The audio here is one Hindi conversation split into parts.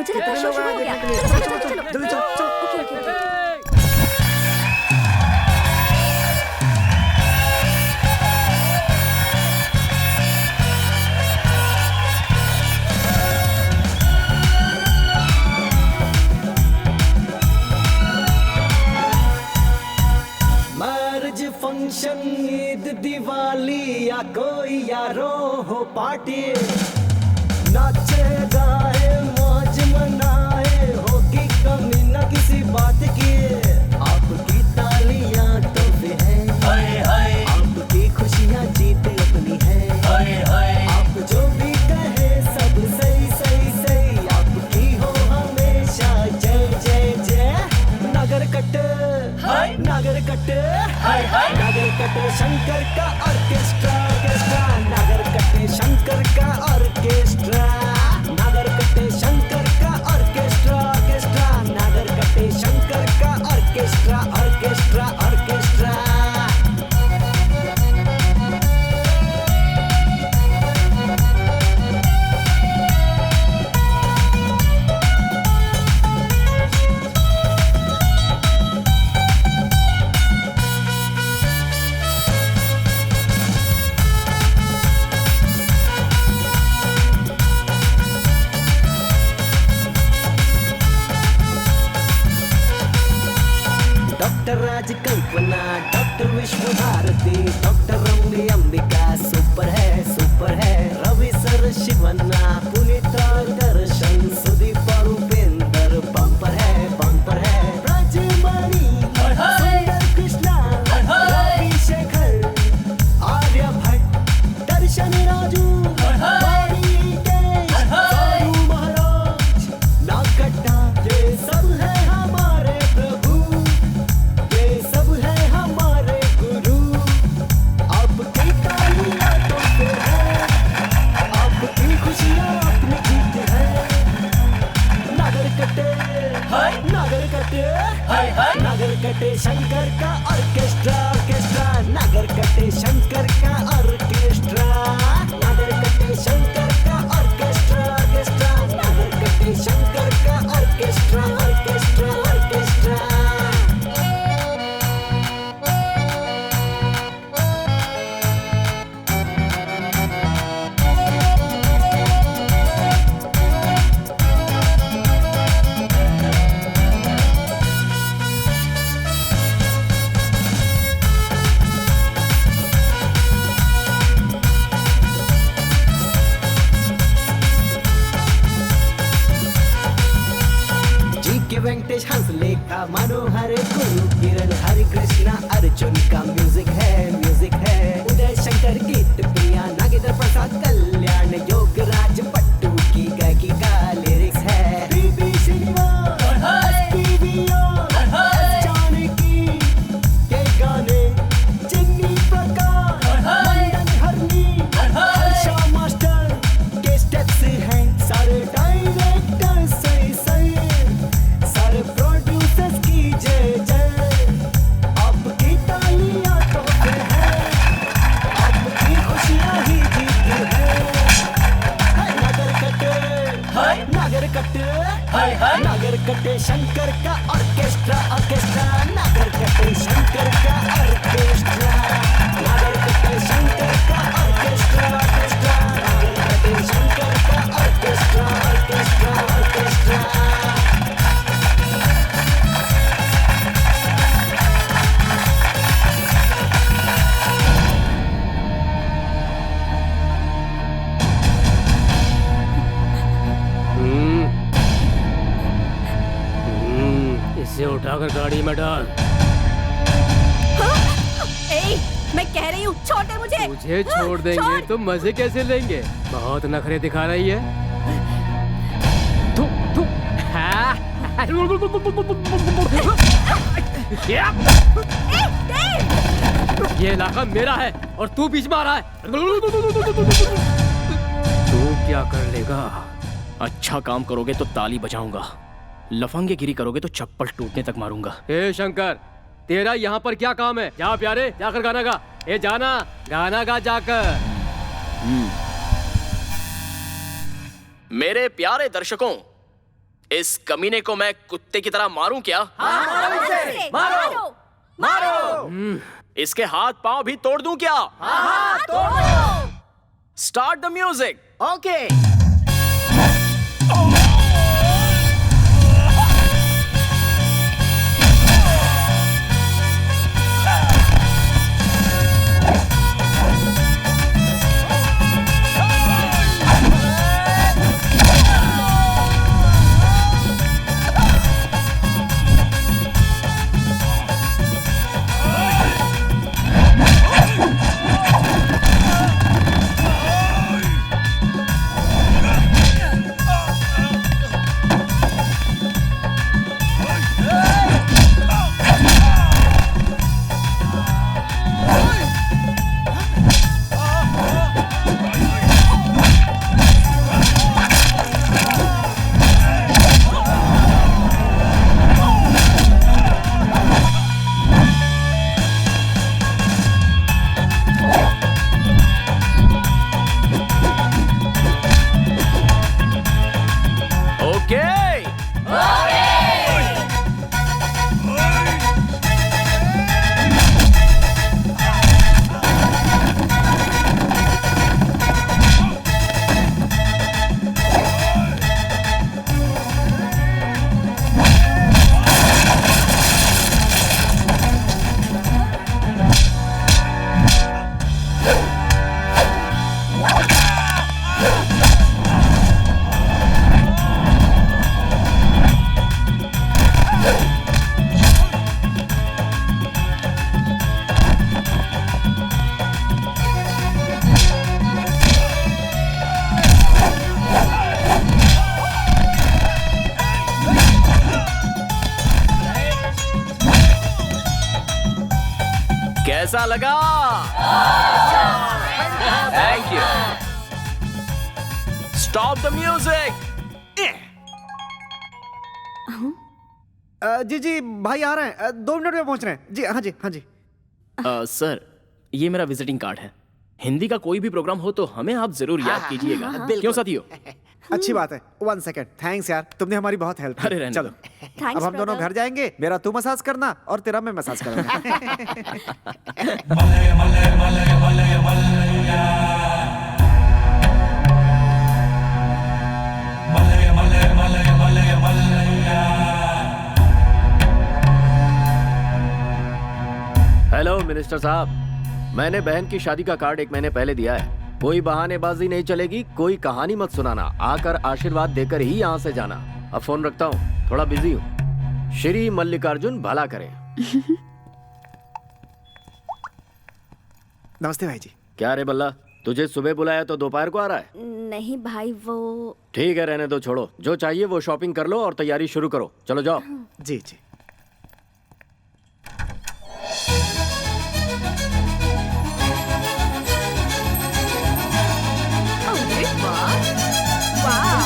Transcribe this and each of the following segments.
मुझे लगता है शो शुरू हो गया। चलो चलो चलो जल्दी चलो चलो। Okay okay okay. Marriage function Eid Diwali या कोई यारों हो पार्टी, नाचे गाए मौज मनाए, होगी कमी न किसी बात की। आपकी तालियां तो भी है, आपकी खुशियां जीत अपनी है। आप जो भी कहे सब सही सही सही, आपकी हो हमेशा जय जय जय। नगर कटे नगर कटे नगर कटे शंकर का ऑर्केस्ट्रा ऑर्केस्ट्रा, नगर कटे शंकर का ऑर्केस्ट्रा, नगर कटे शंकर का ऑर्केस्ट्रा ऑर्केस्ट्रा, नगर कटे शंकर का ऑर्केस्ट्रा ऑर्केस्ट्रा ऑर्केस्ट्रा। डॉक्टर राज कल्पना, डॉक्टर विश्व भारती, डॉक्टर रमणी अंबिका सुपर है। रवि सर शिवन्ना, पुनीत और दर्शन, सुदीप और उपेंद्र बम्पर है। ब्रजमणि, सुंदर कृष्णा, रवि शेखर, आर्य भट्ट, दर्शन राजू, वाणी केश, सारू महाराज, नागड्डा, ये सब है हमारे प्रभु, ये सब है हमारे गुरु। आपकी तालियां तो फिर है, आपकी खुशियां अपनी जीत है। नगर कटे नगर कटे शंकर का ऑर्केस्ट्रा ऑर्केस्ट्रा, नगर कटे शंकर का ऑर्केस्ट्रा, नगर कटे शंकर का ऑर्केस्ट्रा ऑर्केस्ट्रा, नगर कटे शंकर का ऑर्केस्ट्रा ऑर्केस्ट्रा ऑर्केस्ट्रा। जी.के. वेंकटेश, हंसलेखा, मनोहर, गुरु किरण, हरे कृष्णा, अर्जुन का म्यूजिक है। उदय शंकर, गीत प्रिया, नागेंद्र प्रसाद, कल्याण, योगराज, पट्टू की गायकी का लिरिक्स है। पी.बी. श्रीनिवास, एस.पी.वी.ओ, जानकी के गाने, चिन्नी प्रकाश, मंडन हरनी, हर्षा मास्टर के स्टेप्स हैं। सारे डायरेक्टर सही सही, सारे प्रोड्यूसर्स की जय जय। आपकी तालियां तो फिर है, आपकी खुशियां ही जीत है। नगर कटे शंकर का ऑर्केस्ट्रा ऑर्केस्ट्रा, नगर कटे शंकर का ऑर्केस्ट्रा, नगर कटे शंकर का ऑर्केस्ट्रा ऑर्केस्ट्रा, नगर कटे शंकर का ऑर्केस्ट्रा ऑर्केस्ट्रा ऑर्केस्ट्रा। इसे उठाकर गाड़ी में डाल। मैं कह रही हूँ छोड़ दे मुझे। तुझे छोड़ देंगे तो मजे कैसे लेंगे? बहुत नखरे दिखा रही है। ये इलाका मेरा है और तू बीच में आ रहा है। तू क्या कर लेगा? अच्छा काम करोगे तो ताली बजाऊंगा, लफंगेगिरी करोगे तो चप्पल टूटने तक मारूंगा। ए शंकर, तेरा यहाँ पर क्या काम है? जा प्यारे, जाकर गाना गा। ए जाना, गाना गा जाकर। मेरे प्यारे दर्शकों, इस कमीने को मैं कुत्ते की तरह मारूं क्या? मारो मारो। इसके हाथ पांव भी तोड़ दूं क्या? Start the music. ओके। कैसा लगा? Thank you. Stop the music. जी जी भाई आ रहे हैं, 2 मिनट में पहुंच रहे हैं जी। हाँ जी हाँ जी। सर ये मेरा विजिटिंग कार्ड है। हिंदी का कोई भी प्रोग्राम हो तो हमें आप जरूर याद कीजिएगा। क्यों साथियों? अच्छी बात है। 1 सेकंड। थैंक्स यार, तुमने हमारी बहुत हेल्प की। अरे रहने चलो दो। अब हम दोनों घर जाएंगे। मेरा तू मसाज करना और तेरा मैं मसाज करूंगा। हेलो मिनिस्टर साहब, मैंने बहन की शादी का कार्ड 1 महीने पहले दिया है। कोई बहानेबाजी नहीं चलेगी, कोई कहानी मत सुनाना, आकर आशीर्वाद देकर ही यहाँ से जाना। अब फोन रखता हूँ, थोड़ा बिजी हूँ। श्री मल्लिकार्जुन भला करे। नमस्ते भाई जी। क्या रे बल्ला, तुझे सुबह बुलाया तो दोपहर को आ रहा है? नहीं भाई, वो ठीक है रहने दो, छोड़ो। जो चाहिए वो शॉपिंग कर लो और तैयारी शुरू करो। चलो जाओ। जी जी।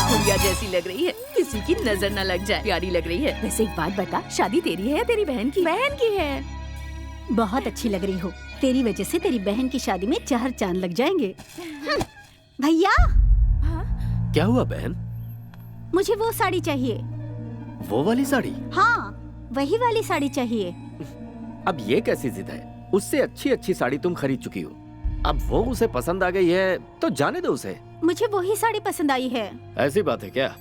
गुड़िया जैसी लग रही है, किसी की नजर न लग जाए। प्यारी लग रही है। वैसे एक बात बता, शादी तेरी है या तेरी बहन की? बहन की है। बहुत अच्छी लग रही हो। तेरी वजह से तेरी बहन की शादी में 4 चांद लग जाएंगे। भैया क्या हुआ बहन? मुझे वो साड़ी चाहिए। वो वाली साड़ी? हाँ वही वाली साड़ी चाहिए। अब ये कैसी जिद है? उससे अच्छी अच्छी साड़ी तुम खरीद चुकी हो। अब वो उसे पसंद आ गई है तो जाने दो उसे। मुझे वही साड़ी पसंद आई है। ऐसी बात है क्या?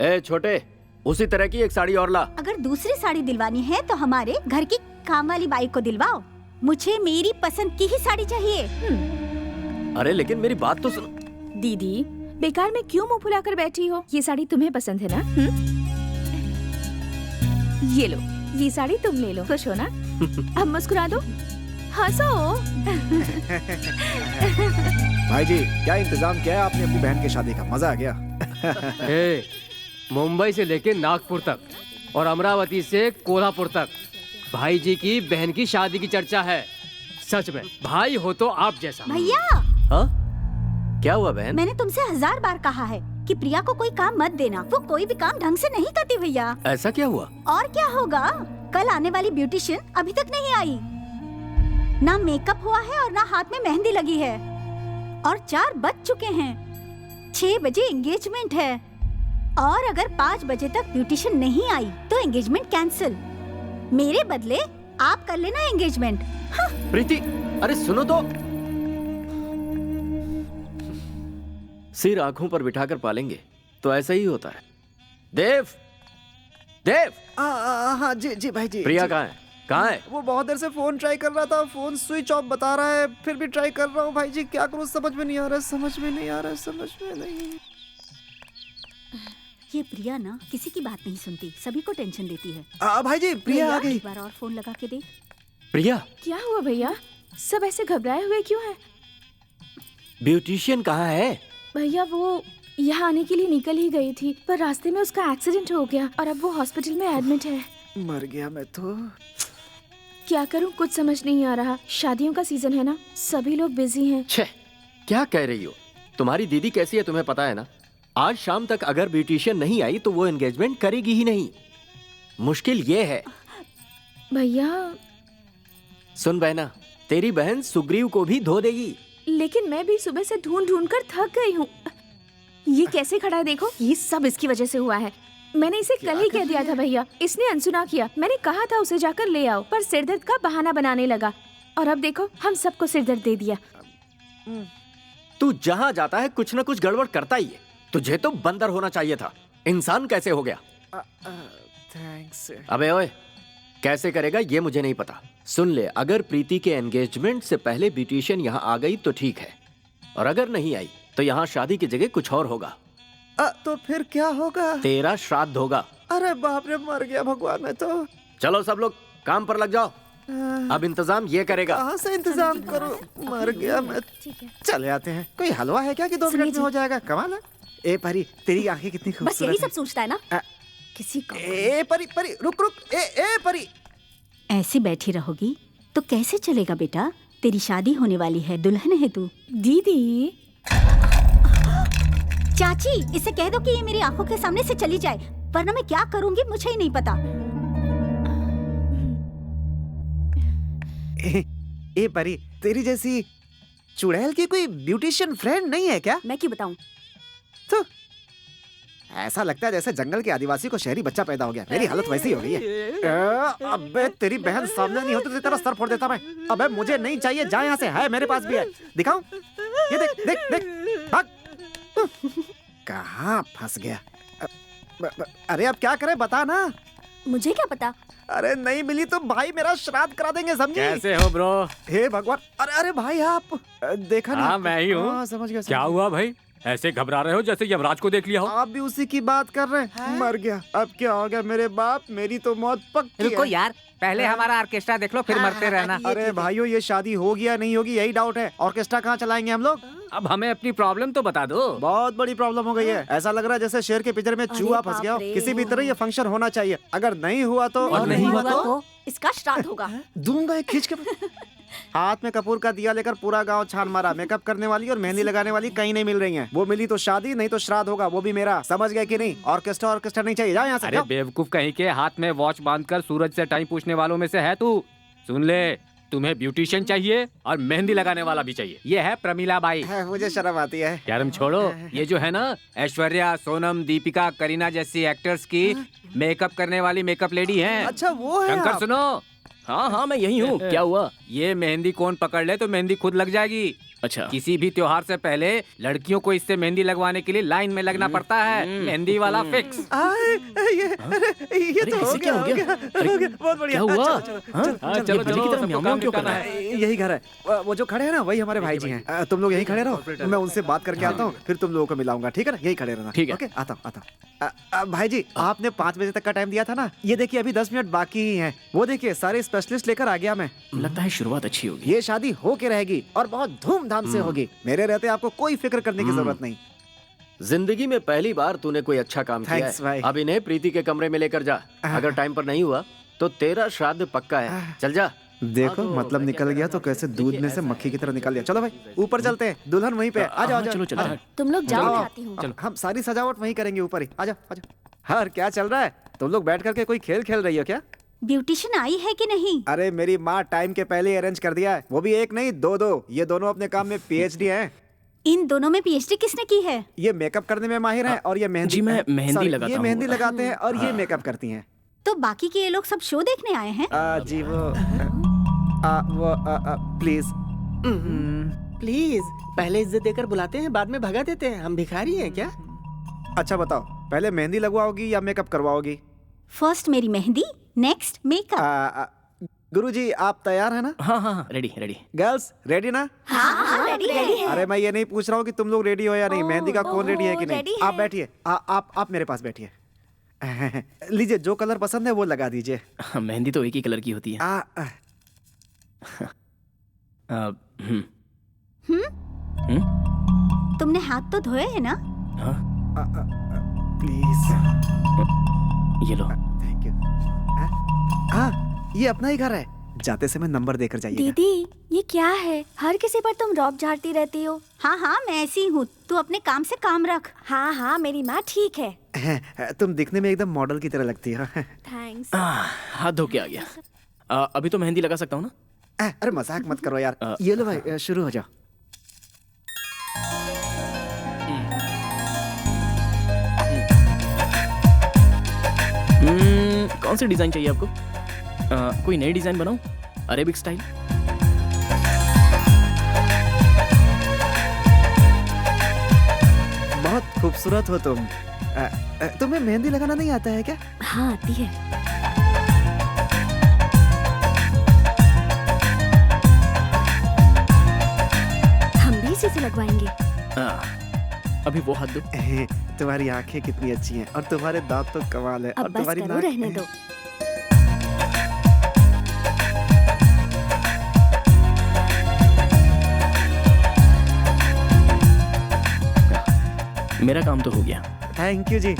ए छोटे, उसी तरह की एक साड़ी और ला। अगर दूसरी साड़ी दिलवानी है तो हमारे घर की काम वाली बाई को दिलवाओ। मुझे मेरी पसंद की ही साड़ी चाहिए। अरे लेकिन मेरी बात तो सुनो। दीदी बेकार में क्यों मुंह फुलाकर बैठी हो? ये साड़ी तुम्हें पसंद है ना? ये लो, ये साड़ी तुम ले लो। खुश हो ना? अब मुस्कुरा दो, हंसो। भाई जी क्या इंतजाम किया है आपने अपनी बहन की शादी का? मजा आ गया। ए, मुंबई से लेके नागपुर तक और अमरावती से कोल्हापुर तक भाई जी की बहन की शादी की चर्चा है। सच में भाई हो तो आप जैसा। भैया हाँ? क्या हुआ बहन? मैंने तुमसे 1000 बार कहा है कि प्रिया को कोई काम मत देना। वो कोई भी काम ढंग से नहीं करती भैया। ऐसा क्या हुआ? और क्या होगा, कल आने वाली ब्यूटिशियन अभी तक नहीं आई। ना मेकअप हुआ है और ना हाथ में मेहंदी लगी है। और 4 बज चुके हैं। 6 बजे एंगेजमेंट है और अगर 5 बजे तक ब्यूटिशियन नहीं आई तो एंगेजमेंट कैंसिल। मेरे बदले आप कर लेना एंगेजमेंट। प्रीति, अरे सुनो तो। सिर आंखों पर बिठाकर पालेंगे तो ऐसा ही होता है। देव, देव। हाँ जी जी भाई जी। प्रिया जी। कहाँ है? कहाँ है? वो बहुत देर से फोन ट्राई कर रहा था, फोन स्विच ऑफ बता रहा है, फिर भी ट्राई कर रहा हूँ भाई जी। क्या करूँ समझ में नहीं आ रहा है, समझ में नहीं आ रहा है, समझ में नहीं। ये प्रिया ना किसी की बात नहीं सुनती, सभी को टेंशन देती है। भाई जी प्रिया आ गई। एक बार और फोन लगा के देख। प्रिया, क्या हुआ भैया? सब ऐसे घबराए हुए क्यों हैं? ब्यूटिशियन कहाँ है? भैया वो यहाँ आने के लिए निकल ही गई थी, पर रास्ते में उसका एक्सीडेंट हो गया और अब वो हॉस्पिटल में एडमिट है। मर गया मैं तो। क्या करूँ, कुछ समझ नहीं आ रहा। शादियों का सीजन है ना, सभी लोग बिजी हैं। छे, क्या कह रही हो? तुम्हारी दीदी कैसी है तुम्हें पता है ना? आज शाम तक अगर ब्यूटिशियन नहीं आई तो वो एंगेजमेंट करेगी ही नहीं। मुश्किल ये है। भैया सुन बहना, तेरी बहन सुग्रीव को भी धो देगी। लेकिन मैं भी सुबह से ढूंढ ढूंढ कर थक गई हूँ। ये कैसे खड़ा है देखो, ये सब इसकी वजह से हुआ है। मैंने इसे कल ही कह दिया था भैया, इसने अनसुना किया। मैंने कहा था उसे जाकर ले आओ, पर सिरदर्द का बहाना बनाने लगा और अब देखो हम सबको सिरदर्द दे दिया। तू जहाँ जाता है कुछ न कुछ गड़बड़ करता ही है। तुझे तो बंदर होना चाहिए था, इंसान कैसे हो गया? थैंक्स। अबे ओए, कैसे करेगा ये मुझे नहीं पता। सुन ले, अगर प्रीति के एंगेजमेंट से पहले ब्यूटिशियन यहाँ आ गई तो ठीक है, और अगर नहीं आई तो यहाँ शादी की जगह कुछ और होगा। तो फिर क्या होगा? तेरा श्राद्ध होगा। अरे बाप रे, मर गया भगवान मैं तो। चलो सब लोग काम पर लग जाओ, अब इंतजाम ये करेगा। कहाँ से इंतजाम करो, मर गया मैं। चले आते हैं। कोई हलवा है क्या कि 2 मिनट में हो जाएगा? कमाल है। ए परी, तेरी आंखें कितनी बस खूबसूरत यही हैं। सब सोचता है ना। किसी को ए परी परी, रुक रुक। ए परी। ऐसी बैठी रहोगी तो कैसे चलेगा बेटा? तेरी शादी होने वाली है, दुल्हन है तू। दीदी चाची, इसे कह दो कि ये मेरी आंखों के सामने से चली जाए, वरना मैं क्या करूंगी मुझे ही नहीं पता। ए परी, तेरी जैसी चुड़ैल की कोई ब्यूटिशियन फ्रेंड नहीं है क्या? मैं क्यों बताऊं? तो ऐसा लगता है जैसे जंगल के आदिवासी को शहरी बच्चा पैदा हो गया। मेरी हालत वैसी हो गई है। अबे तेरी बहन सामने नहीं होती तो तेरा सर फोड़ देता मैं। अबे मुझे नहीं चाहिए, जा यहाँ से। है मेरे पास भी है, दिखाऊं? ये देख देख देख, भाग। कहाँ फंस गया? अरे अब क्या करें बता ना। मुझे क्या पता? अरे नहीं मिली तो भाई मेरा श्राद्ध करा देंगे, समझी? कैसे हो ब्रो? हे भगवान। अरे अरे भाई आप देखा नहीं? हाँ मैं ही हूँ। हाँ, समझ गया। क्या हुआ भाई, ऐसे घबरा रहे हो जैसे यमराज को देख लिया हो? आप भी उसी की बात कर रहे हैं? मर गया। अब क्या हो गया मेरे बाप, मेरी तो मौत पक्की रुको है। यार, पहले हमारा ऑर्केस्ट्रा देख लो फिर मरते रहना। अरे भाइयों, ये शादी होगी या नहीं होगी यही डाउट है। ऑर्केस्ट्रा कहाँ चलाएंगे हम लोग? अब हमें अपनी प्रॉब्लम तो बता दो। बहुत बड़ी प्रॉब्लम हो गई है। ऐसा लग रहा है जैसे शेर के पिंजरे में चूहा फंस गया हो। किसी भी तरह ये फंक्शन होना चाहिए। अगर नहीं हुआ तो और नहीं हुआ तो इसका श्राद्ध होगा। दूंगा एक खींच के। हाथ में कपूर का दिया लेकर पूरा गांव छान मारा। मेकअप करने वाली और मेहंदी लगाने वाली कहीं नहीं मिल रही हैं। वो मिली तो शादी, नहीं तो श्राद्ध होगा, वो भी मेरा। समझ गए कि नहीं? ऑर्केस्ट्रा नहीं चाहिए, जाओ यहाँ से। अरे बेवकूफ कहीं के, हाथ में वॉच बांधकर सूरज से टाइम पूछने वालों में से है तू। सुन ले, तुम्हें ब्यूटिशियन चाहिए और मेहंदी लगाने वाला भी चाहिए। ये है प्रमीला बाई। मुझे शर्म आती है। शर्म छोड़ो, ये जो है ना ऐश्वर्या, सोनम, दीपिका, करीना जैसी एक्टर्स की मेकअप करने वाली मेकअप लेडी हैं। अच्छा वो है शंकर आप? सुनो, हाँ हाँ मैं यही हूँ। क्या हुआ? ये मेहंदी कौन पकड़ ले तो मेहंदी खुद लग जाएगी। अच्छा, किसी भी त्योहार से पहले लड़कियों को इससे मेहंदी लगवाने के लिए लाइन में लगना पड़ता है। मेहंदी वाला फिक्स। ये तो हो ऐसे क्या हो गया, गया? हो गया, बहुत बढ़िया। क्या हुआ? चलो, हाँ? हाँ, चलो ये बिल्ली की तरह म्याऊं म्याऊं क्यों कर रहा है? यही घर है। वो जो खड़े हैं ना, वही हमारे भाई जी हैं। तुम लोग यही खड़े रहो, मैं उनसे बात करके आता हूँ, फिर तुम लोगों को मिलाऊंगा। ठीक है ना? यही खड़े रहना। ठीक है। ओके, आता हूँ। भाई जी, आपने 5 बजे तक का टाइम दिया था ना, ये देखिए अभी 10 मिनट बाकी ही हैं। वो देखिए सारे स्पेशलिस्ट लेकर आ गया मैं। लगता है शुरुआत अच्छी होगी। ये शादी हो के रहेगी और बहुत धूमधाम से होगी। मेरे रहते आपको कोई फिक्र करने की जरूरत नहीं। जिंदगी में पहली बार तूने कोई अच्छा काम किया Thanks, है। भाई। अब इन्हें प्रीति के कमरे में लेकर जा। अगर टाइम पर नहीं हुआ तो तेरा श्राद्ध पक्का है। चल जा। देखो मतलब निकल गया तो कैसे दूध में से मक्खी की तरह निकल गया। चलो भाई ऊपर चलते हैं, दुल्हन वहीं पे। आ जाओ, चलो चलो। तुम लोग जाओ, आओ, मैं आती हूँ। हम सारी सजावट वहीं करेंगे ऊपर ही। आ जाओ आ जाओ। हाँ क्या चल रहा है? तुम लोग बैठ करके कोई खेल खेल रही हो क्या? ब्यूटिशियन आई है कि नहीं? अरे मेरी माँ टाइम के पहले अरेंज कर दिया है। वो भी एक नहीं, 2-2। ये दोनों अपने काम में PhD हैं। इन दोनों में पीएचडी किसने की है? ये मेकअप करने में माहिर हैं और ये मेहंदी। जी, मैं मेहंदी Sorry, लगाता ये हूँ। मेहंदी लगाते हैं और ये मेकअप करती हैं। तो बाकी के ये लोग सब शो देखने आए हैं? जी वो प्लीज। प्लीज पहले इज्जत देकर बुलाते हैं, बाद में भगा देते हैं। हम भिखारी हैं क्या? अच्छा बताओ, पहले मेहंदी लगवाओगी या मेकअप करवाओगी? फर्स्ट मेरी मेहंदी, नेक्स्ट मेकअप। गुरुजी आप तैयार है ना? हाँ हाँ रेडी रेडी। गर्ल्स रेडी ना? हाँ, रेडी है। अरे मैं ये नहीं पूछ रहा हूँ कि तुम लोग रेडी हो या नहीं, मेहंदी का कौन रेडी है कि नहीं। रेडी आप है। बैठिए, आप मेरे पास बैठिए। लीजिए, जो कलर पसंद है वो लगा दीजिए। मेहंदी तो एक ही कलर की होती है। तुमने हाथ तो धोए है ना? प्लीज। ये लो। Thank you. हाँ, ये अपना ही घर है, जाते समय नंबर देकर जाइए। दीदी ये क्या है? हर किसी पर तुम रौब झाड़ती रहती हो। हाँ हाँ, मैं ऐसी ही हूँ। तू अपने काम से काम रख। हाँ हाँ मेरी माँ ठीक है। तुम दिखने में एकदम मॉडल की तरह लगती हो। थैंक्स। हाथ धो के आ गया। अभी तो मेहंदी लगा सकता हूँ ना? अरे मजाक मत करो यार। ये लो भाई, शुरू हो जाओ। कौन सी डिजाइन चाहिए आपको? कोई नई डिजाइन बनाऊं? Arabic style? बहुत खूबसूरत हो तुम। तुम्हें मेहंदी लगाना नहीं आता है क्या? हाँ आती है। हम भी इसी से लगवाएंगे। अभी वो हाथ दो। तुम्हारी आंखें कितनी अच्छी हैं और तुम्हारे दांत तो कमाल है। अब और बस तुम्हारी करो, नाक रहने दो। मेरा काम तो हो गया। थैंक यू जी।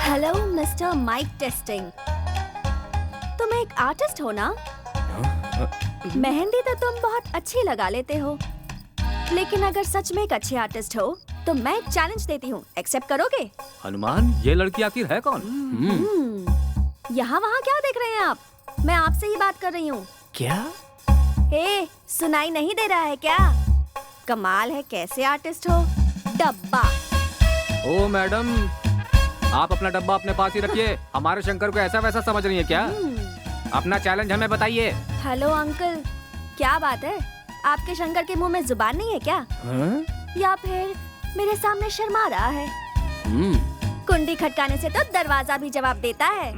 Hello mister mike testing. तुम एक आर्टिस्ट हो ना? मेहंदी तो तुम बहुत अच्छी लगा लेते हो, लेकिन अगर सच में एक अच्छे आर्टिस्ट हो तो मैं एक चैलेंज देती हूँ। एक्सेप्ट करोगे? हनुमान, ये लड़की आखिर है कौन? यहाँ वहाँ क्या देख रहे हैं आप? मैं आपसे ही बात कर रही हूँ। क्या? ए, सुनाई नहीं दे रहा है क्या? कमाल है, कैसे आर्टिस्ट हो? डब्बा। ओ मैडम, आप अपना डब्बा अपने पास ही रखिए। हमारे शंकर को ऐसा वैसा समझ रही है क्या? अपना चैलेंज हमें बताइए। हेलो अंकल, क्या बात है? आपके शंकर के मुंह में जुबान नहीं है क्या? या फिर मेरे सामने शर्मा रहा है? कुंडी खटकाने से तो दरवाजा भी जवाब देता है।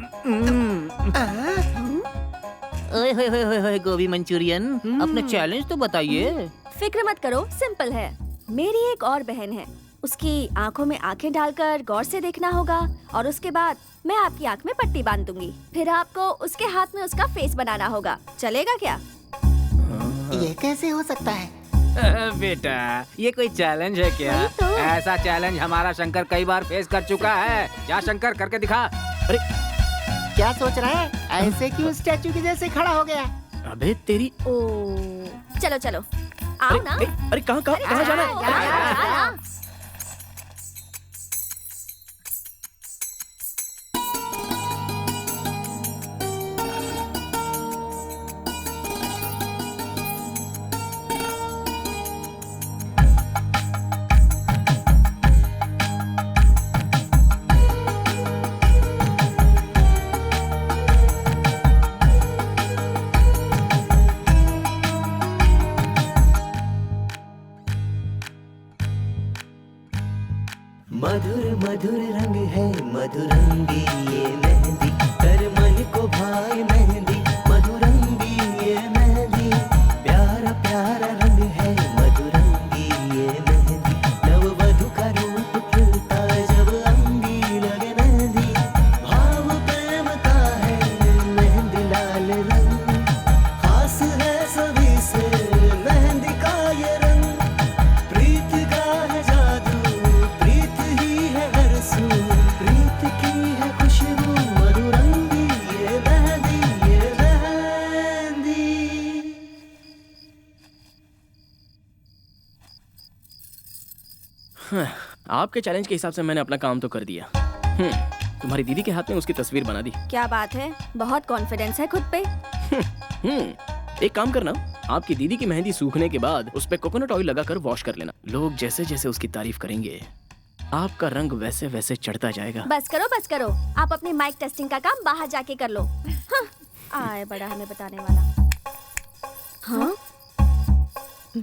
ओए गोभी मंचूरियन, अपना चैलेंज तो बताइए। फिक्र मत करो, सिंपल है। मेरी एक और बहन है, उसकी आंखों में आंखें डालकर गौर से देखना होगा और उसके बाद मैं आपकी आंख में पट्टी बांध दूंगी। फिर आपको उसके हाथ में उसका फेस बनाना होगा। चलेगा क्या? ये कैसे हो सकता है? बेटा, ये कोई चैलेंज है क्या? तो। ऐसा चैलेंज हमारा शंकर कई बार फेस कर चुका है। जा शंकर, करके दिखा। अरे क्या सोच रहा है? ऐसे क्यों स्टैचू के जैसे खड़ा हो गया? अबे तेरी। ओ, चलो चलो आओ ना। अरे कहाँ जाना है? मधुर मधुर रंग है मधुरंगी ये मेहंदी, कर मन को भाए मेहंदी, मधुरंगी ये मेहंदी, प्यारा प्यारा रंग है मधुरंगी ये मेहंदी, नववधु का रूप खिलता जब अंगी लगे मेहंदी, भाव प्रेम का है मेहंदी लाल रंग, खास है सभी से मेहंदी का ये रंग, प्रीत का है जादू, प्रीत ही है हर सू, प्रीत की है खुशबू, मधुरंगी ये मेहंदी, आपके चैलेंज के हिसाब से मैंने अपना काम तो कर दिया। तुम्हारी दीदी के हाथ में उसकी तस्वीर बना दी। क्या बात है, बहुत कॉन्फिडेंस है खुद पे। एक काम करना, आपकी दीदी की मेहंदी सूखने के बाद उस पे कोकोनट ऑयल लगाकर वॉश कर लेना। लोग जैसे जैसे उसकी तारीफ करेंगे आपका रंग वैसे वैसे चढ़ता जाएगा। बस करो, आप अपनी माइक टेस्टिंग का काम बाहर जाके कर लो। हाँ, आए बड़ा हमें बताने वाला। हाँ,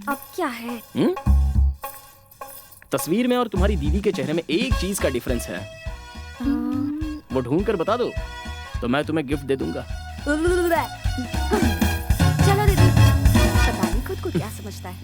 अब क्या है? तस्वीर में और तुम्हारी दीदी के चेहरे में एक चीज का डिफरेंस है। वो ढूंढ कर बता दो तो मैं तुम्हें गिफ्ट दे दूंगा। चलो दीदी, पता नहीं खुद को क्या समझता है।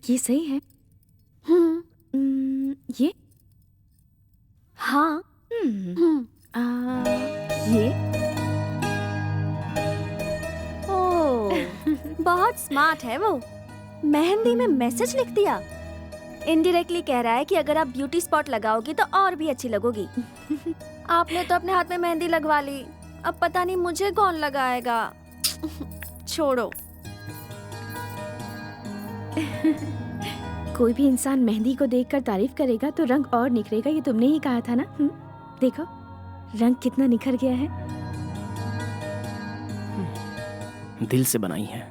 ये सही है। ये हाँ। ये बहुत स्मार्ट है वो। मेहंदी में मैसेज लिख दिया। इनडायरेक्टली कह रहा है कि अगर आप ब्यूटी स्पॉट लगाओगी तो और भी अच्छी लगोगी। आपने तो अपने हाथ में मेहंदी लगवा ली, अब पता नहीं मुझे कौन लगाएगा। छोड़ो। कोई भी इंसान मेहंदी को देखकर तारीफ करेगा तो रंग और निखरेगा, ये तुमने ही कहा था ना। देखो रंग कितना निखर गया है। दिल से बनाई है,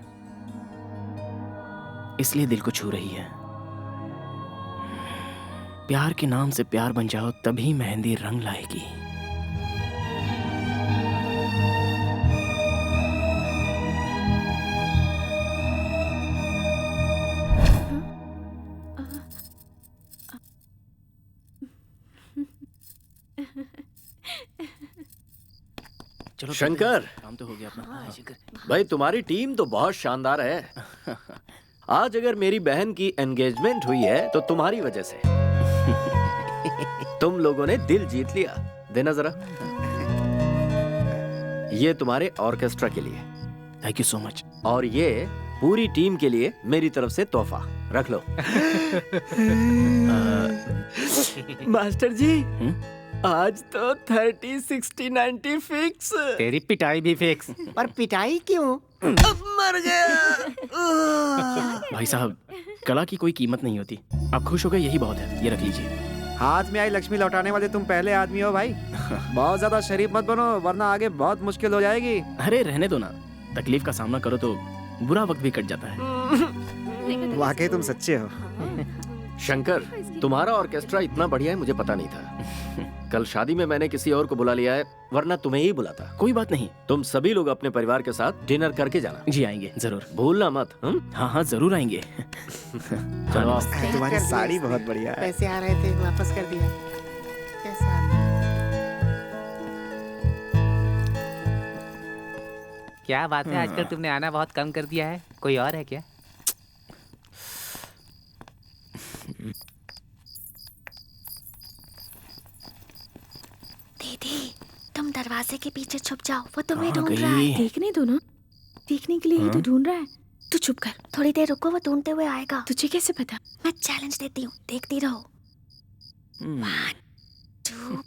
इसलिए दिल को छू रही है। प्यार के नाम से प्यार बन जाओ, तभी मेहंदी रंग लाएगी। चलो शंकर, काम तो हो गया अपना। भाई तुम्हारी टीम तो बहुत शानदार है। आज अगर मेरी बहन की एंगेजमेंट हुई है तो तुम्हारी वजह से। तुम लोगों ने दिल जीत लिया। देना जरा। ये तुम्हारे ऑर्केस्ट्रा के लिए। Thank you so much. और ये पूरी टीम के लिए मेरी तरफ से तोहफा। रख लो। मास्टर जी, आज तो 30, 60, 90 फिक्स। तेरी पिटाई भी फिक्स। पर पिटाई क्यों? मर गया। भाई साहब, कला की कोई कीमत नहीं होती। आप खुश हो गए यही बहुत है। ये रख लीजिए। हाथ में आई लक्ष्मी लौटाने वाले तुम पहले आदमी हो भाई। बहुत ज्यादा शरीफ मत बनो, वरना आगे बहुत मुश्किल हो जाएगी। अरे रहने दो ना, तकलीफ का सामना करो तो बुरा वक्त भी कट जाता है। वाकई तुम सच्चे हो। शंकर, तुम्हारा ऑर्केस्ट्रा इतना बढ़िया है मुझे पता नहीं था। कल शादी में मैंने किसी और को बुला लिया है, वरना तुम्हें ही बुलाता। कोई बात नहीं, तुम सभी लोग अपने परिवार के साथ डिनर करके जाना। जी आएंगे जरूर। भूलना मत। हाँ हाँ जरूर आएंगे। चलो। तुम्हारी साड़ी बहुत बढ़िया है। पैसे आ रहे थे, वापस कर दिया। कैसा? क्या बात है, आजकल तुमने आना बहुत कम कर दिया है। कोई और है क्या? दीदी, तुम दरवाजे के पीछे छुप जाओ, वो तुम्हें कहाँ ढूंढ रहा है। देखने दो ना, देखने के लिए ही तो ढूंढ रहा है। तू चुप कर। थोड़ी देर रुको, वो ढूंढते हुए आएगा। तुझे कैसे पता? मैं चैलेंज देती हूँ, देखती रहो। 1, 2,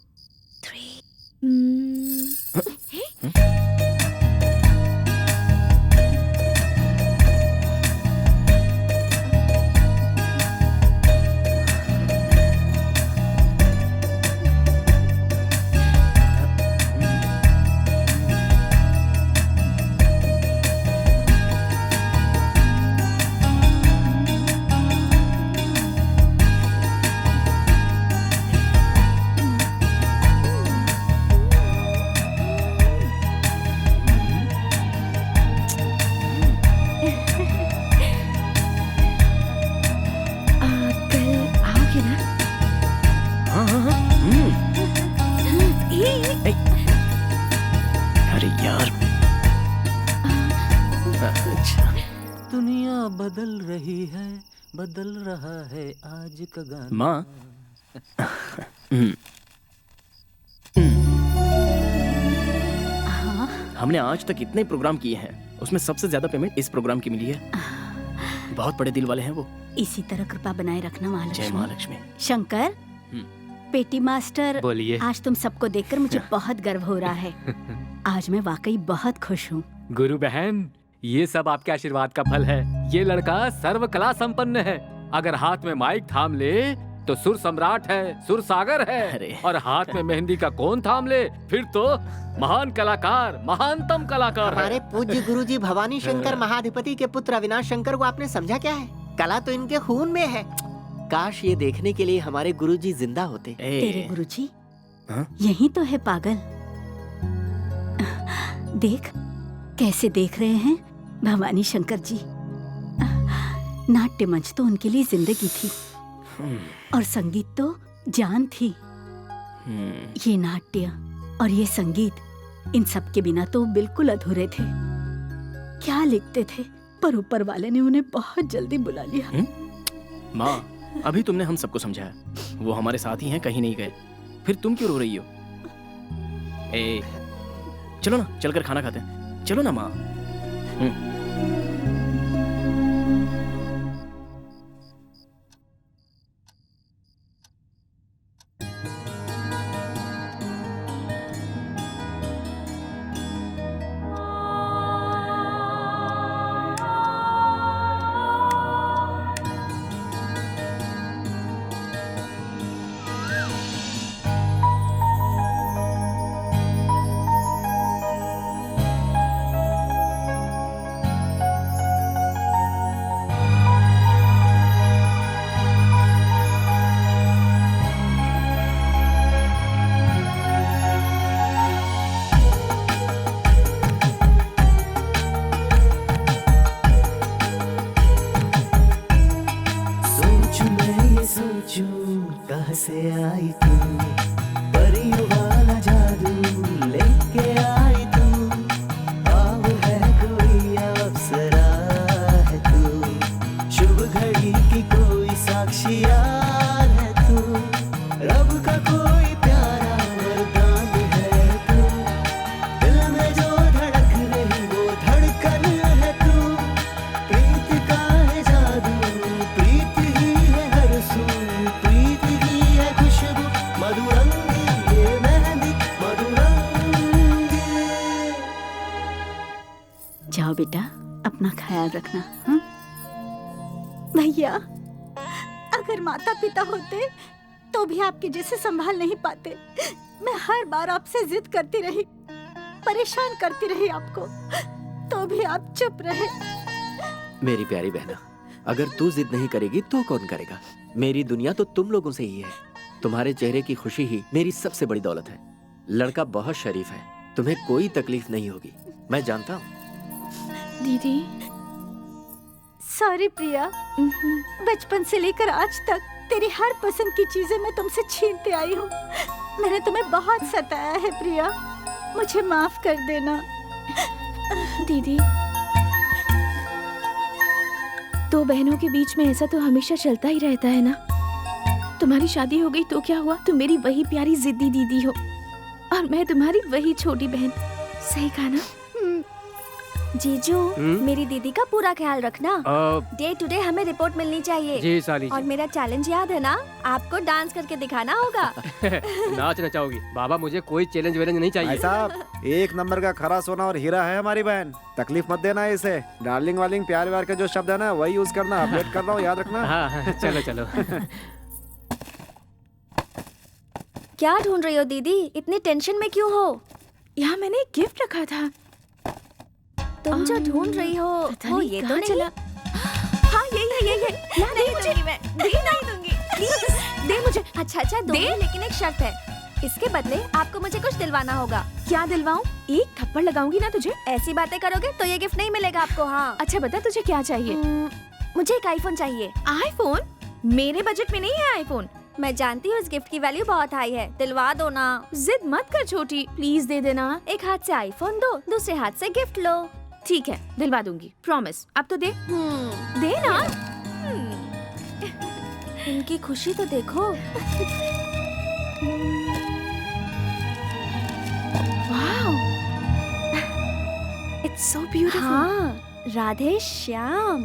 अरे यार, अच्छा। दुनिया बदल रही है, बदल रहा है आज का गाना। माँ, हमने आज तक इतने प्रोग्राम किए हैं, उसमें सबसे ज्यादा पेमेंट इस प्रोग्राम की मिली है। बहुत बड़े दिल वाले हैं वो। इसी तरह कृपा बनाए रखना जय महालक्ष्मी। महालक्ष्मी। शंकर, पेटी मास्टर, बोलिए। आज तुम सबको देखकर मुझे बहुत गर्व हो रहा है। आज मैं वाकई बहुत खुश हूँ। गुरु बहन, ये सब आपके आशीर्वाद का फल है। ये लड़का सर्व कला संपन्न है। अगर हाथ में माइक थाम ले तो सुर सम्राट है, सुर सागर है। और हाथ में मेहंदी का कोन थाम ले फिर तो महान कलाकार, महानतम कलाकार है। हमारे पूज्य गुरुजी भवानी शंकर महाधिपति के पुत्र अविनाश शंकर को आपने समझा क्या है? कला तो इनके खून में है। काश ये देखने के लिए हमारे गुरुजी जिंदा होते। तेरे गुरुजी यही तो है पागल। देख कैसे देख रहे हैं भवानी शंकर जी। नाट्य मंच तो उनके लिए जिंदगी थी और संगीत तो जान थी। ये नाट्य और ये संगीत, इन सब के बिना तो बिल्कुल अधूरे थे। क्या लिखते थे, पर ऊपर वाले ने उन्हें बहुत जल्दी बुला लिया। माँ, अभी तुमने हम सबको समझाया, वो हमारे साथ ही हैं, कहीं नहीं गए। फिर तुम क्यों रो रही हो? चलो ना, चलकर खाना खाते हैं। चलो ना माँ। कहाँ से आई तू, परियों वाला जादू लेके आई तू। आओ है कोई अप्सरा है तू, शुभ घड़ी की कोई साक्षियार है तू। रब का कोई प्यारा वरदान है तू, दिल में जो धड़क रही वो धड़कन है तू। प्रीत का है जादू, प्रीत ही है हर सू, प्रीत ही है खुशबू, मधुरंगी ये मेहंदी मधुरंगी। जाओ बेटा, अपना ख्याल रखना। भैया, अगर माता पिता होते तो भी आपके जैसे संभाल नहीं पाते। मैं हर बार आपसे जिद करती रही, परेशान करती रही आपको, तो भी आप चुप रहे। मेरी प्यारी बहना, अगर तू जिद नहीं करेगी तो कौन करेगा? मेरी दुनिया तो तुम लोगों से ही है। तुम्हारे चेहरे की खुशी ही मेरी सबसे बड़ी दौलत है। लड़का बहुत शरीफ है, तुम्हें कोई तकलीफ नहीं होगी, मैं जानता हूँ। दीदी, सॉरी प्रिया, बचपन से लेकर आज तक तेरी हर पसंद की चीजें मैं तुमसे छीनते आई हूँ। मैंने तुम्हें बहुत सताया है प्रिया, मुझे माफ कर देना। दीदी, दो बहनों के बीच में ऐसा तो हमेशा चलता ही रहता है ना। तुम्हारी शादी हो गई तो क्या हुआ, तुम मेरी वही प्यारी जिद्दी दीदी हो और मैं तुम्हारी वही छोटी बहन। सही कहा ना? जीजू मेरी दीदी का पूरा ख्याल रखना। डे टू डे हमें रिपोर्ट मिलनी चाहिए। जी साली और मेरा चैलेंज याद है ना, आपको डांस करके दिखाना होगा। नाच नचाओगी? बाबा मुझे कोई चैलेंज वैलेंज नहीं चाहिए। भाई साहब, एक नंबर का खरा सोना और हीरा है हमारी बहन। तकलीफ मत देना इसे। डार्लिंग वार्लिंग प्यार व्यार के जो शब्द है ना, वही यूज करना। अपडेट कर रहा हूँ, याद रखना। हाँ, चलो चलो। क्या ढूंढ रही हो दीदी? इतनी टेंशन में क्यों हो? यहाँ मैंने एक गिफ्ट रखा था। तुम जो ढूंढ रही हो वो ये तो नहीं चला। हाँ ये नहीं मुझे मैं नहीं दूंगी, प्लीज दे मुझे। अच्छा दूंगी, लेकिन एक शर्त है। इसके बदले आपको मुझे कुछ दिलवाना होगा। क्या दिलवाऊं? एक थप्पड़ लगाऊंगी ना तुझे। ऐसी बातें करोगे तो ये गिफ्ट नहीं मिलेगा आपको। हाँ अच्छा बता तुझे क्या चाहिए? मुझे एक आईफोन चाहिए। आईफोन? मेरे बजट में नहीं है आईफोन। मैं जानती हूँ इस गिफ्ट की वैल्यू बहुत हाई है। दिलवा दो ना। जिद मत कर छोटी, प्लीज दे देना। एक हाथ से आईफोन दो, दूसरे हाथ से गिफ्ट लो। ठीक है दिलवा दूंगी, प्रॉमिस। अब तो दे दे ना। इनकी खुशी तो देखो। Wow, it's so beautiful. हाँ, राधे श्याम।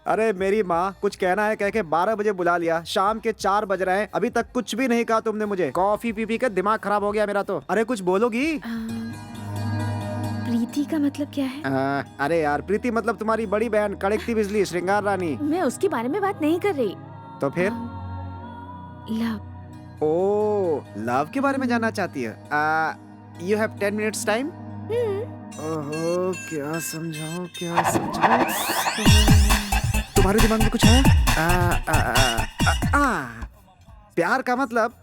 अरे मेरी माँ, कुछ कहना है कह के 12 बजे बुला लिया। शाम के 4 बज रहे हैं, अभी तक कुछ भी नहीं कहा तुमने मुझे। कॉफी पी पी के दिमाग खराब हो गया मेरा तो। अरे कुछ बोलोगी? प्रीति का मतलब क्या है? अरे यार, प्रीति मतलब तुम्हारी बड़ी बहन, कड़कती बिजली, श्रृंगार रानी। मैं उसके बारे में बात नहीं कर रही। तो फिर? लव। ओ, लव के बारे में जानना चाहती है? You have 10 minutes time? ओहो, क्या समझाऊं क्या समझाऊं? तुम्हारे दिमाग में कुछ है? प्यार का मतलब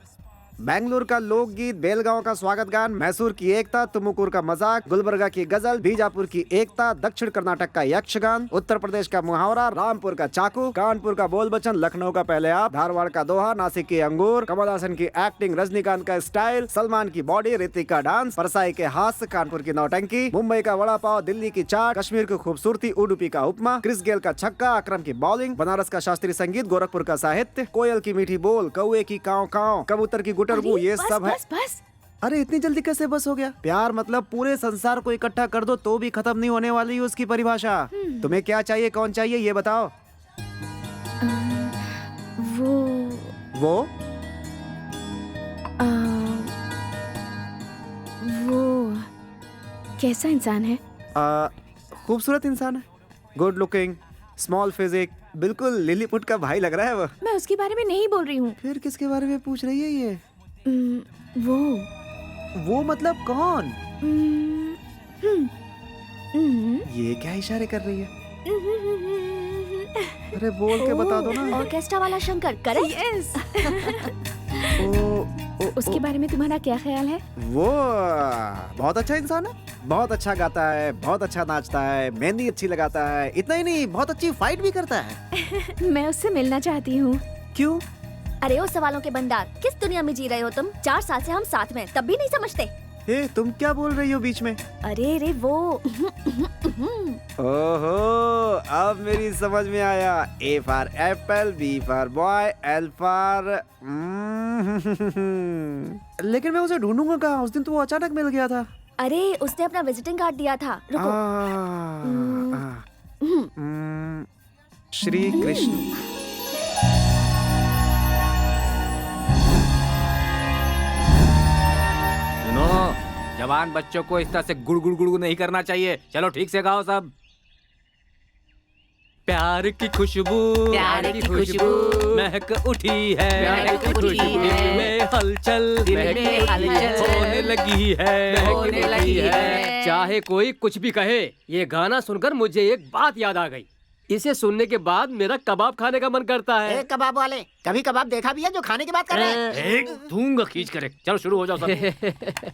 बेंगलुरु का लोकगीत, बेलगांव का स्वागत गान, मैसूर की एकता, तुमुकुर का मजाक, गुलबर्गा की गजल, बीजापुर की एकता, दक्षिण कर्नाटक का यक्षगान, उत्तर प्रदेश का मुहावरा, रामपुर का चाकू, कानपुर का बोल बचन, लखनऊ का पहले आप, धारवाड़ का दोहा, नासिक की अंगूर, कमल हासन की एक्टिंग, रजनीकांत का स्टाइल, सलमान की बॉडी, ऋतिक का डांस, परसाई के हास्य, कानपुर की नौटंकी, मुंबई का वड़ा पाव, दिल्ली की चाट, कश्मीर की खूबसूरती, उडुपी का उपमा, क्रिस गेल का छक्का, अकरम की बॉलिंग, बनारस का शास्त्रीय संगीत, गोरखपुर का साहित्य, कोयल की मीठी बोल, कौए की काव काव, कबूतर की गुटरगू, ये सब है। बस। अरे इतनी जल्दी कैसे बस हो गया? प्यार मतलब पूरे संसार को इकट्ठा कर दो तो भी खत्म नहीं होने वाली उसकी परिभाषा। तुम्हें क्या चाहिए, कौन चाहिए, ये बताओ। वो कैसा इंसान है? खूबसूरत इंसान है, गुड लुकिंग, स्मॉल फिजिक, बिल्कुल लिलीपुट का भाई लग रहा है वो। मैं उसके बारे में नहीं बोल रही हूँ। फिर किसके बारे में पूछ रही है ये? वो मतलब कौन? ये क्या इशारे कर रही है? अरे बोल के बता दो ना। ऑर्केस्ट्रा वाला शंकर, करेक्ट? यस। उसके बारे में तुम्हारा क्या ख्याल है? वो बहुत अच्छा इंसान है, बहुत अच्छा गाता है, बहुत अच्छा नाचता है, मेहंदी अच्छी लगाता है, इतना ही नहीं बहुत अच्छी फाइट भी करता है। मैं उससे मिलना चाहती हूँ। क्यों? अरे ओ सवालों के भंडार, किस दुनिया में जी रहे हो तुम? 4 साल से हम साथ में, तब भी नहीं समझते। तुम क्या बोल रही हो बीच में? अरे वो ओहो, अब मेरी समझ में आया। A for Apple, B for boy, L for लेकिन मैं उसे ढूंढूंगा कहाँ? उस दिन तो वो अचानक मिल गया था। अरे उसने अपना विजिटिंग कार्ड दिया था। रुको। श्री कृष्ण। जवान बच्चों को इस तरह से गुड़ गुड़ गुड़ नहीं करना चाहिए। चलो ठीक से गाओ सब। प्यार की खुशबू, प्यार की खुशबू महक उठी है, महक उठी है, दिल में हलचल, दिल में हलचल होने लगी है, होने लगी है। चाहे कोई कुछ भी कहे, ये गाना सुनकर मुझे एक बात याद आ गई। इसे सुनने के बाद मेरा कबाब खाने का मन करता है। कबाब वाले, कभी कबाब देखा भी है जो खाने की बात कर रहे हैं? दूंगा खींच करे। चलो शुरू हो जाओ सब।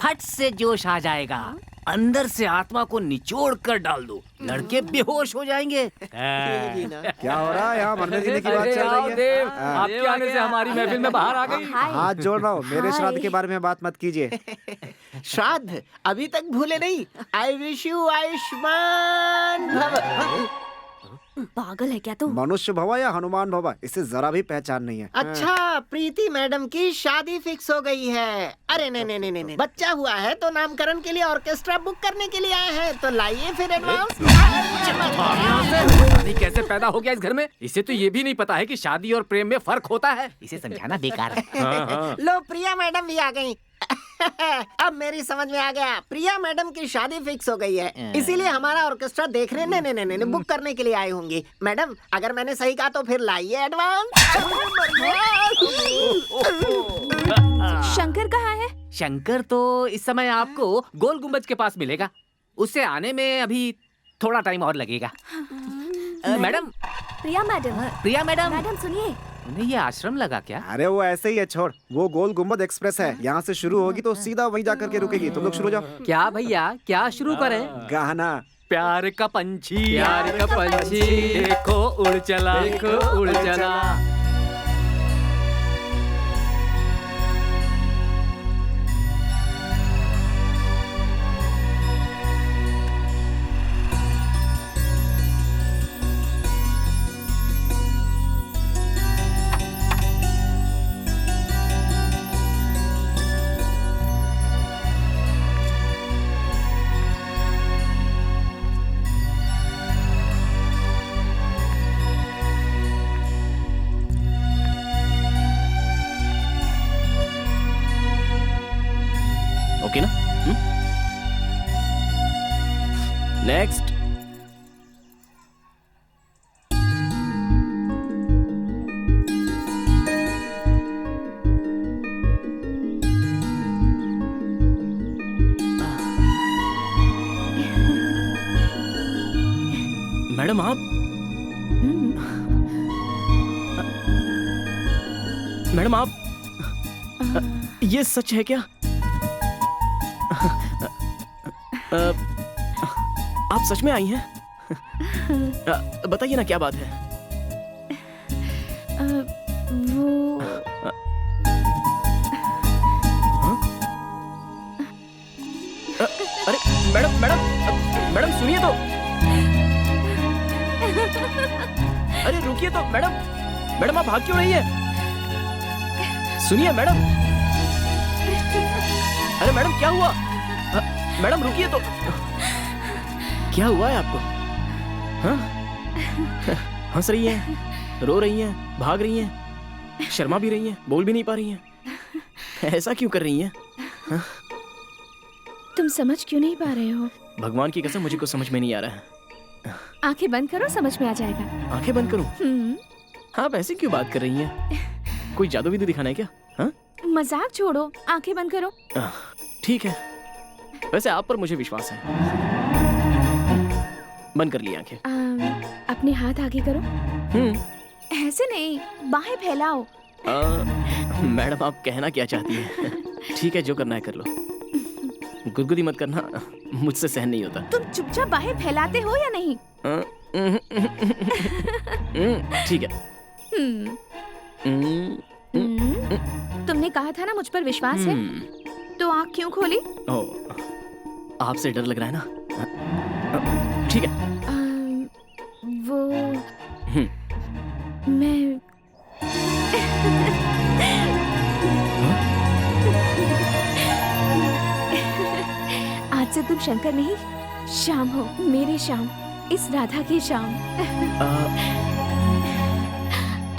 फट से जोश आ जाएगा, अंदर से आत्मा को निचोड़ कर डाल दो, लड़के बेहोश हो जाएंगे। क्या हो रहा है यहाँ? मरने जीने की बात चल रही है। देव, आपके आने से हमारी महफिल में बाहर आ गई। हाथ जोड़ रहा हूँ, मेरे श्राद्ध के बारे में बात मत कीजिए। श्राद्ध अभी तक भूले नहीं। आई विश यू आयुष्मान भव। पागल है क्या तू? मनुष्य भवा या हनुमान भवा, इसे जरा भी पहचान नहीं है। अच्छा, प्रीति मैडम की शादी फिक्स हो गई है। अरे नहीं, बच्चा हुआ है तो नामकरण के लिए ऑर्केस्ट्रा बुक करने के लिए आए हैं, तो लाइए फिर एडवांस। शादी कैसे पैदा हो गया इस घर में? इसे तो ये भी नहीं पता है कि शादी और प्रेम में फर्क होता है। इसे समझाना बेकार है। लो, प्रिया मैडम भी आ गई। अब मेरी समझ में आ गया, प्रिया मैडम की शादी फिक्स हो गई है, इसीलिए हमारा ऑर्केस्ट्रा देखने नहीं बुक करने के लिए आई होंगी। मैडम, अगर मैंने सही कहा तो फिर लाइए एडवांस। शंकर कहाँ है? शंकर तो इस समय आपको गोल गुम्बज के पास मिलेगा। उससे आने में अभी थोड़ा टाइम और लगेगा। मैडम, प्रिया मैडम। प्रिया मैडम, मैडम सुनिए। उन्हें ये आश्रम लगा क्या? अरे वो ऐसे ही है, छोड़। वो गोल गुम्बद एक्सप्रेस है, यहाँ से शुरू होगी तो सीधा वहीं जाकर के रुकेगी। तुम लोग शुरू हो जाओ। क्या भैया, क्या शुरू करें? गाना। प्यार का पंछी, प्यार का पंछी, देखो उड़ चला, देखो उड़ चला। ओके ना? नेक्स्ट। मैडम आप मैडम आप ये सच है क्या? आप सच में आई हैं? बताइए ना क्या बात है? वो अरे मैडम मैडम मैडम सुनिए तो। अरे रुकिए तो मैडम। मैडम आप भाग क्यों रही है? सुनिए मैडम। अरे मैडम क्या हुआ? मैडम रुकिए तो। क्या हुआ है आपको? हाँ? हंस रही हैं, रो रही हैं, भाग रही हैं, शर्मा भी रही हैं, बोल भी नहीं पा रही हैं। ऐसा क्यों कर रही हैं? हाँ? तुम समझ क्यों नहीं पा रहे हो? भगवान की कसम मुझे कुछ समझ में नहीं आ रहा है। आंखें बंद करो, समझ में आ जाएगा। आंखें बंद करूं? आप ऐसे क्यों बात कर रही हैं? कोई जादू विधि दिखाना है क्या? हाँ? मजाक छोड़ो, आंखें बंद करो। ठीक है, वैसे आप पर मुझे विश्वास है। बंद कर ली आंखें। अपने हाथ आगे करो। ऐसे नहीं, बाहें फैलाओ। मैडम आप कहना क्या चाहती हैं? ठीक है, जो करना है कर लो। गुदगुदी मत करना, मुझसे सहन नहीं होता। तुम चुपचाप बाहें फैलाते हो या नहीं? ठीक है। तुमने कहा था ना मुझ पर विश्वास है, तो आँख क्यों खोली? आपसे डर लग रहा है ना? ठीक है। वो मैं आज से तुम शंकर नहीं, श्याम हो, मेरे श्याम, इस राधा की Shyam.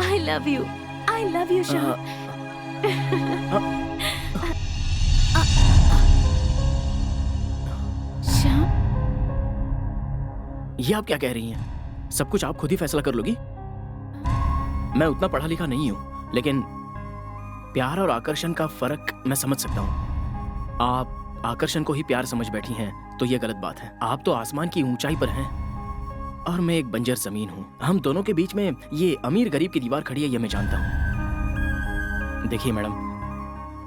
I love you, I love you, Shyam. Shyam, ये आप क्या कह रही हैं? सब कुछ आप खुद ही फैसला कर लोगी? मैं उतना पढ़ा लिखा नहीं हूं, लेकिन प्यार और आकर्षण का फर्क मैं समझ सकता हूं। आप आकर्षण को ही प्यार समझ बैठी हैं, तो ये गलत बात है। आप तो आसमान की ऊंचाई पर हैं और मैं एक बंजर जमीन हूं। हम दोनों के बीच में ये अमीर गरीब की दीवार खड़ी है, ये मैं जानता हूं। देखिए मैडम,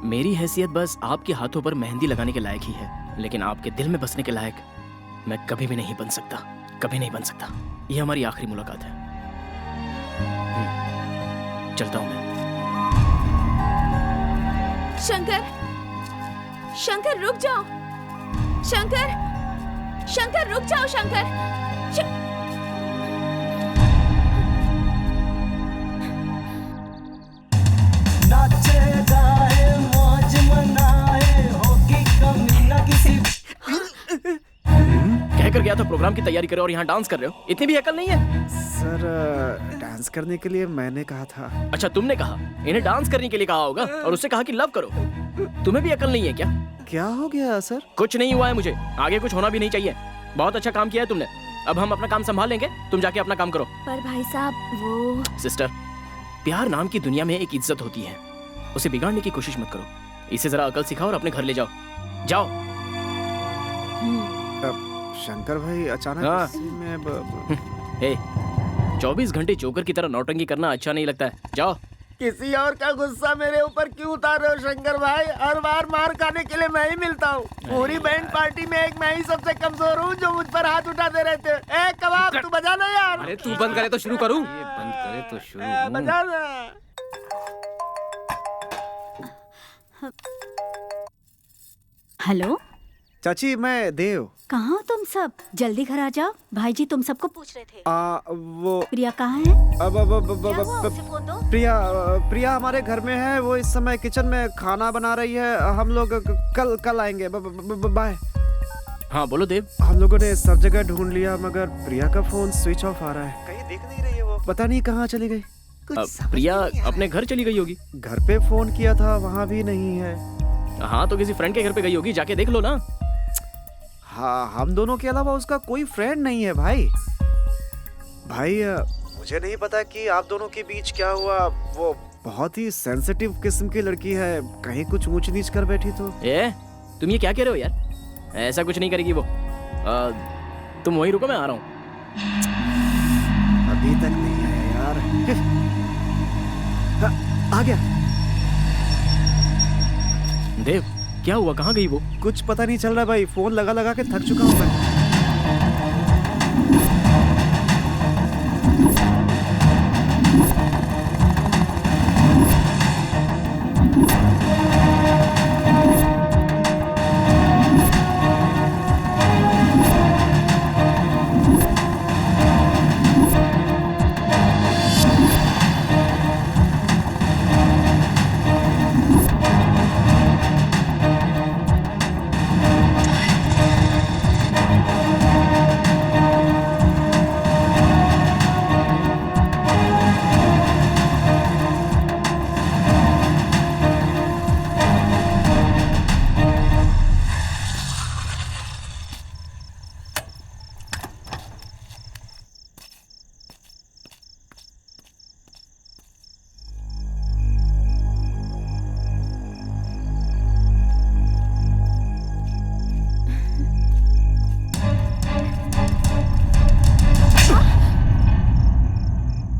मेरी हैसियत बस आपके हाथों पर मेहंदी लगाने के लायक ही है, लेकिन आपके दिल में बसने के लायक मैं कभी भी नहीं बन सकता, कभी नहीं बन सकता। ये हमारी आखिरी मुलाकात है। चलता हूं मैं। शंकर, शंकर रुक जाओ। शंकर, शंकर रुक जाओ। शंकर, प्रोग्राम की तैयारी कर रहे हो और यहाँ डांस कर रहे हो? इतनी भी अकल नहीं है? सर डांस करने के लिए मैंने कहा था। अच्छा तुमने कहा, इन्हें डांस करने के लिए कहा होगा और उससे कहा कि लव करो। तुम्हें भी अकल नहीं है क्या? क्या हो गया सर? कुछ नहीं हुआ है मुझे, आगे कुछ होना भी नहीं चाहिए। बहुत अच्छा काम किया है तुमने, अब हम अपना काम संभाल लेंगे, तुम जाके अपना काम करो। पर भाई साहब वो सिस्टर, प्यार नाम की दुनिया में एक इज्जत होती है, उसे बिगाड़ने की कोशिश मत करो। इसे जरा अकल सिखाओ और अपने घर ले जाओ। जाओ। शंकर भाई अचानक हाँ। इसी में 24 घंटे जोकर की तरह नौटंकी करना अच्छा नहीं लगता है। जाओ। किसी और का गुस्सा मेरे ऊपर क्यों उतार रहे हो शंकर भाई? हर बार मार खाने के लिए मैं ही मिलता हूँ। पूरी बैंड पार्टी में एक मैं ही सबसे कमजोर हूँ जो मुझ पर हाथ उठाते रहते। ए कबाब तू बजा ना यार। अरे तू बंद करे तो शुरू करूं? ये बंद करे तो शुरू। बजा ना। हेलो चाची, मैं देव। कहाँ हो तुम सब? जल्दी घर आ जाओ, भाई जी तुम सबको पूछ रहे थे। वो प्रिया कहाँ है? अब क्या हुआ? उसे फोन दो। प्रिया हमारे घर में है, वो इस समय किचन में खाना बना रही है। हम लोग कल आएंगे। बाय। हाँ बोलो देव। हम लोगों ने सब जगह ढूंढ लिया मगर प्रिया का फोन स्विच ऑफ आ रहा है, कहीं दिख नहीं रही है वो। पता नहीं कहाँ चली गई। प्रिया अपने घर चली गई होगी। घर पे फोन किया था, वहाँ भी नहीं है। हाँ तो किसी फ्रेंड के घर पे गई होगी, जाके देख लो ना। हाँ, हम दोनों के अलावा उसका कोई फ्रेंड नहीं है भाई। मुझे नहीं पता कि आप दोनों के बीच क्या हुआ। वो बहुत ही सेंसिटिव किस्म की लड़की है, कहीं कुछ ऊंच नीच कर बैठी तो। तुम ये क्या कह रहे हो यार? ऐसा कुछ नहीं करेगी वो। तुम वहीं रुको, मैं आ रहा हूँ। अभी तक नहीं आया यार। आ गया। देव क्या हुआ, कहाँ गई वो? कुछ पता नहीं चल रहा भाई, फोन लगा लगा के थक चुका हूँ मैं।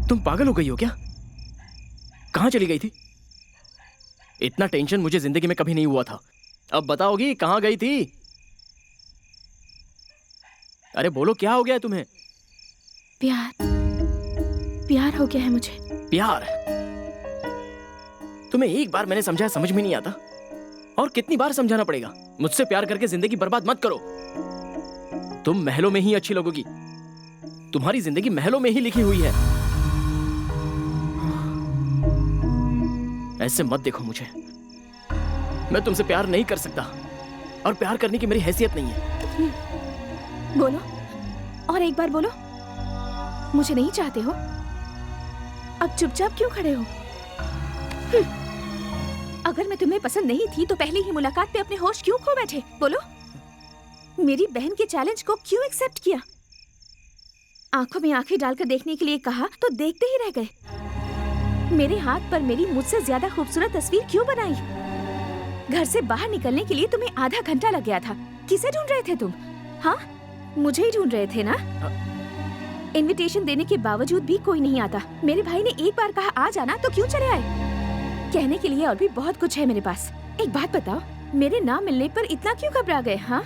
तुम पागल हो गई हो क्या? कहाँ चली गई थी? इतना टेंशन मुझे जिंदगी में कभी नहीं हुआ था। अब बताओगी कहाँ गई थी? अरे बोलो, क्या हो गया तुम्हें? प्यार हो गया है मुझे। प्यार? तुम्हें एक बार मैंने समझाया, समझ में नहीं आता, और कितनी बार समझाना पड़ेगा? मुझसे प्यार करके जिंदगी बर्बाद मत करो। तुम महलों में ही अच्छी लगोगी, तुम्हारी जिंदगी महलों में ही लिखी हुई है। ऐसे मत देखो मुझे, मैं तुमसे प्यार नहीं कर सकता और प्यार करने की मेरी हैसियत नहीं है। बोलो, और एक बार बोलो, मुझे नहीं चाहते हो? अब चुपचाप क्यों खड़े हो? अगर मैं तुम्हें पसंद नहीं थी तो पहले ही मुलाकात पे अपने होश क्यों खो बैठे? बोलो, मेरी बहन के चैलेंज को क्यों एक्सेप्ट किया? आंखों में आंखें डालकर देखने के लिए कहा तो देखते ही रह गए। मेरे हाथ पर मेरी मुझसे ज्यादा खूबसूरत तस्वीर क्यों बनाई? घर से बाहर निकलने के लिए तुम्हें आधा घंटा लग गया था। किसे ढूंढ रहे थे तुम? हाँ, मुझे ही ढूंढ रहे थे ना? इनविटेशन देने के बावजूद भी कोई नहीं आता। मेरे भाई ने एक बार कहा आ जाना तो क्यों चले आए? कहने के लिए और भी बहुत कुछ है मेरे पास। एक बात बताओ, मेरे ना मिलने पर इतना क्यों घबरा गए? हाँ,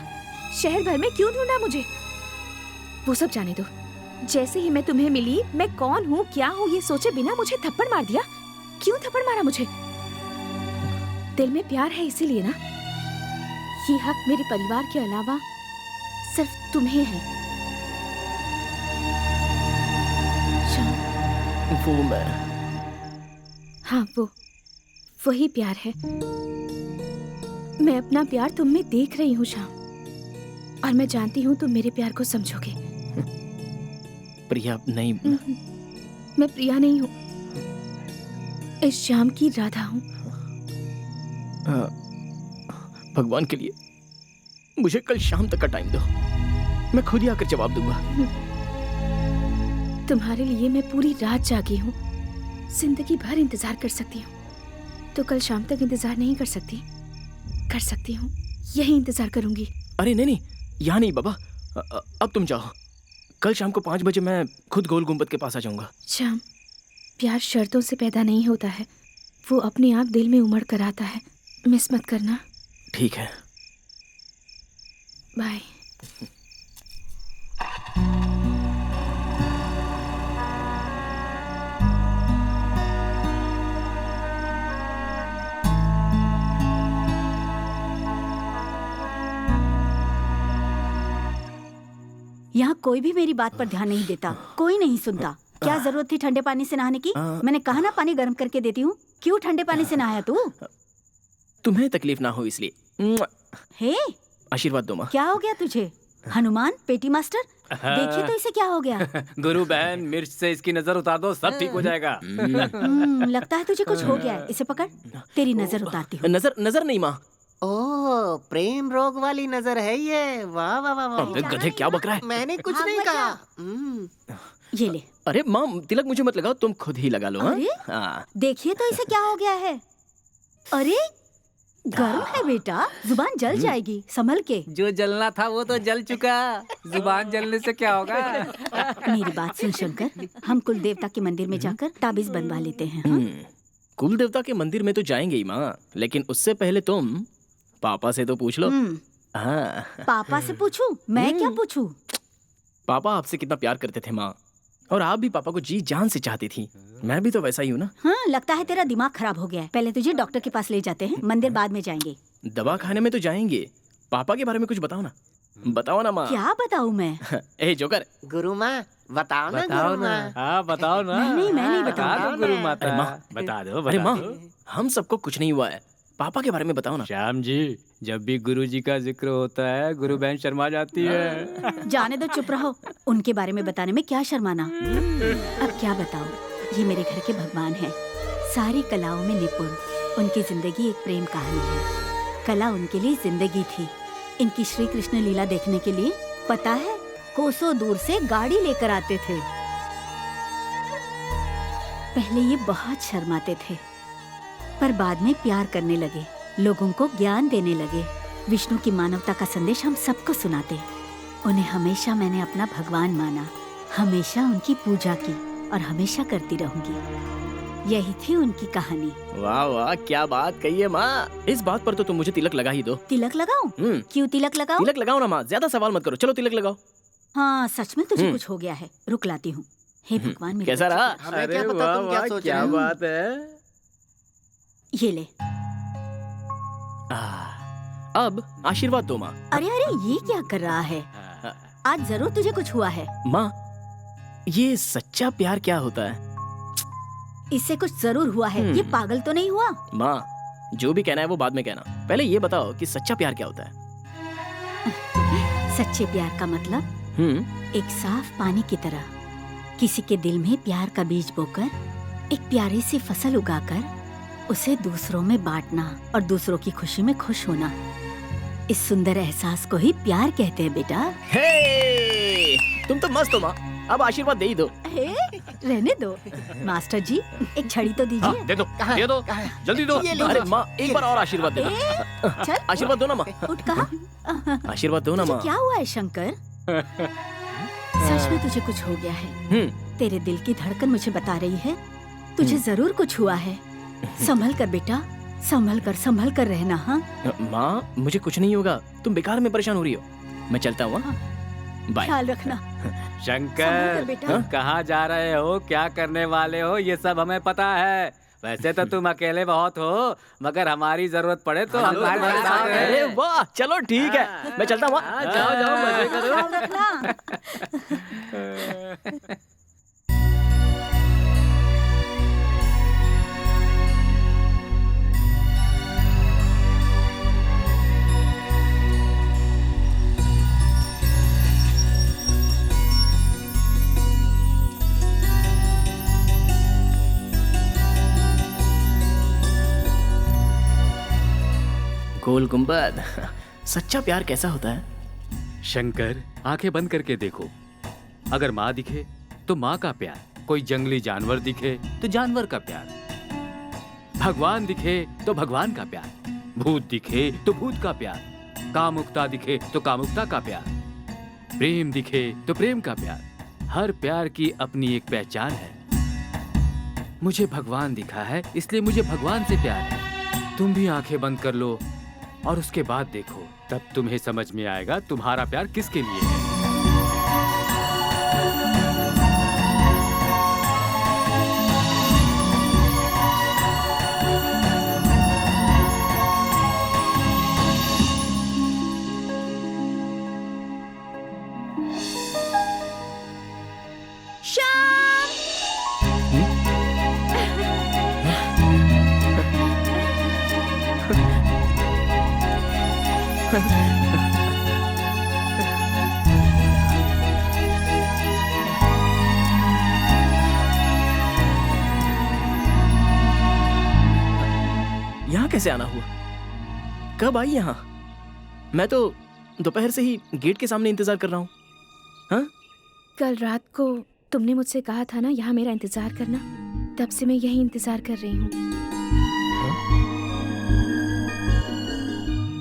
शहर भर में क्यों ढूंढा मुझे? वो सब जाने दो। जैसे ही मैं तुम्हें मिली, मैं कौन हूँ, क्या हूँ, ये सोचे बिना मुझे थप्पड़ मार दिया। क्यों थप्पड़ मारा मुझे? दिल में प्यार है इसीलिए ना? ये हक मेरे परिवार के अलावा सिर्फ तुम्हें है। वो मैं, हाँ, वही प्यार है। मैं अपना प्यार तुम में देख रही हूँ श्याम। और मैं जानती हूँ तुम मेरे प्यार को समझोगे। प्रिया नहीं, मैं प्रिया नहीं हूँ, इस शाम की राधा हूँ। भगवान के लिए मुझे कल शाम तक का टाइम दो, मैं खुद ही आकर जवाब दूंगा। तुम्हारे लिए मैं पूरी रात जागी हूँ, जिंदगी भर इंतजार कर सकती हूँ। तो कल शाम तक इंतजार नहीं कर सकती? कर सकती हूँ, यही इंतजार करूंगी। अरे नहीं नहीं, यहाँ नहीं बाबा, अब तुम जाओ। कल शाम को 5 बजे मैं खुद गोल गुंबद के पास आ जाऊंगा। श्याम, प्यार शर्तों से पैदा नहीं होता है, वो अपने आप दिल में उमड़ कर आता है। मिस मत करना। ठीक है, बाय। यहाँ कोई भी मेरी बात पर ध्यान नहीं देता, कोई नहीं सुनता। क्या जरूरत थी ठंडे पानी से नहाने की? मैंने कहा ना पानी गर्म करके देती हूँ। क्यों ठंडे पानी से नहाया तू? तुम्हें तकलीफ ना हो इसलिए। हे, आशीर्वाद दो माँ। क्या हो गया तुझे? हनुमान पेटी मास्टर, देखिए तो इसे क्या हो गया? गुरु बहन, मिर्च से इसकी नजर उतार दो, सब ठीक हो जाएगा। लगता है तुझे कुछ हो गया है। इसे पकड़, तेरी नजर उतारती हूँ। नजर नहीं माँ। ओह, प्रेम रोग वाली नजर है ये। वाह वाह वाह वाह। अबे गधे, क्या बक रहा है? मैंने कुछ नहीं कहा। ये ले। अरे माँ, तिलक मुझे मत लगाओ, तुम खुद ही लगा लो। अरे? हाँ। देखिए तो इसे क्या हो गया है? अरे गर्म है बेटा, जुबान जल जाएगी, संभल के। जो जलना था वो तो जल चुका, जुबान जलने से क्या होगा? मेरी बात सुन शंकर, हम कुल देवता के मंदिर में जाकर ताबीज बनवा लेते हैं। हाँ? कुल देवता के मंदिर में तो जाएंगे ही माँ, लेकिन उससे पहले तुम पापा से तो पूछ लो। हाँ। पापा से पूछूं? मैं क्या पूछूं? पापा आपसे कितना प्यार करते थे माँ, और आप भी पापा को जी जान से चाहती थी। मैं भी तो वैसा ही हूँ ना। हाँ, लगता है तेरा दिमाग खराब हो गया है। पहले तुझे डॉक्टर के पास ले जाते हैं, मंदिर बाद में जाएंगे। दवा खाने में तो जाएंगे, पापा के बारे में कुछ बताओ ना। बताओ ना माँ। क्या बताऊँ मैं? ए जोकर, गुरु माँ बताओ ना। गुरु माँ, हाँ बताओ ना। मैं नहीं बता दो गुरु माता। अरे माँ, बता दो। अरे माँ, हम सबको कुछ नहीं हुआ है, पापा के बारे में बताओ ना। श्याम जी, जब भी गुरु जी का जिक्र होता है गुरु बहन शर्मा जाती है। जाने दो, चुप रहो। उनके बारे में बताने में क्या शर्माना। अब क्या बताओ, ये मेरे घर के भगवान हैं, सारी कलाओं में निपुण। उनकी जिंदगी एक प्रेम कहानी है, कला उनके लिए जिंदगी थी। इनकी श्री कृष्ण लीला देखने के लिए पता है कोसों दूर से गाड़ी लेकर आते थे। पहले ये बहुत शर्माते थे, पर बाद में प्यार करने लगे, लोगों को ज्ञान देने लगे। विष्णु की मानवता का संदेश हम सबको सुनाते। उन्हें हमेशा मैंने अपना भगवान माना, हमेशा उनकी पूजा की और हमेशा करती रहूंगी। यही थी उनकी कहानी। वाह वाह, क्या बात कही है माँ। इस बात पर तो तुम मुझे तिलक लगा ही दो। तिलक लगाऊं? क्यों तिलक लगाऊं? तिलक लगाओ ना माँ, ज्यादा सवाल मत करो, चलो तिलक लगाओ। हाँ, सच में तुझे कुछ हो गया है, रुक लाती हूँ। हे भगवान, मेरे कैसा रहा? हमें क्या पता तुम क्या सोच रहे हो। बात है। ये ले। अब आशीर्वाद दो माँ। अरे अरे, ये क्या कर रहा है? आज जरूर तुझे कुछ हुआ है। माँ, ये सच्चा प्यार क्या होता है? इससे कुछ जरूर हुआ है। ये पागल तो नहीं हुआ? माँ, जो भी कहना है वो बाद में कहना, पहले ये बताओ कि सच्चा प्यार क्या होता है? सच्चे प्यार का मतलब एक साफ पानी की तरह किसी के दिल में प्यार का बीज बोकर एक प्यारी सी फसल उगाकर उसे दूसरों में बांटना और दूसरों की खुशी में खुश होना। इस सुंदर एहसास को ही प्यार कहते हैं बेटा। हे, तुम तो मस्त हो माँ, अब आशीर्वाद दे ही दो। हे, रहने दो। मास्टर जी, एक छड़ी तो दीजिए। हाँ, दे दो, दे दो, जल्दी दो। अरे माँ, एक बार और आशीर्वाद दे दो। चल, आशीर्वाद दो ना माँ। उठ कहा। आशीर्वाद दो ना माँ। क्या हुआ है शंकर? सच में तुझे कुछ हो गया है। तेरे दिल की धड़कन मुझे बता रही है तुझे जरूर कुछ हुआ है। संभल कर बेटा, संभल कर रहना। हाँ माँ, मुझे कुछ नहीं होगा, तुम बेकार में परेशान हो रही हो। मैं चलता हूँ। बाय। ख्याल रखना। शंकर, कहाँ जा रहे हो, क्या करने वाले हो, ये सब हमें पता है। वैसे तो तुम अकेले बहुत हो, मगर हमारी जरूरत पड़े तो हमारे साथ रहे। अरे वाह, चलो ठीक है, मैं चलता हूँ। जाओ जाओ, मजे करो। ख्याल रखना। गोल गुंबद। सच्चा प्यार कैसा होता है? शंकर, आंखें बंद करके देखो। अगर माँ दिखे तो माँ का प्यार, कोई जंगली जानवर दिखे तो जानवर का प्यार, भगवान दिखे तो भगवान का प्यार, भूत दिखे तो भूत का प्यार, कामुकता दिखे तो कामुकता का प्यार, प्रेम दिखे तो प्रेम का प्यार। हर प्यार की अपनी एक पहचान है। मुझे भगवान दिखा है इसलिए मुझे भगवान से प्यार है। तुम भी आंखें बंद कर लो और उसके बाद देखो, तब तुम्हें समझ में आएगा तुम्हारा प्यार किसके लिए है। यहाँ कैसे आना हुआ? कब आई यहाँ? मैं तो दोपहर से ही गेट के सामने इंतजार कर रहा हूँ। हाँ? कल रात को तुमने मुझसे कहा था ना यहाँ मेरा इंतजार करना, तब से मैं यही इंतजार कर रही हूँ।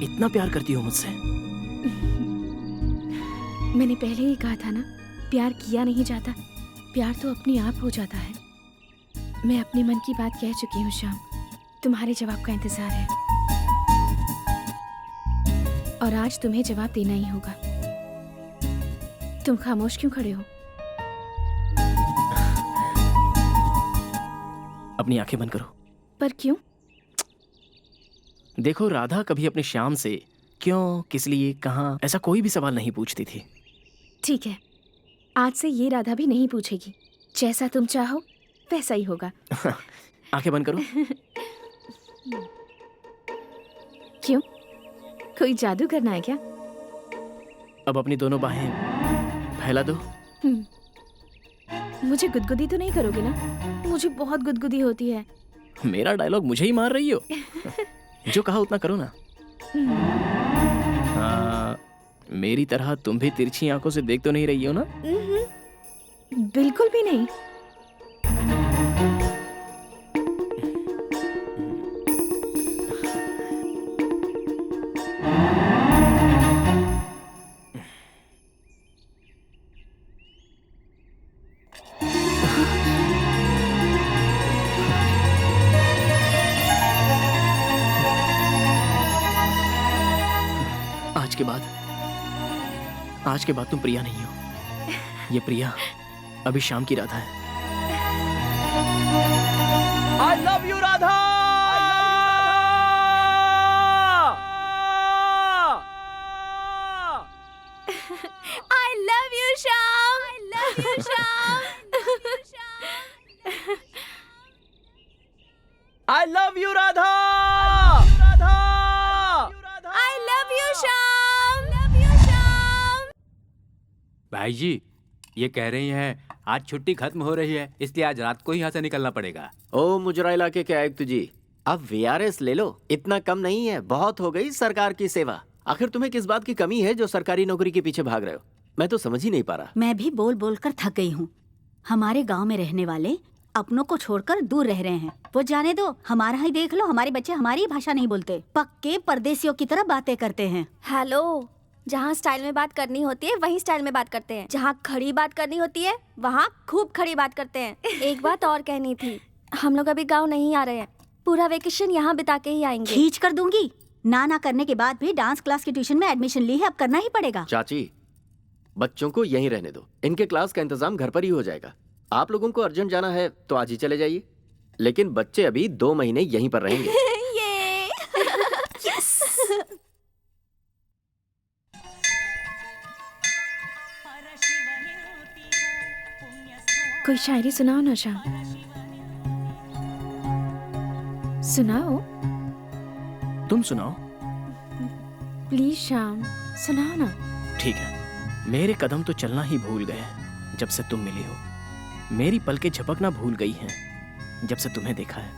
इतना प्यार करती हो मुझसे? मैंने पहले ही कहा था ना, प्यार किया नहीं जाता, प्यार तो अपने आप हो जाता है। मैं अपने मन की बात कह चुकी हूँ श्याम, तुम्हारे जवाब का इंतजार है और आज तुम्हें जवाब देना ही होगा। तुम खामोश क्यों खड़े हो? अपनी आंखें बंद करो। पर क्यों? देखो, राधा कभी अपने श्याम से क्यों, किस लिए, कहाँ, ऐसा कोई भी सवाल नहीं पूछती थी। ठीक है, आज से ये राधा भी नहीं पूछेगी। जैसा तुम चाहो वैसा ही होगा। आंखें बंद करो। क्यों, कोई जादू करना है क्या? अब अपनी दोनों बाहें फैला दो। मुझे गुदगुदी तो नहीं करोगे ना? मुझे बहुत गुदगुदी होती है। मेरा डायलॉग मुझे ही मार रही हो? जो कहा उतना करो ना। मेरी तरह तुम भी तिरछी आंखों से देख तो नहीं रही हो ना? बिल्कुल भी नहीं। आज के बाद तुम प्रिया नहीं हो। ये प्रिया अभी शाम की राधा है। I love you, Radha. I love you, Shyam. I love you, Shyam. I love you, Radha. I love you, Shyam. भाई जी, ये कह रही हैं आज छुट्टी खत्म हो रही है, इसलिए आज रात को ही यहाँ से निकलना पड़ेगा। ओ मुजरा इलाके के आयुक्त जी, अब VRS ले लो। इतना कम नहीं है, बहुत हो गई सरकार की सेवा। आखिर तुम्हें किस बात की कमी है जो सरकारी नौकरी के पीछे भाग रहे हो? मैं तो समझ ही नहीं पा रहा। मैं भी बोल बोल कर थक गई हूँ। हमारे गांव में रहने वाले अपनों को छोड़कर दूर रह रहे हैं। वो जाने दो, हमारा ही देख लो, हमारे बच्चे हमारी भाषा नहीं बोलते, पक्के परदेसियों की तरह बातें करते हैं। हेलो, जहाँ स्टाइल में बात करनी होती है वहीं स्टाइल में बात करते हैं, जहाँ खड़ी बात करनी होती है वहाँ खूब खड़ी बात करते हैं। एक बात और कहनी थी, हम लोग अभी गांव नहीं आ रहे हैं, पूरा वेकेशन यहाँ बिता के ही आएंगे। खींच कर दूंगी। ना करने के बाद भी डांस क्लास की ट्यूशन में एडमिशन ली है, अब करना ही पड़ेगा। चाची, बच्चों को यहीं रहने दो, इनके क्लास का इंतजाम घर पर ही हो जाएगा। आप लोगों को अर्जेंट जाना है तो आज ही चले जाइए, लेकिन बच्चे अभी 2 महीने यहीं पर रहेंगे। कोई शायरी सुनाओ ना श्याम, सुनाओ। तुम सुनाओ। प्लीज श्याम, सुनाओ ना। ठीक है। मेरे कदम तो चलना ही भूल गए जब से तुम मिली हो। मेरी पलकें झपकना भूल गई हैं जब से तुम्हें देखा है।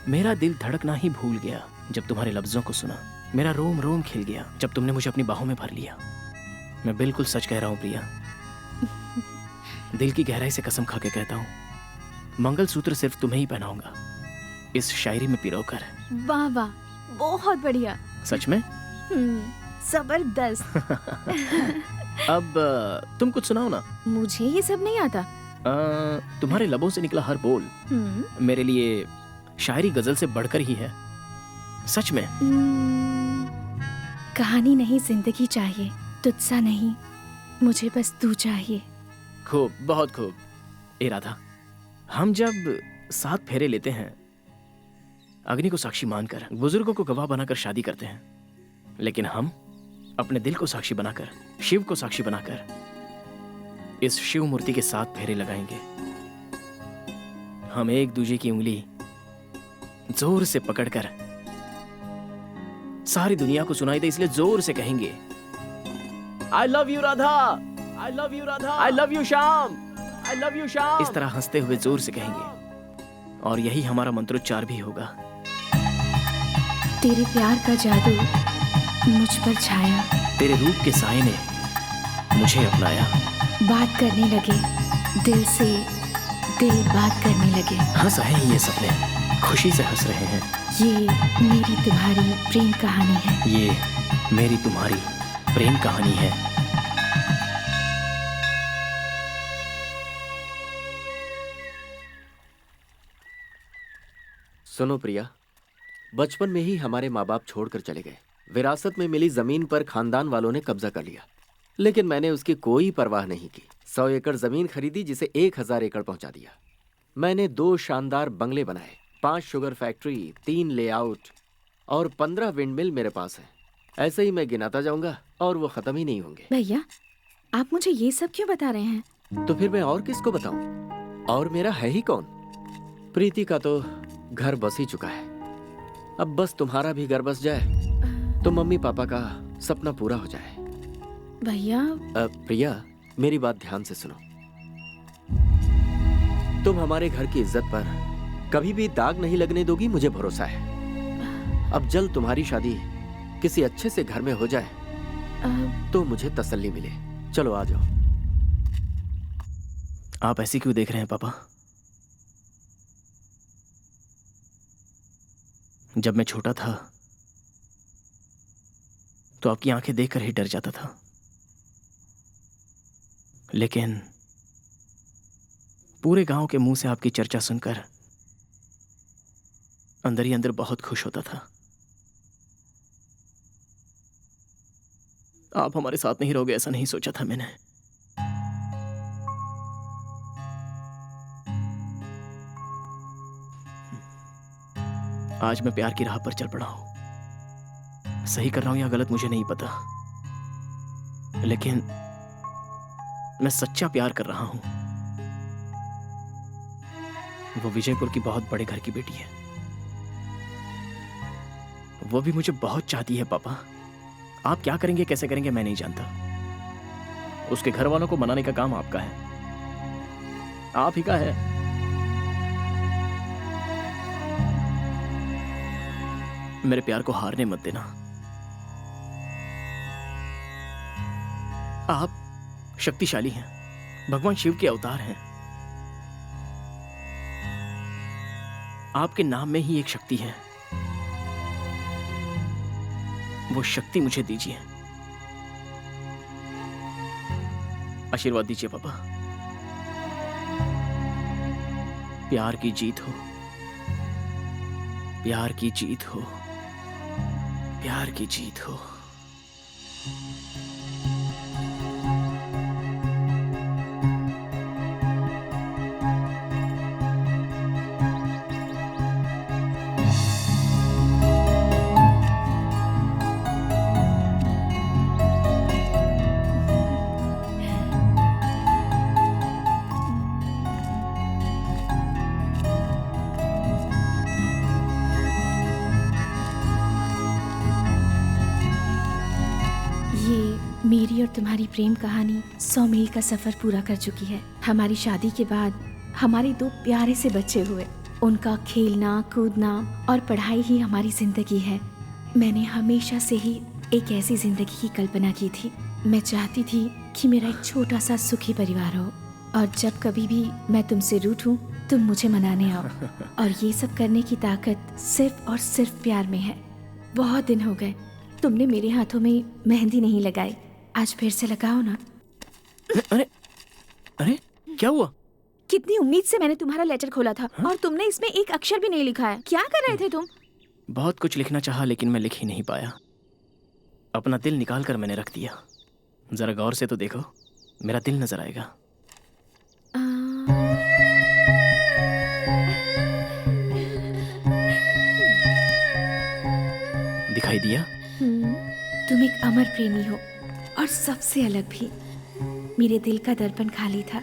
मेरा दिल धड़कना ही भूल गया जब तुम्हारे लफ्जों को सुना। मेरा रोम रोम खिल गया जब तुमने मुझे अपनी बाहों में भर लिया। मैं बिल्कुल सच कह रहा हूँ प्रिया, दिल की गहराई से कसम खा के कहता हूँ, मंगलसूत्र सिर्फ तुम्हें ही पहनाऊंगा, इस शायरी में पिरोकर। वाह वाह, बहुत बढ़िया। सच में? जबरदस्त। अब तुम कुछ सुनाओ ना। मुझे ये सब नहीं आता। तुम्हारे लबों से निकला हर बोल मेरे लिए शायरी गजल से बढ़कर ही है, सच में। कहानी नहीं जिंदगी चाहिए, तुझसा नहीं, मुझे बस तू चाहिए। खूब, बहुत खूब। ए राधा, हम जब 7 फेरे लेते हैं, अग्नि को साक्षी मानकर, बुजुर्गों को गवाह बनाकर शादी करते हैं, लेकिन हम अपने दिल को साक्षी बनाकर, शिव को साक्षी बनाकर इस शिव मूर्ति के 7 फेरे लगाएंगे। हम एक दूजे की उंगली जोर से पकड़कर सारी दुनिया को सुनाई दे, इसलिए जोर से कहेंगे, I love you Radha, I love you Radha, I love you Shyam, I love you Shyam. इस तरह हंसते हुए जोर से कहेंगे, और यही हमारा मंत्रोच्चार भी होगा। तेरे प्यार का जादू मुझ पर छाया, तेरे रूप के साए ने मुझे अपनाया, बात करने लगे दिल से, दिल बात करने लगे। हंस रहे हैं ये सपने, खुशी से हंस रहे हैं। ये मेरी तुम्हारी प्रेम कहानी है, ये मेरी तुम्हारी प्रेम कहानी है। सुनो प्रिया, बचपन में ही हमारे माँ बाप छोड़कर चले गए। विरासत में मिली जमीन पर खानदान वालों ने कब्जा कर लिया, लेकिन मैंने उसकी कोई परवाह नहीं की। 100 एकड़ जमीन खरीदी जिसे 1000 एकड़ पहुंचा दिया। मैंने 2 शानदार बंगले बनाए, 5 शुगर फैक्ट्री, 3 लेआउट और 15 विंडमिल मेरे पास है। ऐसे ही मैं गिनाता जाऊंगा और वो खत्म ही नहीं होंगे। भैया, आप मुझे ये सब क्यों बता रहे हैं? तो फिर मैं और किसको बताऊं? और मेरा है ही कौन? प्रीति का तो घर बस ही चुका है, अब बस तुम्हारा भी घर बस जाए तो मम्मी पापा का सपना पूरा हो जाए। भैया। प्रिया, मेरी बात ध्यान से सुनो। तुम हमारे घर की इज्जत पर कभी भी दाग नहीं लगने दोगी, मुझे भरोसा है। अब जल्द तुम्हारी शादी किसी अच्छे से घर में हो जाए तो मुझे तसल्ली मिले। चलो आ जाओ। आप ऐसी क्यों देख रहे हैं पापा? जब मैं छोटा था तो आपकी आंखें देखकर ही डर जाता था, लेकिन पूरे गांव के मुंह से आपकी चर्चा सुनकर अंदर ही अंदर बहुत खुश होता था। आप हमारे साथ नहीं रहोगे ऐसा नहीं सोचा था मैंने। आज मैं प्यार की राह पर चल पड़ा हूं। सही कर रहा हूं या गलत मुझे नहीं पता, लेकिन मैं सच्चा प्यार कर रहा हूं। वो विजयपुर की बहुत बड़े घर की बेटी है, वो भी मुझे बहुत चाहती है पापा। आप क्या करेंगे कैसे करेंगे मैं नहीं जानता, उसके घर वालों को मनाने का काम आपका है, आप ही का है। मेरे प्यार को हारने मत देना। आप शक्तिशाली हैं, भगवान शिव के अवतार हैं। आपके नाम में ही एक शक्ति है, वो शक्ति मुझे दीजिए, आशीर्वाद दीजिए पापा। प्यार की जीत हो, प्यार की जीत हो, प्यार की जीत हो। मेरी और तुम्हारी प्रेम कहानी 100 मील का सफर पूरा कर चुकी है। हमारी शादी के बाद हमारे 2 प्यारे से बच्चे हुए। उनका खेलना, कूदना और पढ़ाई ही हमारी जिंदगी है। मैंने हमेशा से ही एक ऐसी जिंदगी की कल्पना की थी। मैं चाहती थी कि मेरा एक छोटा सा सुखी परिवार हो, और जब कभी भी मैं तुमसे रूठूं तुम मुझे मनाने आओ। और ये सब करने की ताकत सिर्फ और सिर्फ प्यार में है। बहुत दिन हो गए तुमने मेरे हाथों में मेहंदी नहीं लगाई, आज फिर से लगाओ ना। अरे अरे क्या हुआ? कितनी उम्मीद से मैंने तुम्हारा लेटर खोला था और तुमने इसमें एक अक्षर भी नहीं लिखा है। क्या कर रहे थे तुम? बहुत कुछ लिखना चाहा लेकिन मैं लिख ही नहीं पाया। अपना दिल निकाल कर मैंने रख दिया। जरा गौर से तो देखो, मेरा दिल नजर आएगा। दिखाई दिया? तुम एक अमर प्रेमी हो, और सबसे अलग भी। मेरे दिल का दर्पण खाली था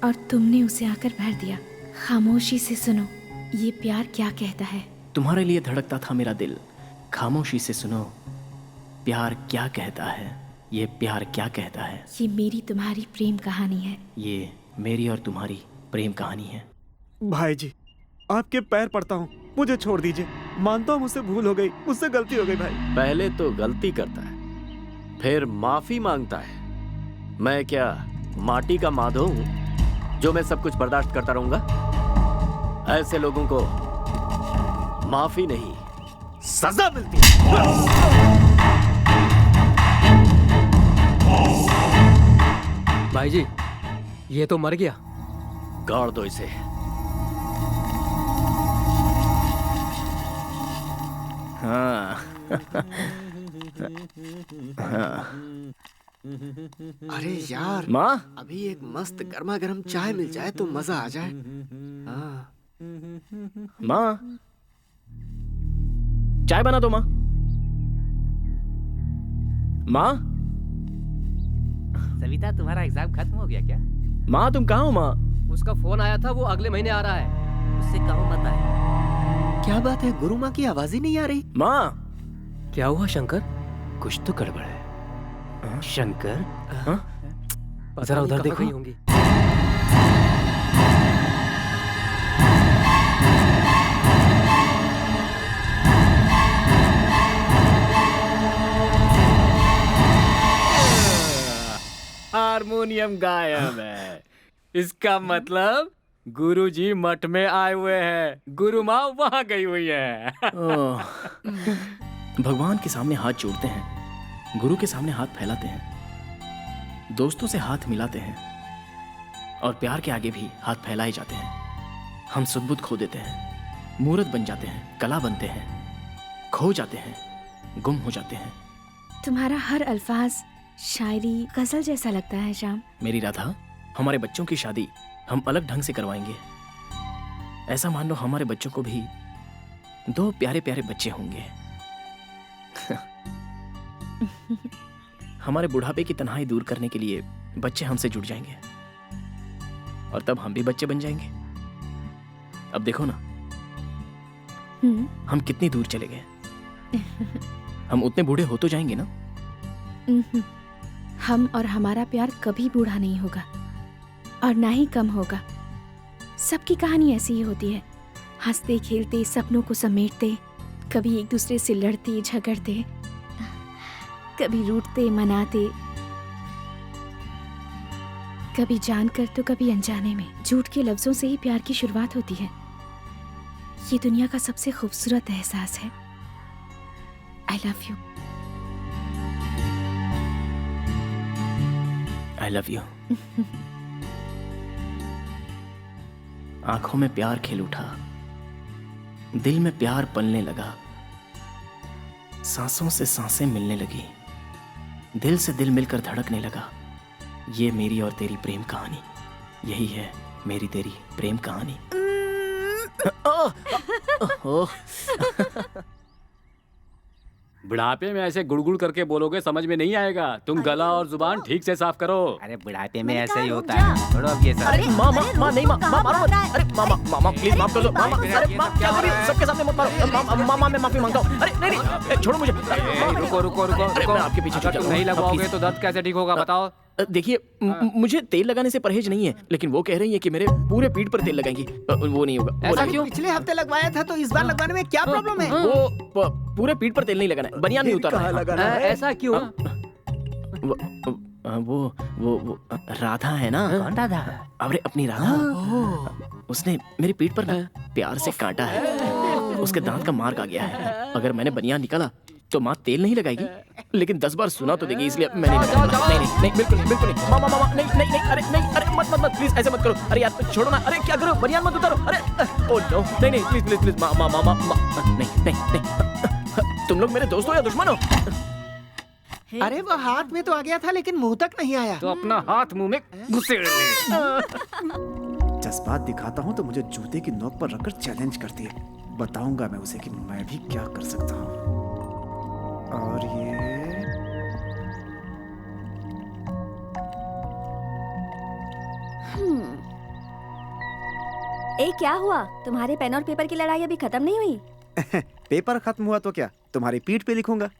और तुमने उसे आकर भर दिया। खामोशी से सुनो, ये प्यार क्या कहता है। तुम्हारे लिए धड़कता था मेरा दिल, खामोशी से सुनो प्यार क्या कहता है। ये प्यार क्या कहता है। ये मेरी तुम्हारी प्रेम कहानी है। ये मेरी और तुम्हारी प्रेम कहानी है। भाई जी, आपके पैर पड़ता हूँ, मुझे छोड़ दीजिए। मानता हूँ मुझसे भूल हो गई, मुझसे गलती हो गई भाई। पहले तो गलती करता है, फिर माफी मांगता है। मैं क्या माटी का माधव हूं जो मैं सब कुछ बर्दाश्त करता रहूंगा? ऐसे लोगों को माफी नहीं, सजा मिलती है। भाई जी, ये तो मर गया। गाड़ दो इसे। हाँ। अरे यार, माँ, अभी एक मस्त गर्मा गर्म चाय मिल जाए तो मजा आ जाए। हाँ। माँ, चाय बना दो माँ। माँ, सविता, तुम्हारा एग्जाम खत्म हो गया क्या? माँ तुम कहाँ हो माँ? उसका फोन आया था, वो अगले महीने आ रहा है। उससे कहो मत आए। क्या बात है, गुरु माँ की आवाज ही नहीं आ रही। माँ, क्या हुआ शंकर? कुछ तो गड़बड़ है। शंकर, जरा उधर देखो। होंगी। हारमोनियम गायब है। इसका मतलब गुरुजी मठ में आए हुए हैं, गुरु माँ वहां गई हुई है। भगवान के सामने हाथ जोड़ते हैं, गुरु के सामने हाथ फैलाते हैं, दोस्तों से हाथ मिलाते हैं, और प्यार के आगे भी हाथ फैलाए जाते हैं। हम सुध-बुध खो देते हैं, मूर्त बन जाते हैं, कला बनते हैं, खो जाते हैं, गुम हो जाते हैं। तुम्हारा हर अल्फाज शायरी गजल जैसा लगता है श्याम। मेरी राधा, हमारे बच्चों की शादी हम अलग ढंग से करवाएंगे। ऐसा मान लो हमारे बच्चों को भी 2 प्यारे प्यारे बच्चे होंगे। हमारे बुढ़ापे की तन्हाई दूर करने के लिए बच्चे हमसे जुड़ जाएंगे, और तब हम भी बच्चे बन जाएंगे। अब देखो ना, हम कितनी दूर चले गए। हम उतने बूढ़े हो तो जाएंगे ना। हम और हमारा प्यार कभी बूढ़ा नहीं होगा, और ना ही कम होगा। सबकी कहानी ऐसी ही होती है, हंसते खेलते सपनों को समेटते, कभी एक दूसरे से लड़ते झगड़ते, कभी रूठते मनाते, कभी जानकर तो कभी अनजाने में। झूठ के लफ्जों से ही प्यार की शुरुआत होती है। ये दुनिया का सबसे खूबसूरत एहसास है। I love you. I love you. आंखों में प्यार खिल उठा, दिल में प्यार पलने लगा, सांसों से सांसें मिलने लगी, दिल से दिल मिलकर धड़कने लगा। ये मेरी और तेरी प्रेम कहानी, यही है मेरी तेरी प्रेम कहानी। बुढ़ापे में ऐसे गुड़गुड़ करके बोलोगे समझ में नहीं आएगा। तुम गला और जुबान ठीक से साफ करो। अरे बुढ़ापे में ऐसे ही होता है। छोड़ो अब ये सब। अरे माँ नहीं माँ मारो मत। अरे मामा प्लीज माफ कर दो। मामा, अरे माँ क्या कर रही हो? सबके सामने मत मारो। मामा मैं माफी मांगता हूँ। अरे नहीं छोड़ो मुझे। रुको। अरे मैं आपके पीछे अगर तुम नहीं लगवाओगे तो दर्द कैसे ठीक होगा बताओ? देखिए मुझे तेल लगाने से परहेज नहीं है, लेकिन वो कह रही है कि मेरे पूरे पीठ पर तेल लगाएंगी। वो नहीं होगा। ऐसा क्यों? पिछले हफ्ते लगवाया था तो इस बार लगवाने में क्या प्रॉब्लम है? वो पूरे पीठ पर तेल नहीं लगाना है, बनियान नहीं उतारना है। ऐसा क्यों? वो राधा है ना? कौन राधा? अरे अपनी राधा, उसने मेरी पीठ पर ना प्यार से काटा है, उसके दांत का मार्क आ गया है। अगर मैंने बनियान निकाला तो माँ तेल नहीं लगाएगी, लेकिन 10 बार सुना तो देगी, इसलिए मैंने नहीं, बिल्कुल नहीं। मामा नहीं, अरे मत प्लीज ऐसे मत करो। अरे यार छोड़ो ना, अरे क्या करो, बनियान मत उतारो। अरे ओ नो, नहीं प्लीज मामा नहीं। तुम लोग मेरे दोस्त हो या दुश्मन हो? अरे वो हाथ में तो आ गया था लेकिन मुंह तक नहीं आया। तो अपना हाथ मुंह में घुसेड़ ले। जज्बात दिखाता हूँ तो मुझे जूते की नोक पर रखकर चैलेंज करती है। बताऊंगा मैं उसे कि मैं भी क्या कर सकता हूँ। और ये क्या हुआ? तुम्हारे पेन और पेपर की लड़ाई अभी खत्म नहीं हुई? पेपर खत्म हुआ तो क्या, तुम्हारी पीठ पे लिखूंगा।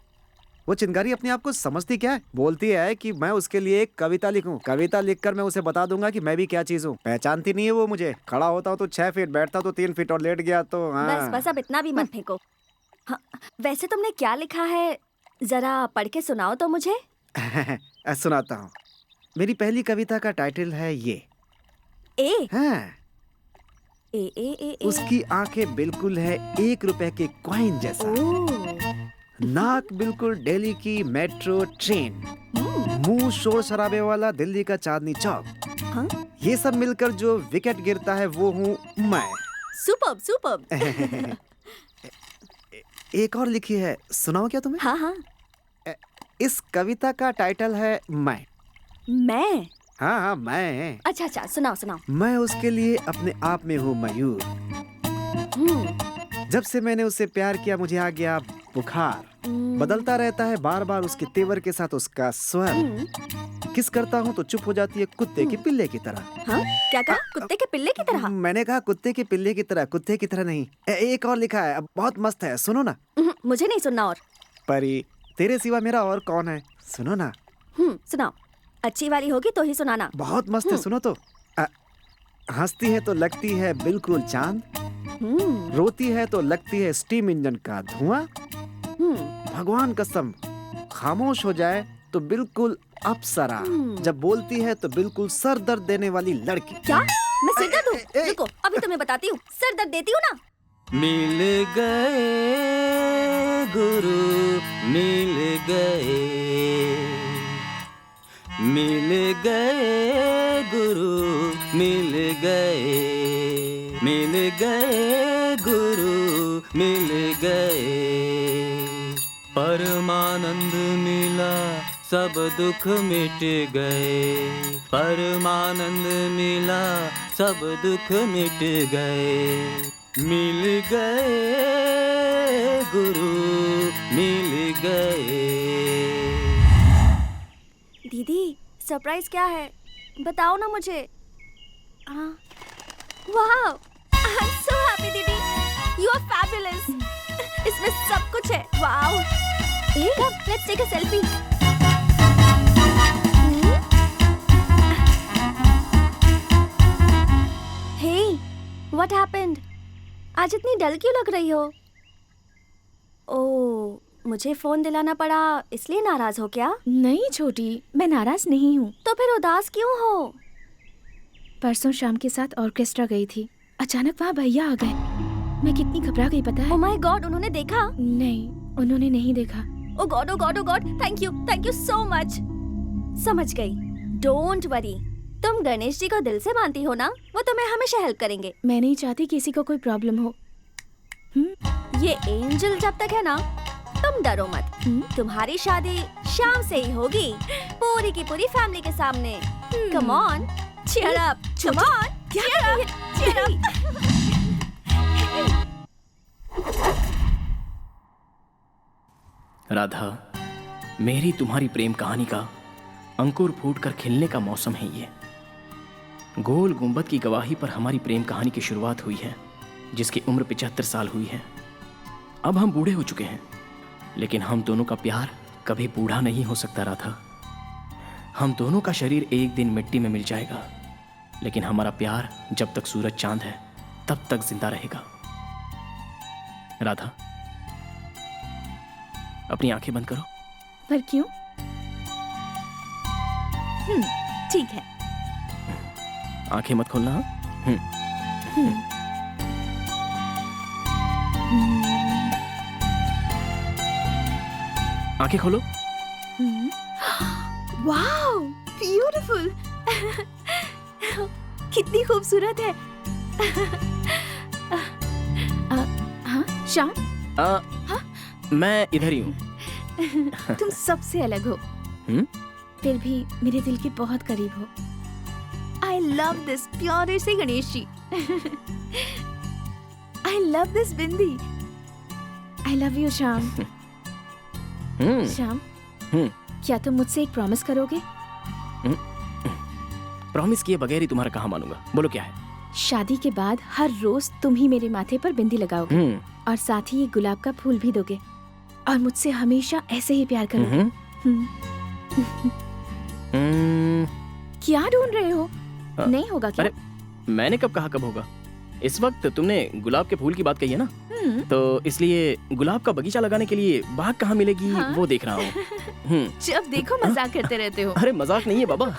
वो चिंगारी अपने आप को समझती क्या है? बोलती है कि मैं उसके लिए एक कविता लिखूं। कविता लिखकर मैं उसे बता दूंगा कि मैं भी क्या चीज हूँ। पहचानती नहीं है वो मुझे। खड़ा होता हूँ तो 6 फीट, बैठता तो 3 फीट और लेट गया तो हाँ। बस अब इतना भी मत फेंको। हाँ, वैसे तुमने क्या लिखा है, जरा पढ़ के सुनाओ तो मुझे। सुनाता हूँ। मेरी पहली कविता का टाइटल है ये। ए? हाँ। ए। उसकी आंखें बिल्कुल है 1 रुपए के कॉइन जैसा। नाक बिल्कुल दिल्ली की मेट्रो ट्रेन। मुंह शोर शराबे वाला दिल्ली का चांदनी चौक। हाँ? ये सब मिलकर जो विकेट गिरता है वो हूँ मैं। सुपर्ब। एक और लिखी है, सुनाओ क्या तुम्हें? हाँ। इस कविता का टाइटल है मैं। हाँ मैं। अच्छा सुनाओ। मैं उसके लिए अपने आप में हूँ मयूर। जब से मैंने उससे प्यार किया मुझे आ गया बुखार। बदलता रहता है बार बार उसके तेवर के साथ उसका स्वर। किस करता हूँ तो चुप हो जाती है कुत्ते के पिल्ले की तरह। हाँ? क्या कहा? कुत्ते के पिल्ले की तरह? मैंने कहा कुत्ते के पिल्ले की तरह, कुत्ते की तरह नहीं। एक और लिखा है, बहुत मस्त है, सुनो ना। मुझे नहीं सुनना। और परी तेरे सिवा मेरा और कौन है, सुनो ना। सुनाओ, अच्छी वाली होगी तो ही सुनाना। बहुत मस्त है, सुनो तो। हंसती है तो लगती है बिल्कुल चांद। रोती है तो लगती है स्टीम इंजन का धुआं। भगवान कसम खामोश हो जाए तो बिल्कुल अप्सरा। जब बोलती है तो बिल्कुल सर दर्द देने वाली लड़की। क्या? मैं सिर दर्द दूं? रुको, अभी तुम्हें बताती हूँ। सर दर्द देती हूँ ना। मिल गए गुरु, मिल गए गुरु, मिल गए गुरु, मिल गए। परमानंद मिला सब दुख मिट गए। परमानंद मिला सब दुख मिट गए। मिल गए गुरु, मिल गए। दीदी सरप्राइज क्या है, बताओ ना मुझे। वाह, आई एम सो हैप्पी दीदी, यू आर फैबुलस। इसमें सब कुछ है। Wow, come let's take a selfie. Hey, what happened? आज इतनी डल क्यों लग रही हो? ओह, मुझे फोन दिलाना पड़ा इसलिए नाराज हो क्या? नहीं छोटी, मैं नाराज नहीं हूँ। तो फिर उदास क्यों हो? परसों शाम के साथ ऑर्केस्ट्रा गई थी, अचानक वहाँ भैया आ गए। मैं कितनी घबरा गई पता है? ओह माय गॉड, उन्होंने देखा? नहीं, उन्होंने नहीं देखा। Oh god, thank you so much. समझ गई, डोंट वरी। तुम गणेश जी को दिल से मानती हो ना, वो तुम्हें हमेशा हेल्प करेंगे। मैं नहीं चाहती किसी को कोई प्रॉब्लम हो। ये एंजल जब तक है ना, तुम डरो मत। तुम्हारी शादी शाम से ही होगी, पूरी की पूरी फैमिली के सामने। Come on, cheer up, come on, cheer up. Radha, मेरी तुम्हारी प्रेम कहानी का अंकुर फूटकर खिलने का मौसम है ये। गोल गुंबद की गवाही पर हमारी प्रेम कहानी की शुरुआत हुई है, जिसकी उम्र 75 साल हुई है। अब हम बूढ़े हो चुके हैं, लेकिन हम दोनों का प्यार कभी बूढ़ा नहीं हो सकता राधा। हम दोनों का शरीर एक दिन मिट्टी में मिल जाएगा, लेकिन हमारा प्यार जब तक सूरज चांद है तब तक जिंदा रहेगा। राधा, अपनी आंखें बंद करो। पर क्यों? ठीक है। आंखें मत खोलना। हाँ? आंखें खोलो। Wow, beautiful. कितनी खूबसूरत है। हाँ श्याम, मैं इधर ही हूँ। तुम सबसे अलग हो, फिर भी मेरे दिल के बहुत करीब हो। I love this प्यारे से Ganesh ji. I love this bindi. I love you Shyam. Shyam, क्या तुम मुझसे एक प्रॉमिस करोगे? प्रॉमिस किए बगैर ही तुम्हारा कहाँ मानूंगा। बोलो क्या है? शादी के बाद हर रोज तुम ही मेरे माथे पर बिंदी लगाओगे और साथ ही ये गुलाब का फूल भी दोगे और मुझसे हमेशा ऐसे ही प्यार करोगे। क्या ढूंढ रहे हो? नहीं होगा क्या? अरे मैंने कब कहा कब होगा? इस वक्त तुमने गुलाब के फूल की बात कही है ना, तो इसलिए गुलाब का बगीचा लगाने के लिए बाग कहाँ मिलेगी वो देख रहा हूँ। जब देखो मजाक करते रहते हो। अरे मजाक नहीं है बाबा।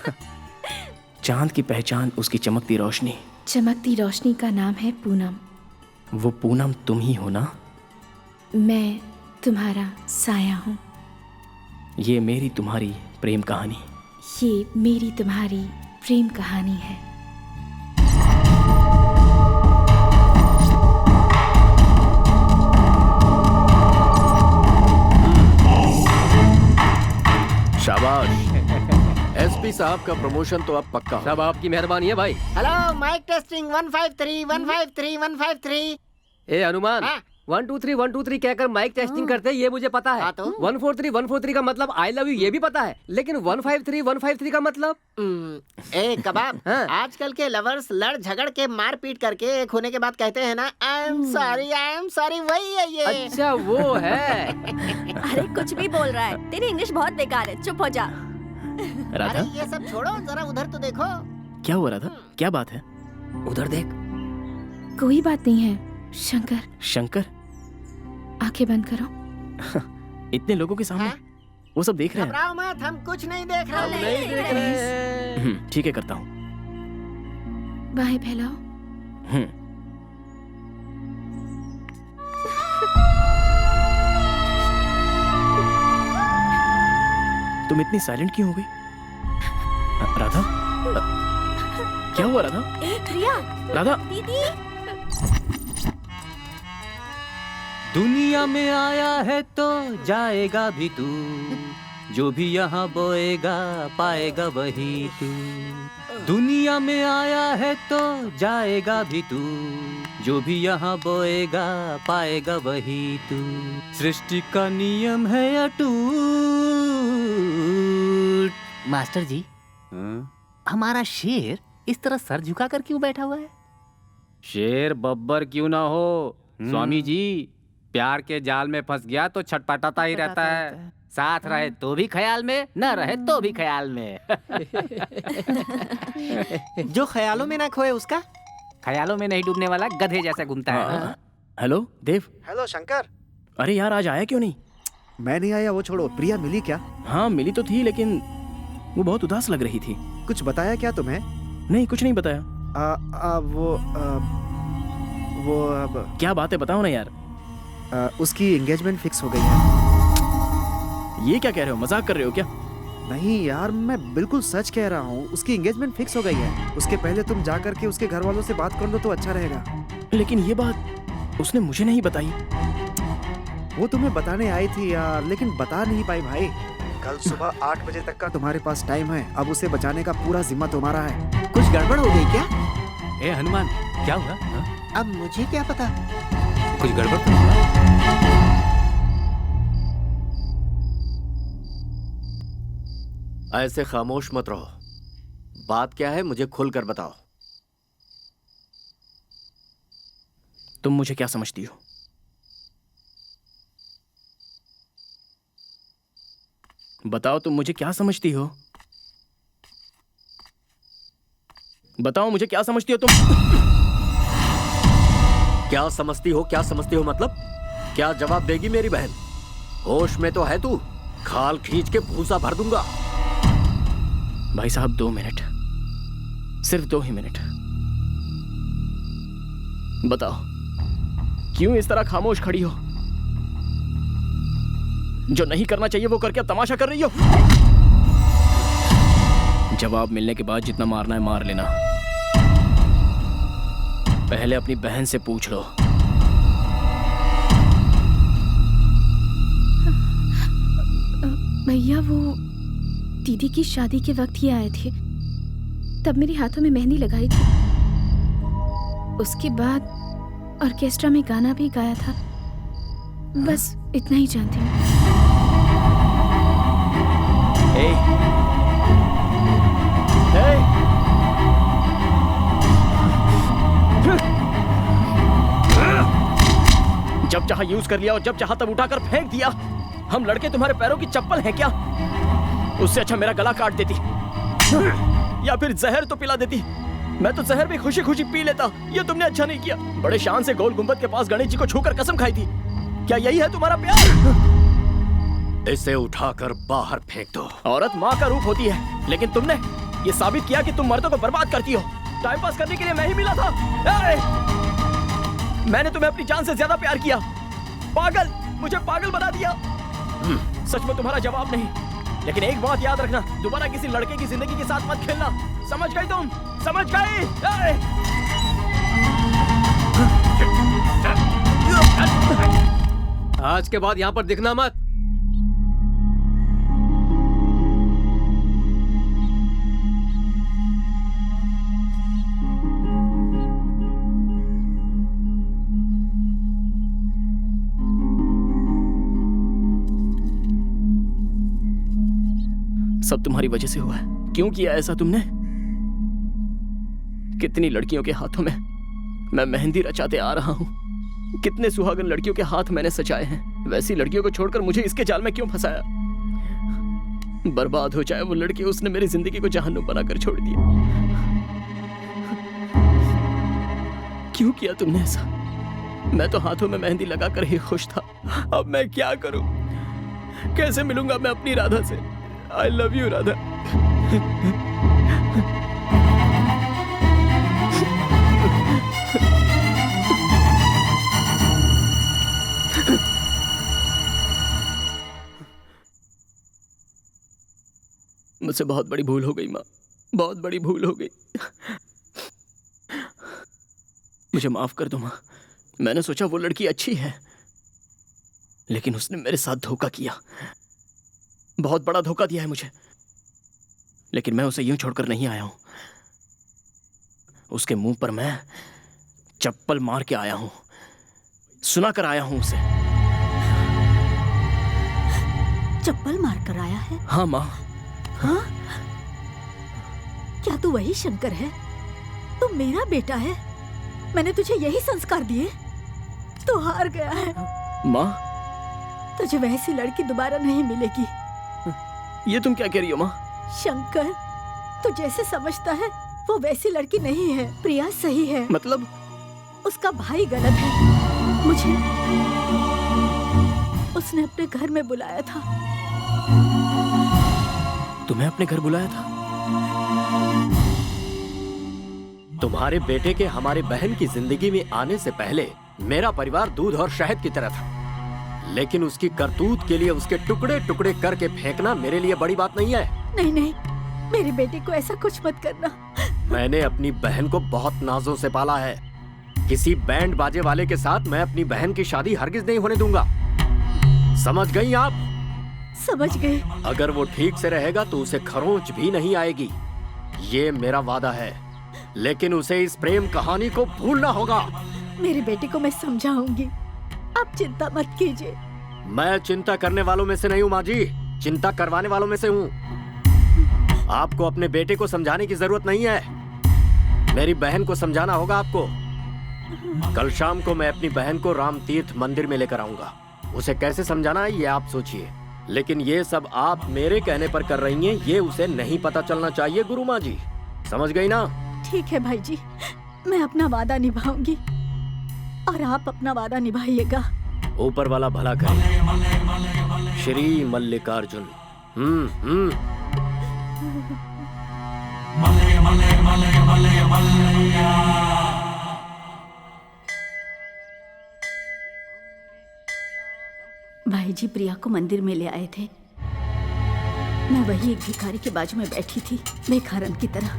चांद की पहचान उसकी चमकती रोशनी। चमकती रोशनी का नाम है पूनम। वो पूनम तुम ही हो ना? मैं तुम्हारा साया हूँ। ये मेरी तुम्हारी प्रेम कहानी। ये मेरी तुम्हारी प्रेम कहानी है। शाबाश। एसपी साहब का प्रमोशन तो अब पक्का। सब आपकी मेहरबानी है भाई। Hello, mike testing 153 153 153। ए हनुमान, 1 2 3 1 2 3 कहकर माइक टेस्टिंग करते हैं, ये मुझे पता है। 143 का मतलब आई लव यू ये भी पता है, लेकिन 153 का मतलब ए कबाब। आजकल के लवर्स लड़ झगड़ के मार पीट करके एक होने के बाद कहते हैं ना आई एम सॉरी, वही है ये। अच्छा वो है। अरे कुछ भी बोल रहा है, तेरी इंग्लिश बहुत बेकार है, चुप हो जा। राधा, अरे ये सब छोड़ो, जरा उधर तो देखो। क्या हुआ राधा? क्या बात है? उधर देख। कोई बात नहीं है शंकर। शंकर? आंखें बंद करो। इतने लोगों के सामने वो सब देख रहे हैं। घबराओ मत, हम कुछ नहीं देख रहे। नहीं देख रहे। ठीक है, करता हूँ। बाहें फैलाओ। तुम इतनी साइलेंट क्यों हो गई? राधा, क्या हुआ राधा? प्रिया, राधा, दीदी। दुनिया में आया है तो जाएगा भी तू, जो भी यहाँ बोएगा पाएगा वही तू। दुनिया में आया है तो जाएगा भी तू, जो भी यहाँ बोएगा पाएगा वही तू। सृष्टि का नियम है अटूट। मास्टर जी, हमारा शेर इस तरह सर झुकाकर क्यों बैठा हुआ है? शेर बब्बर क्यों ना हो स्वामी जी, प्यार के जाल में फंस गया तो छटपटाता ही रहता है। साथ रहे तो भी ख्याल में, न रहे तो भी ख्याल में। जो ख्यालों में ना खोए उसका ख्यालों में नहीं डूबने वाला गधे जैसा घूमता है। हेलो देव। हेलो शंकर। अरे यार, आज आया क्यों नहीं? मैं नहीं आया वो छोड़ो, प्रिया मिली क्या? हाँ मिली तो थी, लेकिन वो बहुत उदास लग रही थी। कुछ बताया क्या तुम्हें? नहीं, कुछ नहीं बताया। वो अब क्या बात है, बताओ ना यार। उसकी एंगेजमेंट फिक्स हो गई है। ये क्या कह रहे हो? मजाक कर रहे हो क्या? नहीं यार, मैं बिल्कुल सच कह रहा हूँ, उसकी एंगेजमेंट फिक्स हो गई है। उसके पहले तुम जा करके उसके घर वालों से बात कर लो तो अच्छा रहेगा। लेकिन ये बात उसने मुझे नहीं बताई। वो तुम्हें बताने आई थी यार, लेकिन बता नहीं पाई भाई। कल सुबह 8 बजे तक का तुम्हारे पास टाइम है, अब उसे बचाने का पूरा जिम्मा तुम्हारा है। कुछ गड़बड़ हो गई क्या? ए हनुमान, क्या हुआ? अब मुझे क्या पता, कुछ गड़बड़ तो हुआ? ऐसे खामोश मत रहो। बात क्या है मुझे खुलकर बताओ। तुम मुझे क्या समझती हो? बताओ, तुम मुझे क्या समझती हो? बताओ मुझे, क्या समझती हो तुम? क्या समझती हो मतलब? क्या जवाब देगी मेरी बहन? होश में तो है तू? खाल खींच के भूसा भर दूंगा। भाई साहब 2 मिनट, सिर्फ 2 ही मिनट। बताओ क्यों इस तरह खामोश खड़ी हो? जो नहीं करना चाहिए वो करके अब तमाशा कर रही हो? जवाब मिलने के बाद जितना मारना है मार लेना। पहले अपनी बहन से पूछ लो। भैया वो दीदी की शादी के वक्त ही आए थे, तब मेरे हाथों में मेहंदी लगाई थी। उसके बाद ऑर्केस्ट्रा में गाना भी गाया था। बस इतना ही जानती हूँ। जब चाहा यूज कर लिया और जब चाहा तब उठाकर फेंक दिया। हम लड़के तुम्हारे पैरों की चप्पल हैं क्या? उससे अच्छा मेरा गला काट देती या फिर जहर तो पिला देती। मैं तो जहर भी खुशी खुशी पी लेता। ये तुमने अच्छा नहीं किया। बड़े शान से गोल गुंबद के पास गणेश जी को छूकर कसम खाई थी। क्या यही है तुम्हारा प्यार? इसे उठाकर बाहर फेंक दो। औरत माँ का रूप होती है, लेकिन तुमने ये साबित किया कि तुम मर्दों को बर्बाद करती हो। टाइम पास करने के लिए मैं ही मिला था। मैंने तुम्हें अपनी जान से ज्यादा प्यार किया। पागल, मुझे पागल बना दिया। सच में तुम्हारा जवाब नहीं, लेकिन एक बात याद रखना, दोबारा किसी लड़के की जिंदगी के साथ मत खेलना। समझ गई तुम? समझ गई? आज के बाद यहाँ पर दिखना मत। सब तुम्हारी वजह से हुआ है। क्यों किया ऐसा तुमने? कितनी लड़कियों के हाथों में मैं मेहंदी रचाते आ रहा हूं। कितने सुहागन लड़कियों के हाथ मैंने सजाए हैं। वैसी लड़कियों को छोड़कर मुझे इसके जाल में क्यों फंसाया? बर्बाद हो जाए वो लड़की। उसने मेरी जिंदगी को जहन्नुम बनाकर छोड़ दिया। क्यों किया तुमने ऐसा? मैं तो हाथों में मेहंदी लगाकर ही खुश था। अब मैं क्या करूं? कैसे मिलूंगा मैं अपनी राधा से? I love you, Radha. मुझसे बहुत बड़ी भूल हो गई माँ, बहुत बड़ी भूल हो गई। मुझे माफ कर दो माँ। मैंने सोचा वो लड़की अच्छी है, लेकिन उसने मेरे साथ धोखा किया। बहुत बड़ा धोखा दिया है मुझे, लेकिन मैं उसे यूं छोड़कर नहीं आया हूं। उसके मुंह पर मैं चप्पल मार के आया हूं, सुना कर आया हूं उसे। चप्पल मार कर आया है? हाँ माँ। हाँ? क्या तू वही शंकर है? तू मेरा बेटा है। मैंने तुझे यही संस्कार दिए। तू हार गया है माँ। तुझे वैसी लड़की दोबारा नहीं मिलेगी। ये तुम क्या कह रही हो माँ? शंकर, तू जैसे समझता है वो वैसी लड़की नहीं है। प्रिया सही है। मतलब? उसका भाई गलत है। मुझे उसने अपने घर में बुलाया था। तुम्हें अपने घर बुलाया था? तुम्हारे बेटे के हमारे बहन की जिंदगी में आने से पहले मेरा परिवार दूध और शहद की तरह था, लेकिन उसकी करतूत के लिए उसके टुकड़े टुकड़े करके फेंकना मेरे लिए बड़ी बात नहीं है। नहीं नहीं, मेरे बेटे को ऐसा कुछ मत करना। मैंने अपनी बहन को बहुत नाजों से पाला है। किसी बैंड बाजे वाले के साथ मैं अपनी बहन की शादी हरगिज नहीं होने दूंगा। समझ गई आप? समझ गए। अगर वो ठीक से रहेगा तो उसे खरोंच भी नहीं आएगी, ये मेरा वादा है। लेकिन उसे इस प्रेम कहानी को भूलना होगा। मेरे बेटे को मैं समझाऊंगी, आप चिंता मत कीजिए। मैं चिंता करने वालों में से नहीं हूँ माँ जी, चिंता करवाने वालों में से हूँ। आपको अपने बेटे को समझाने की जरूरत नहीं है, मेरी बहन को समझाना होगा आपको। कल शाम को मैं अपनी बहन को राम तीर्थ मंदिर में लेकर आऊंगा। उसे कैसे समझाना है ये आप सोचिए, लेकिन ये सब आप मेरे कहने पर कर रही हैं, ये उसे नहीं पता चलना चाहिए गुरु माँ जी। समझ गई ना? ठीक है भाई जी, मैं अपना वादा निभाऊंगी और आप अपना वादा निभाइएगा। ऊपर वाला भला करे। श्री मल्लिकार्जुन। भाई जी प्रिया को मंदिर में ले आए थे। मैं वही एक भिखारी के बाजू में बैठी थी, बेखारन की तरह।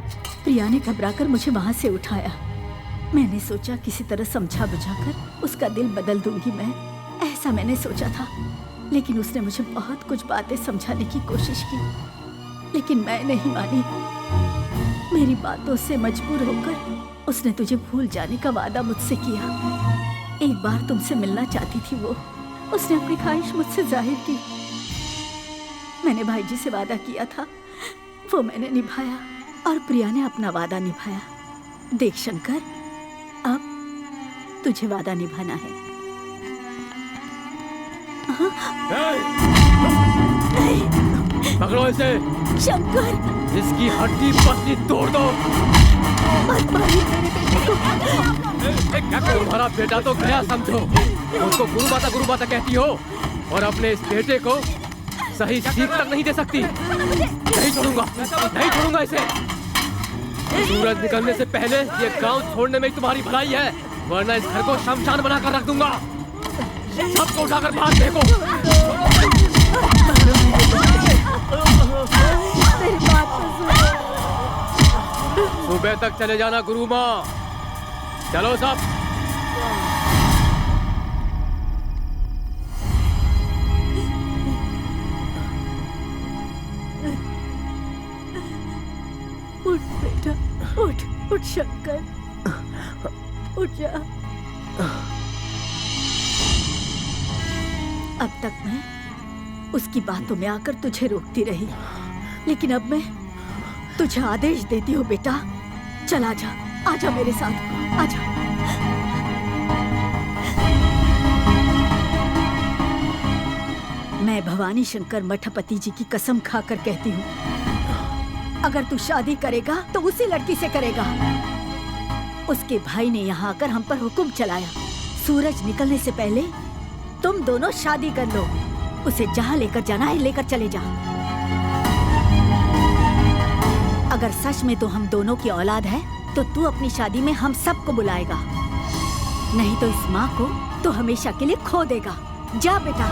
प्रिया ने घबराकर मुझे वहां से उठाया। मैंने सोचा किसी तरह समझा बुझाकर उसका दिल बदल दूंगी मैं, ऐसा मैंने सोचा था। लेकिन उसने मुझे बहुत कुछ बातें समझाने की कोशिश की, लेकिन मैं नहीं मानी। मेरी बातों से मजबूर होकर उसने तुझे भूल जाने का वादा मुझसे किया। एक बार तुमसे मिलना चाहती थी वो, उसने अपनी ख्वाहिश मुझसे जाहिर की। मैंने भाई जी से वादा किया था, वो मैंने निभाया और प्रिया ने अपना वादा निभाया। देख शंकर, अब तुझे वादा निभाना है। पकड़ो इसे। शंकर, इसकी हड्डी पसली तोड़ दो। मत मारिए मेरे बेटे को। तुम्हारा बेटा तो गया समझो। उसको गुरु माता कहती हो और अपने इस बेटे को सही सीख तक नहीं दे सकती। नहीं छोड़ूंगा इसे। सूरज निकलने से पहले ये गांव छोड़ने में तुम्हारी भलाई है, वरना इस घर को शमशान बनाकर रख दूंगा। सबको उठाकर बाहर फेंको। सुबह तक चले जाना गुरु माँ। चलो सब। उठ बेटा, उठ शंकर, उठ जा। अब तक मैं उसकी बातों में आकर तुझे रोकती रही, लेकिन अब मैं तुझे आदेश देती हूँ बेटा, चला जा, आजा मेरे साथ, आजा। मैं भवानी शंकर मठपति जी की कसम खाकर कहती हूँ, अगर तू शादी करेगा तो उसी लड़की से करेगा। उसके भाई ने यहाँ आकर हम पर हुक्म चलाया, सूरज निकलने से पहले तुम दोनों शादी कर लो। उसे जहाँ लेकर जाना है लेकर चले जा। अगर सच में तो हम दोनों की औलाद है तो तू अपनी शादी में हम सबको बुलाएगा, नहीं तो इस माँ को तो हमेशा के लिए खो देगा। जा बेटा।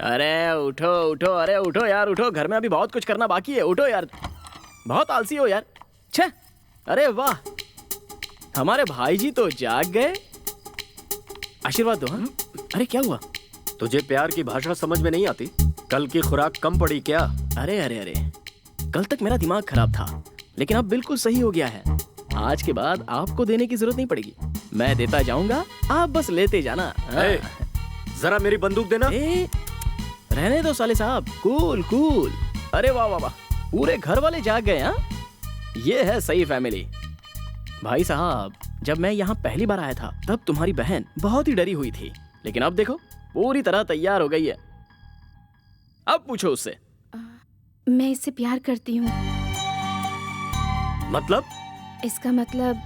अरे उठो उठो, अरे उठो यार, उठो। घर में अभी बहुत कुछ करना बाकी है। उठो यार, बहुत आलसी हो यार। छे, अरे वाह, हमारे भाई जी तो जाग गए। आशीर्वाद दो। हाँ? अरे क्या हुआ? तुझे प्यार की भाषा समझ में नहीं आती? कल की खुराक कम पड़ी क्या? अरे अरे अरे, कल तक मेरा दिमाग खराब था, लेकिन अब बिल्कुल सही हो गया है। आज के बाद आपको देने की जरूरत नहीं पड़ेगी, मैं देता जाऊंगा, आप बस लेते जाना। जरा मेरी बंदूक देना। रहने दो साले साहब, कूल कूल। अरे वाह वाह वाह, पूरे घर वाले जाग गए। हाँ, ये है सही फैमिली। भाई साहब, जब मैं यहाँ पहली बार आया था तब तुम्हारी बहन बहुत ही डरी हुई थी, लेकिन अब देखो पूरी तरह तैयार हो गई है। अब पूछो उससे। मैं इससे प्यार करती हूँ। मतलब? इसका मतलब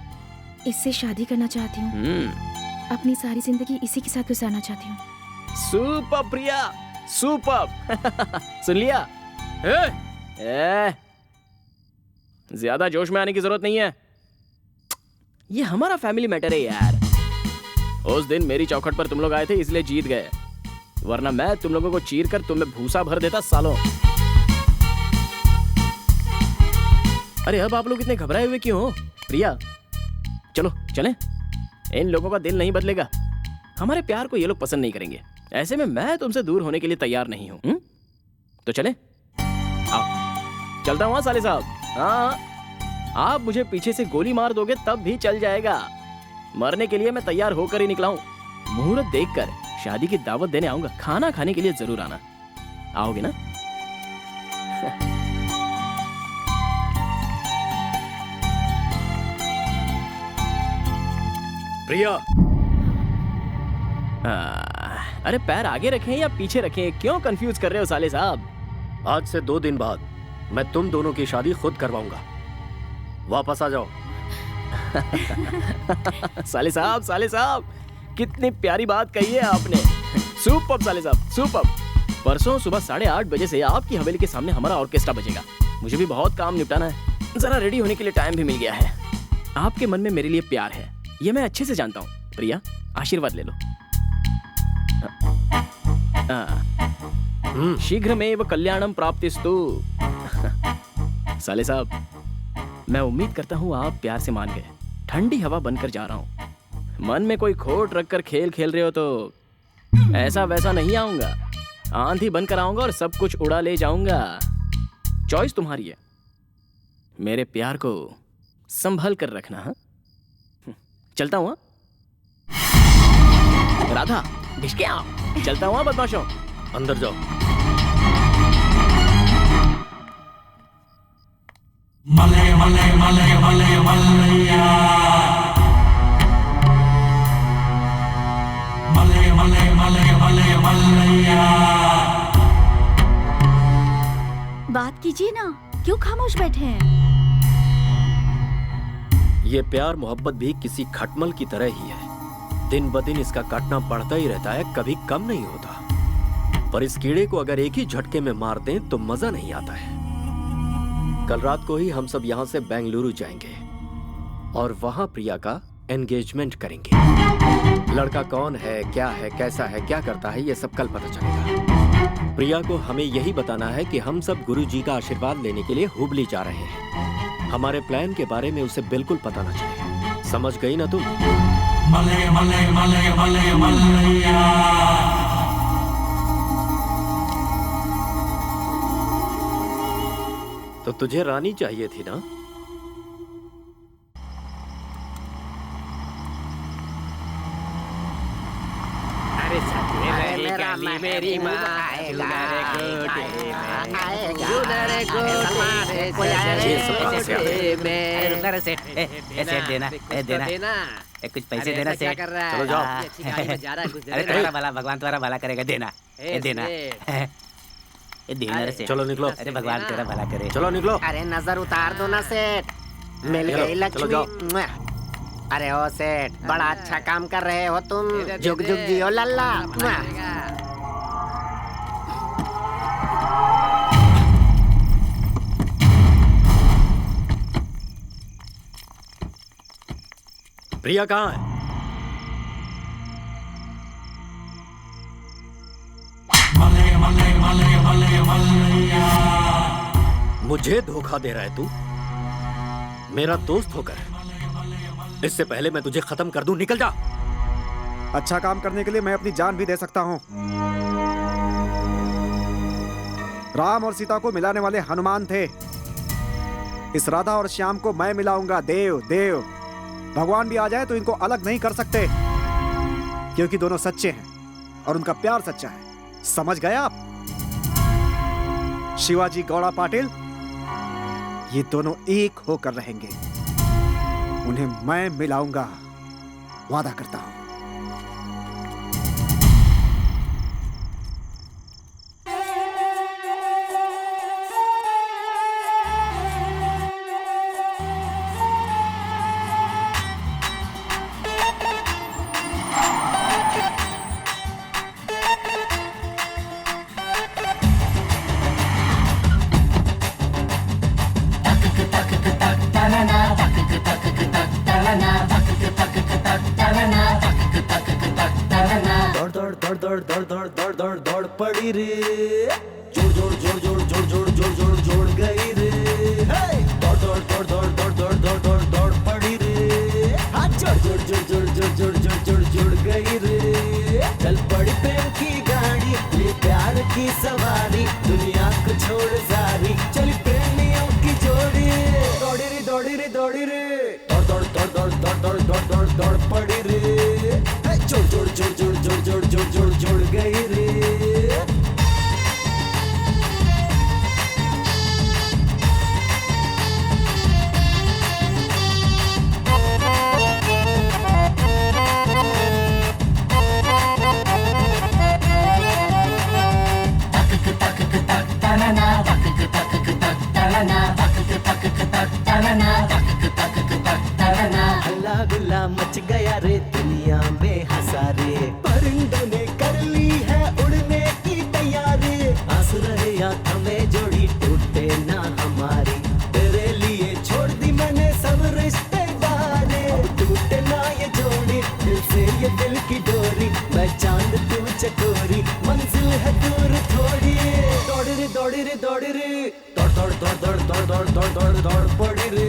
इससे शादी करना चाहती हूँ। अपनी सारी जिंदगी इसी के साथ गुजारना चाहती हूँ। सुपर प्रिया, सुपर। सुन लिया? ज्यादा जोश में आने की जरूरत नहीं है, ये हमारा फैमिली मैटर है यार। उस दिन मेरी चौखट पर तुम लोग आए थे इसलिए जीत गए, वरना मैं तुम लोगों को चीर कर तुम्हें भूसा भर देता सालों। अरे अब आप लोग इतने घबराए हुए क्यों हो? प्रिया, चलो चलें। इन लोगों का दिल नहीं बदलेगा, हमारे प्यार को ये लोग पसंद नहीं करेंगे। ऐसे में मैं तुमसे दूर होने के लिए तैयार नहीं हूं। तो चलें? आओ, चलता हूं साले साहब। हाँ, आप मुझे पीछे से गोली मार दोगे तब भी चल जाएगा, मरने के लिए मैं तैयार होकर ही निकला हूं। मुहूर्त देखकर शादी की दावत देने आऊंगा, खाना खाने के लिए जरूर आना। आओगे ना? प्रिया, अरे पैर आगे रखें या पीछे रखें, क्यों कंफ्यूज कर रहे हो साले साहब? आज से 2 दिन बाद मैं तुम दोनों की शादी खुद करवाऊंगा। वापस आ जाओ। साले साहब कितनी प्यारी बात कही है आपने। सुपर साले साहब, सुपर। परसों सुबह 8:30 बजे से आपकी हवेली के सामने हमारा ऑर्केस्ट्रा बजेगा। मुझे भी बहुत काम निपटाना है, जरा रेडी होने के लिए टाइम भी मिल गया है। आपके मन में मेरे लिए प्यार है, ये मैं अच्छे से जानता हूँ। प्रिया, आशीर्वाद ले लो। शीघ्रमेव कल्याणम प्राप्तिस्तु। साले साहब, मैं उम्मीद करता हूँ आप प्यार से मान गए। ठंडी हवा बनकर जा रहा हूँ। मन में कोई खोट रखकर खेल खेल रहे हो तो ऐसा वैसा नहीं आऊंगा। आंधी बनकर आऊंगा और सब कुछ उड़ा ले जाऊंगा। चॉइस तुम्हारी है। मेरे प्यार को संभल कर रखना। हाँ, चलता हूँ। राधा, भिष्के आओ। चलता हूँ बदमाशों। अंदर जाओ। मले मले मले मले मलैया, मले मले मले मले मलैया। बात कीजिए ना, क्यों खामोश बैठे हैं? ये प्यार मोहब्बत भी किसी खटमल की तरह ही है। दिन ब दिन इसका काटना बढ़ता ही रहता है, कभी कम नहीं होता। पर इस कीड़े को अगर एक ही झटके में मार दें तो मजा नहीं आता है। कल रात को ही हम सब यहाँ से बेंगलुरु जाएंगे और वहां प्रिया का एंगेजमेंट करेंगे। लड़का कौन है, क्या है, कैसा है, क्या करता है, ये सब कल पता चलेगा। प्रिया को हमें यही बताना है कि हम सब गुरुजी का आशीर्वाद लेने के लिए हुबली जा रहे हैं। हमारे प्लान के बारे में उसे बिल्कुल पता ना चले। समझ गई ना तुम? मले मले मले मले मलैया। तो तुझे रानी चाहिए थी ना? मेरा मेरी माँ आएगा, देना कुछ पैसे देना सेठ। चलो जाओ। अरे तुम्हारा भला, भगवान तुम्हारा भला करेगा। देना देना देना रे सेठ। चलो निकलो। अरे भगवान तेरा भला करे। चलो निकलो। अरे नजर उतार दो ना सेठ, मिल गई लक्ष्मी। अरे ओ सेठ, बड़ा अच्छा काम कर रहे हो तुम। जुग जुग जियो लल्ला। प्रिया कहाँ है? मले मले मले मले मलैया। मुझे धोखा दे रहा है तू, मेरा दोस्त होकर। इससे पहले मैं तुझे खत्म कर दूं, निकल जा। अच्छा काम करने के लिए मैं अपनी जान भी दे सकता हूँ। राम और सीता को मिलाने वाले हनुमान थे। इस राधा और श्याम को मैं मिलाऊंगा। देव देव भगवान भी आ जाए तो इनको अलग नहीं कर सकते, क्योंकि दोनों सच्चे हैं और उनका प्यार सच्चा है। समझ गए आप? शिवाजी गौड़ा पाटिल, ये दोनों एक होकर रहेंगे। उन्हें मैं मिलाऊंगा, वादा करता हूं। दौड़ पड़ी रे, जोड़ जोड़ जोड़ जोड़ जोड़ जोड़ जोड़ जोड़ जोड़ गई रे। दौड़ दौड़ दौड़ दौड़ दौड़ दौड़ दौड़ दौड़ दौड़ पड़ी रे। हाथ जोड़ जोड़ जोड़ जोड़ जोड़ जोड़ जोड़ जोड़ जोड़ गई रे। चल पड़ी प्रेम की गाड़ी, ये प्यार की सवारी, दुनिया को छोड़ सारी, चली प्रेमियों की जोड़ी। दौड़ी रे दौड़ी रे दौड़ी रे, दौड़ दौड़ दौड़ दौड़ दौड़ दौड़ दौड़ दौड़ दौड़ पड़ी रे। जोड़ जोड़ जोड़ जोड़ जोड़ जोड़ जोड़ जोड़ जोड़ गई रे। हल्ला गुल्ला मच गया रे दुनिया में हंसारे, परिंदों ने कर ली है उड़ने की तैयारी। आस रहे या हमें जोड़ी टूटे ना हमारी, तेरे लिए छोड़ दी मैंने सब रिश्तेदारी। अब टूटे ना ये जोड़ी, दिल से ये दिल की डोरी, मैं चांद तू चकोरी, मंजिल है दूर थोड़ी। दौड़ रे दौड़ रे दौड़ रे, दौड़ दौड़ दौड़ दौड़ दौड़ दौड़ दौड़ दौड़ दौड़ पड़ी रे,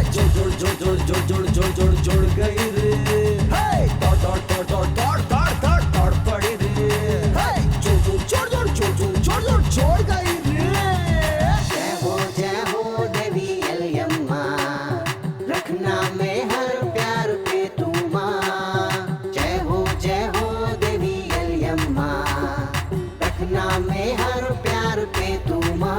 जोड़ जोड़ जोड़ जोड़ जोड़ जोड़ जोड़ जोड़ जोड़ गई रे। दौड़ दौड़ दौड़ दौड़ दौड़ दौड़ दौड़ दौड़ पड़ी रे, जोड़ जोड़ जोड़ जोड़ जोड़ जोड़ जोड़ जोड़ जोड़ गई रे। जय हो देवी एलियम्मा, रखना में हर प्यार पे तू माँ। जय हो देवी एलियम्मा, रखना में हर प्यार पे तू माँ।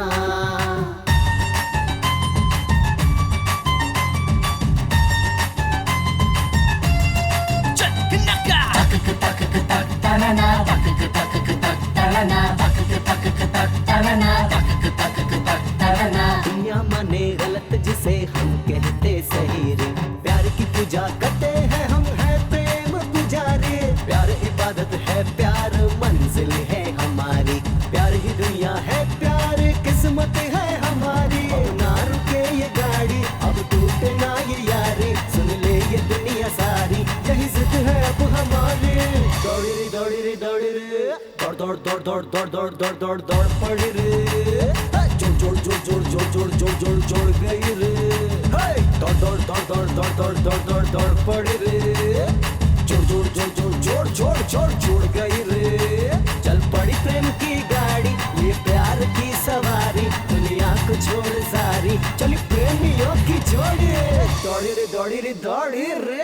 दुनिया माने गलत जिसे हम कहते सही रे, प्यार की पूजा करते हैं हम, है प्रेम पुजारी। प्यार इबादत है, प्यार मंजिल है हमारी, प्यार ही दुनिया है, प्यार किस्मत है हमारी। अब ना रुके ये गाड़ी, अब टूटे ना ये यारी, सुन ले ये दुनिया सारी, यही जिद है अब हमारी। दौड़ी रे दौड़ी रे दौड़ी रे, दौड़ दौड़ दौड़ दौड़ दौड़ दौड़ दौड़ दौड़ दौड़ पड़ी रे, जोड़ जोड़ जोड़ जोड़ जोड़ जोड़ जोड़ जोड़ जोड़ गई रे। दौड़ दौड़ दौड़ दौड़ दौड़ दौड़ दौड़ दौड़ दौड़ पड़ी रे, जोड़ जोड़ जोड़ जोड़ जोड़ जोड़ जोड़ जोड़ गई रे। चल पड़ी प्रेम की गाड़ी, ये प्यार की सवारी, दुनिया को छोड़ सारी, चली प्रेमियों की जोड़ी। दौड़ी रे दौड़ी रे दौड़ी रे,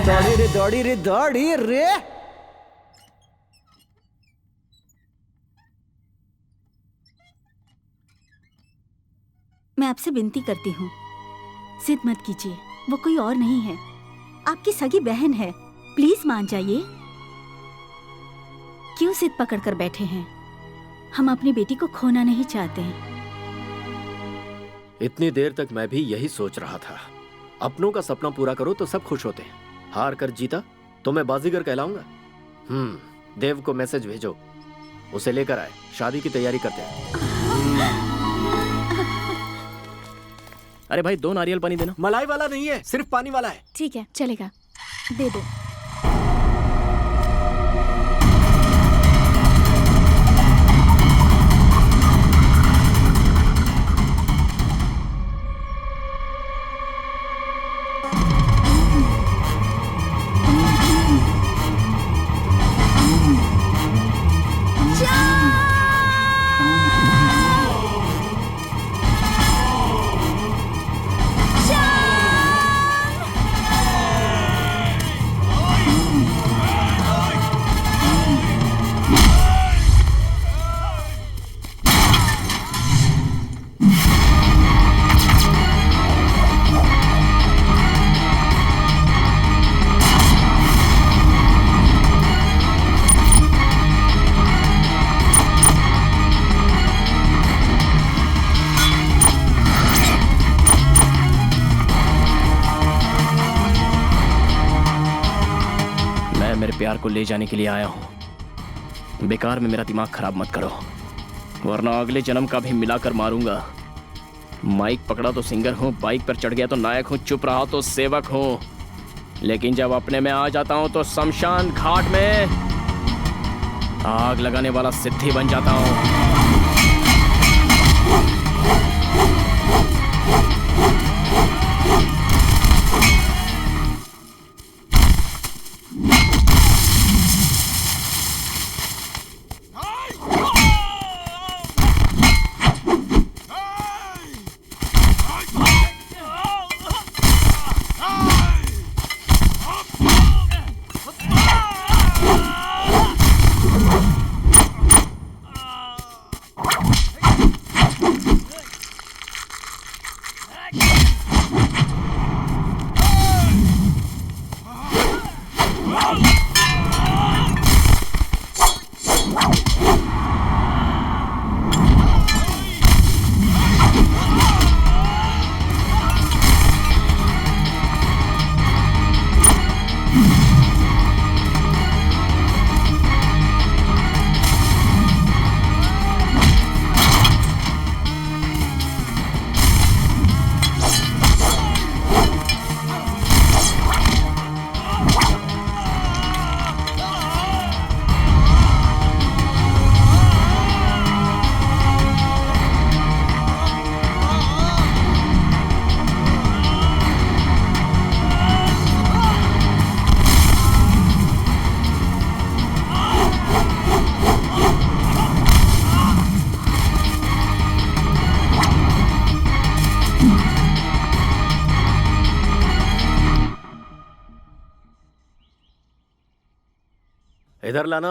दौड़ी रे दौड़ी रे दौड़ी रे। मैं आपसे विनती करती हूँ, जिद मत कीजिए, वो कोई और नहीं है, आपकी सगी बहन है, प्लीज मान जाइए। क्यों जिद पकड़ कर बैठे हैं? हम अपनी बेटी को खोना नहीं चाहते हैं। इतनी देर तक मैं भी यही सोच रहा था, अपनों का सपना पूरा करो तो सब खुश होते हैं, हार कर जीता तो मैं बाजीगर कहलाऊंगा। देव को मैसेज भेजो, उसे लेकर आए, शादी की तैयारी करते हैं। अरे भाई 2 नारियल पानी देना। मलाई वाला नहीं है, सिर्फ पानी वाला है। ठीक है, चलेगा, दे दो। प्यार को ले जाने के लिए आया हूं। बेकार में मेरा दिमाग खराब मत करो, वरना अगले जन्म का भी मिलाकर मारूंगा। माइक पकड़ा तो सिंगर हूं, बाइक पर चढ़ गया तो नायक हूं, चुप रहा तो सेवक हूं, लेकिन जब अपने में आ जाता हूं तो शमशान घाट में आग लगाने वाला सिद्धि बन जाता हूं। इधर लाना।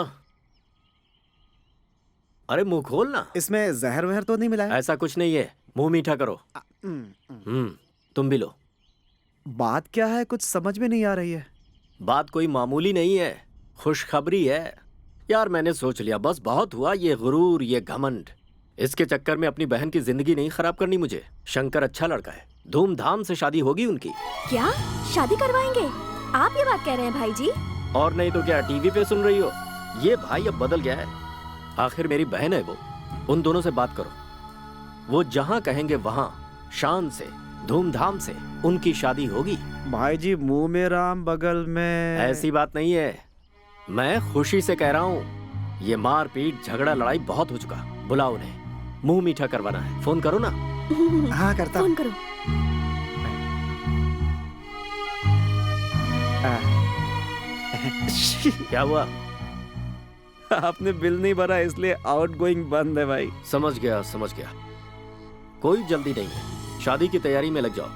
अरे मुंह खोल ना। इसमें जहर वहर तो नहीं मिला है? ऐसा कुछ नहीं है, मुंह मीठा करो। तुम भी लो। बात क्या है, कुछ समझ में नहीं आ रही है। बात कोई मामूली नहीं है, खुशखबरी है यार। मैंने सोच लिया बस बहुत हुआ, ये गुरूर, ये घमंड, इसके चक्कर में अपनी बहन की जिंदगी नहीं खराब करनी मुझे। शंकर अच्छा लड़का है, धूमधाम से शादी होगी उनकी। क्या शादी करवाएंगे? आप ये बात कह रहे हैं भाई जी? और नहीं तो क्या, टीवी पे सुन रही हो? ये भाई अब बदल गया है। आखिर मेरी बहन है वो, उन दोनों से बात करो। वो जहाँ कहेंगे वहाँ शान से, धूमधाम से उनकी शादी होगी। भाई जी मुंह में राम बगल में। ऐसी बात नहीं है, मैं खुशी से कह रहा हूँ। ये मार पीट झगड़ा लड़ाई बहुत हो चुका, बुलाओ उन्हें, मुंह मीठा करवाना है। फोन करो ना। हाँ करता। फोन करो। क्या हुआ? आपने बिल नहीं भरा इसलिए आउटगोइंग बंद है भाई। समझ गया समझ गया, कोई जल्दी नहीं है, शादी की तैयारी में लग जाओ।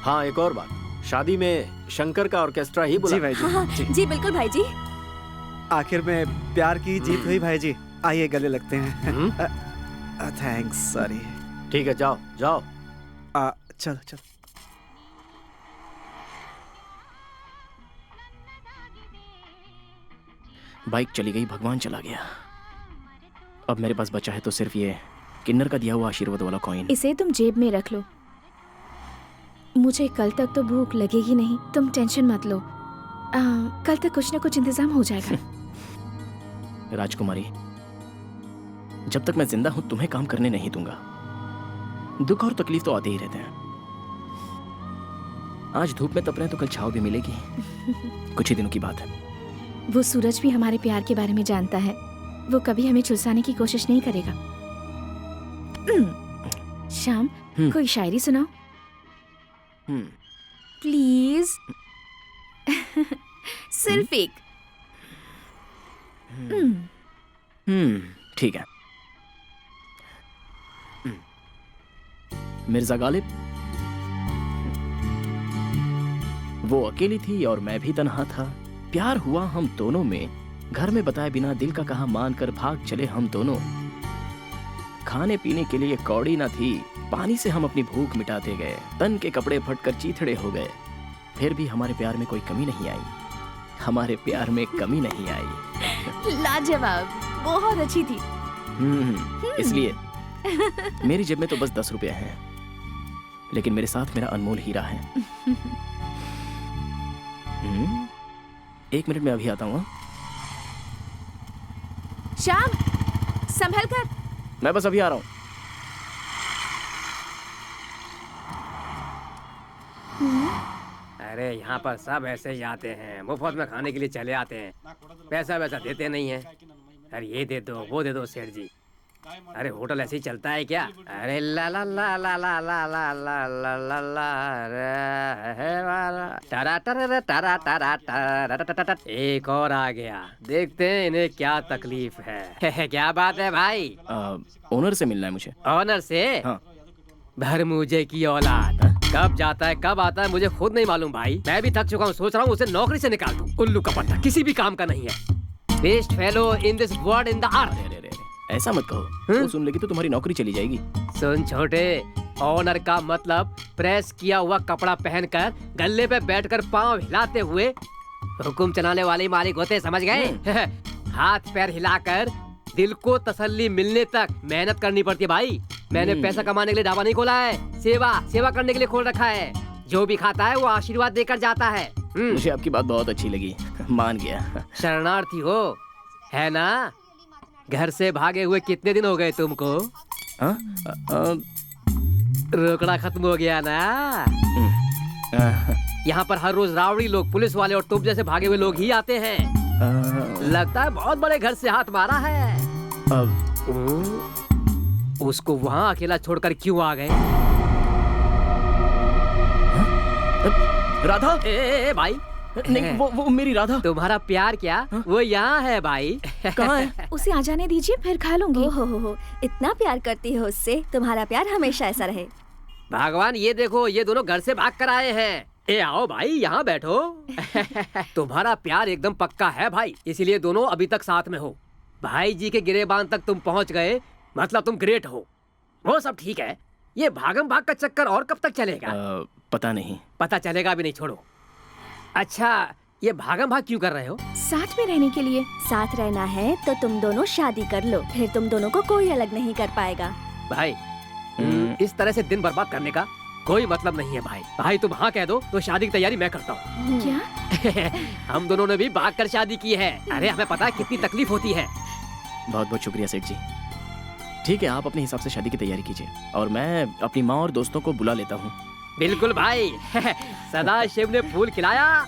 हाँ एक और बात, शादी में शंकर का ऑर्केस्ट्रा ही बुला। जी भाई जी। हाँ, जी बिल्कुल भाई जी। आखिर में प्यार की जीत हुई भाई जी, आइए गले लगते हैं। Thanks, sorry. ठीक है जाओ जाओ। चलो चलो। बाइक चली गई, भगवान चला गया। अब मेरे पास बचा है तो सिर्फ ये किन्नर का दिया हुआ आशीर्वाद वाला कॉइन। इसे तुम जेब में रख लो। मुझे कल तक तो भूख लगेगी नहीं, तुम टेंशन मत लो। कल तक कुछ ना कुछ इंतजाम हो जाएगा। राजकुमारी, जब तक मैं जिंदा हूं तुम्हें काम करने नहीं दूंगा। दुख और तकलीफ तो आते ही रहते हैं। आज धूप में तप रहे हैं तो कल छाव भी मिलेगी। कुछ ही दिनों की बात है। वो सूरज भी हमारे प्यार के बारे में जानता है, वो कभी हमें झुलसाने की कोशिश नहीं करेगा। श्याम, कोई शायरी सुनाओ प्लीज। सिर्फ एक। ठीक है। मिर्जा गालिब, वो अकेली थी और मैं भी तन्हा था। प्यार हुआ हम दोनों में, घर में बताए बिना दिल का कहा मानकर भाग चले हम दोनों। खाने पीने के लिए कौड़ी ना थी, पानी से हम अपनी भूख मिटाते गए। तन के कपड़े फटकर चीथड़े हो गए, फिर भी हमारे प्यार में कोई कमी नहीं आई। हमारे प्यार में कमी नहीं आई। लाजवाब, बहुत अच्छी थी। इसलिए मेरी जेब में तो बस 10 रुपए हैं, लेकिन मेरे साथ मेरा अनमोल हीरा है। 1 मिनट में अभी आता हूँ। श्याम, संभल कर। मैं बस अभी आ रहा हूँ। अरे यहाँ पर सब ऐसे ही आते हैं, मुफ्त में खाने के लिए चले आते हैं, पैसा वैसा देते नहीं है। अरे ये दे दो, वो दे दो सेठ जी। अरे होटल ऐसे ही चलता है क्या? अरे ला ला ला ला ला ला ला ला ला ला ला टरा टरा टरा टरा टरा। एक और आ गया, देखते हैं इन्हें क्या तकलीफ है। क्या बात है भाई? ओनर से मिलना है मुझे। ऑनर से? हाँ। भरमूजे की औलाद, कब जाता है कब आता है मुझे खुद नहीं मालूम भाई। मैं भी थक चुका हूँ, सोच रहा हूँ उसे नौकरी से निकाल दूं। उल्लू का पट्टा, किसी भी काम का नहीं है। Best fellow in this world in the earth. ऐसा मत कहो, वो सुन लेगी तो तुम्हारी नौकरी चली जाएगी। सुन छोटे, ऑनर का मतलब प्रेस किया हुआ कपड़ा पहनकर गल्ले पे बैठकर पांव हिलाते हुए हुकुम चलाने वाले मालिक होते, समझ गए? हाथ पैर हिलाकर दिल को तसल्ली मिलने तक मेहनत करनी पड़ती है भाई। मैंने पैसा कमाने के लिए ढाबा नहीं खोला है, सेवा करने के लिए खोल रखा है। जो भी खाता है वो आशीर्वाद देकर जाता है। मुझे आपकी बात बहुत अच्छी लगी, मान गया। शरणार्थी हो, है ना? घर से भागे हुए कितने दिन हो गए तुमको? रोकड़ा खत्म हो गया ना? यहाँ पर हर रोज रावड़ी लोग, पुलिस वाले और तुम जैसे भागे हुए लोग ही आते हैं। लगता है बहुत बड़े घर से हाथ मारा है। उसको वहाँ अकेला छोड़कर क्यों आ गए? राधा? ए भाई, नहीं, वो मेरी राधा। तुम्हारा प्यार क्या? वो यहाँ है भाई। कहाँ है? उसे आ जाने दीजिए, फिर खा लूंगी। हो, इतना प्यार करती हो उससे, तुम्हारा प्यार हमेशा ऐसा रहे। भगवान, ये देखो, ये दोनों घर से भाग कर आए हैं। ए आओ भाई, यहाँ बैठो। तुम्हारा प्यार एकदम पक्का है भाई, इसीलिए दोनों अभी तक साथ में हो। भाई जी के गिरेबान तक तुम पहुँच गए, मतलब तुम ग्रेट हो। वो सब ठीक है, ये भागम भाग का चक्कर और कब तक चलेगा? पता नहीं। पता चलेगा भी नहीं, छोड़ो। अच्छा, ये भागम भाग क्यों कर रहे हो? साथ में रहने के लिए। साथ रहना है तो तुम दोनों शादी कर लो, फिर तुम दोनों को कोई अलग नहीं कर पाएगा। भाई इस तरह से दिन बर्बाद करने का कोई मतलब नहीं है भाई। भाई तुम हाँ कह दो तो शादी की तैयारी मैं करता हूँ। क्या? हम दोनों ने भी भाग कर शादी की है। अरे हमें पता है कितनी तकलीफ होती है। बहुत बहुत शुक्रिया सेठ जी। ठीक है, आप अपने हिसाब से शादी की तैयारी कीजिए और मैं अपनी माँ और दोस्तों को बुला लेता हूँ। बिल्कुल भाई। सदा शिव ने फूल खिलाया।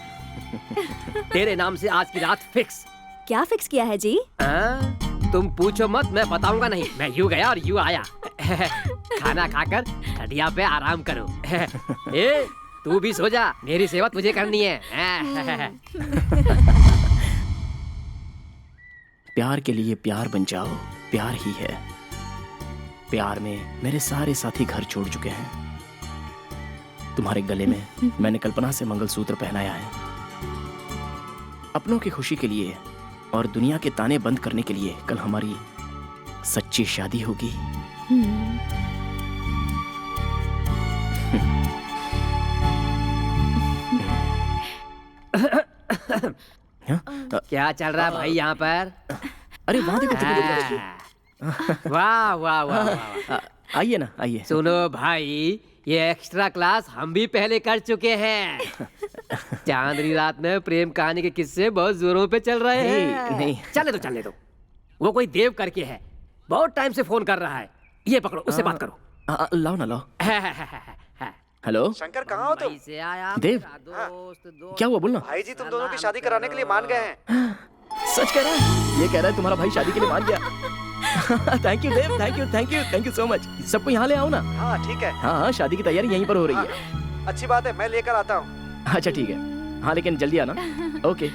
तेरे नाम से आज की रात फिक्स। क्या फिक्स किया है जी? तुम पूछो मत, मैं बताऊंगा नहीं। मैं यूं गया और यूं आया। खाना खाकर खटिया पे आराम करो। ए, तू भी सो जा, मेरी सेवा तुझे करनी है। प्यार के लिए प्यार बन जाओ, प्यार ही है। प्यार में मेरे सारे साथी घर छोड़ चुके हैं। तुम्हारे गले में मैंने कल्पना से मंगलसूत्र पहनाया है। अपनों की खुशी के लिए और दुनिया के ताने बंद करने के लिए कल हमारी सच्ची शादी होगी। क्या चल रहा है भाई यहाँ पर? अरे वहाँ देखो। वाह वाह वाह। आइए ना, आइए। सुनो भाई, ये एक्स्ट्रा क्लास हम भी पहले कर चुके हैं। चांदनी रात में प्रेम कहानी के किस्से बहुत जोरों पे चल रहे हैं। नहीं। चलने दो। वो कोई देव करके है, बहुत टाइम से फोन कर रहा है। ये पकड़ो, उससे बात करो। लाओ ना, लाओ। हेलो शंकर, कहाँ हो तुम? से आया देव, क्या हुआ बोलना? भाई जी तुम दोनों की शादी कराने के लिए मान गए हैं। सच कह रहा है? ये कह रहा है तुम्हारा भाई शादी के लिए मान गया। Thank you Dev, thank you so much. सबको यहाँ ले आओ ना। हाँ ठीक है। हाँ, शादी की तैयारी यहीं पर हो रही है। अच्छी बात है, मैं लेकर आता हूँ। अच्छा ठीक है। हाँ लेकिन जल्दी आना। ओके।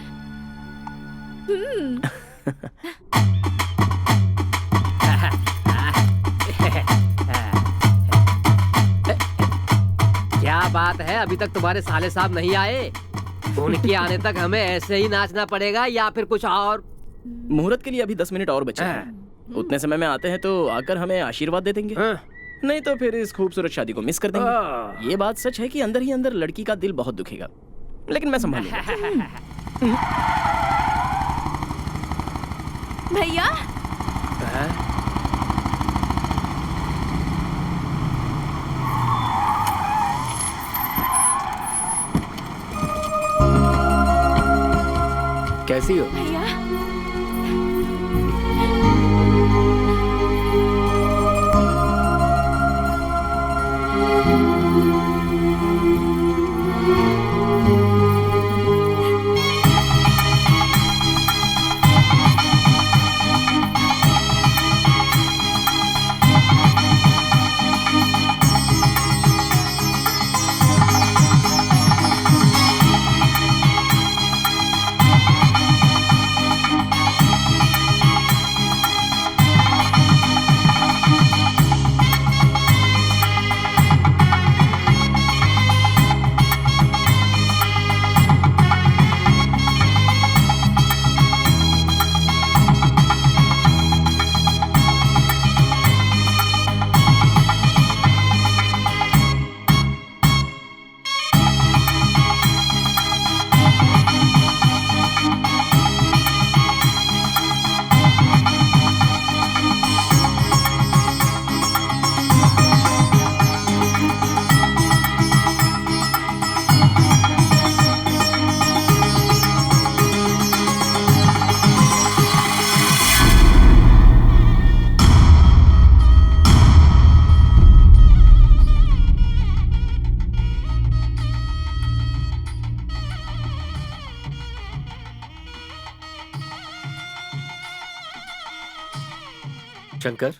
क्या बात है, अभी तक तुम्हारे साले साहब नहीं आए? उनके आने तक हमें ऐसे ही नाचना पड़ेगा या फिर कुछ और? मुहूर्त के लिए अभी 10 मिनट और बचे हैं। उतने समय में आते हैं तो आकर हमें आशीर्वाद दे देंगे। नहीं तो फिर इस खूबसूरत शादी को मिस कर देंगे। ये बात सच है कि अंदर ही अंदर लड़की का दिल बहुत दुखेगा, लेकिन मैं संभालूंगा। भैया कैसी हो? भैया शंकर,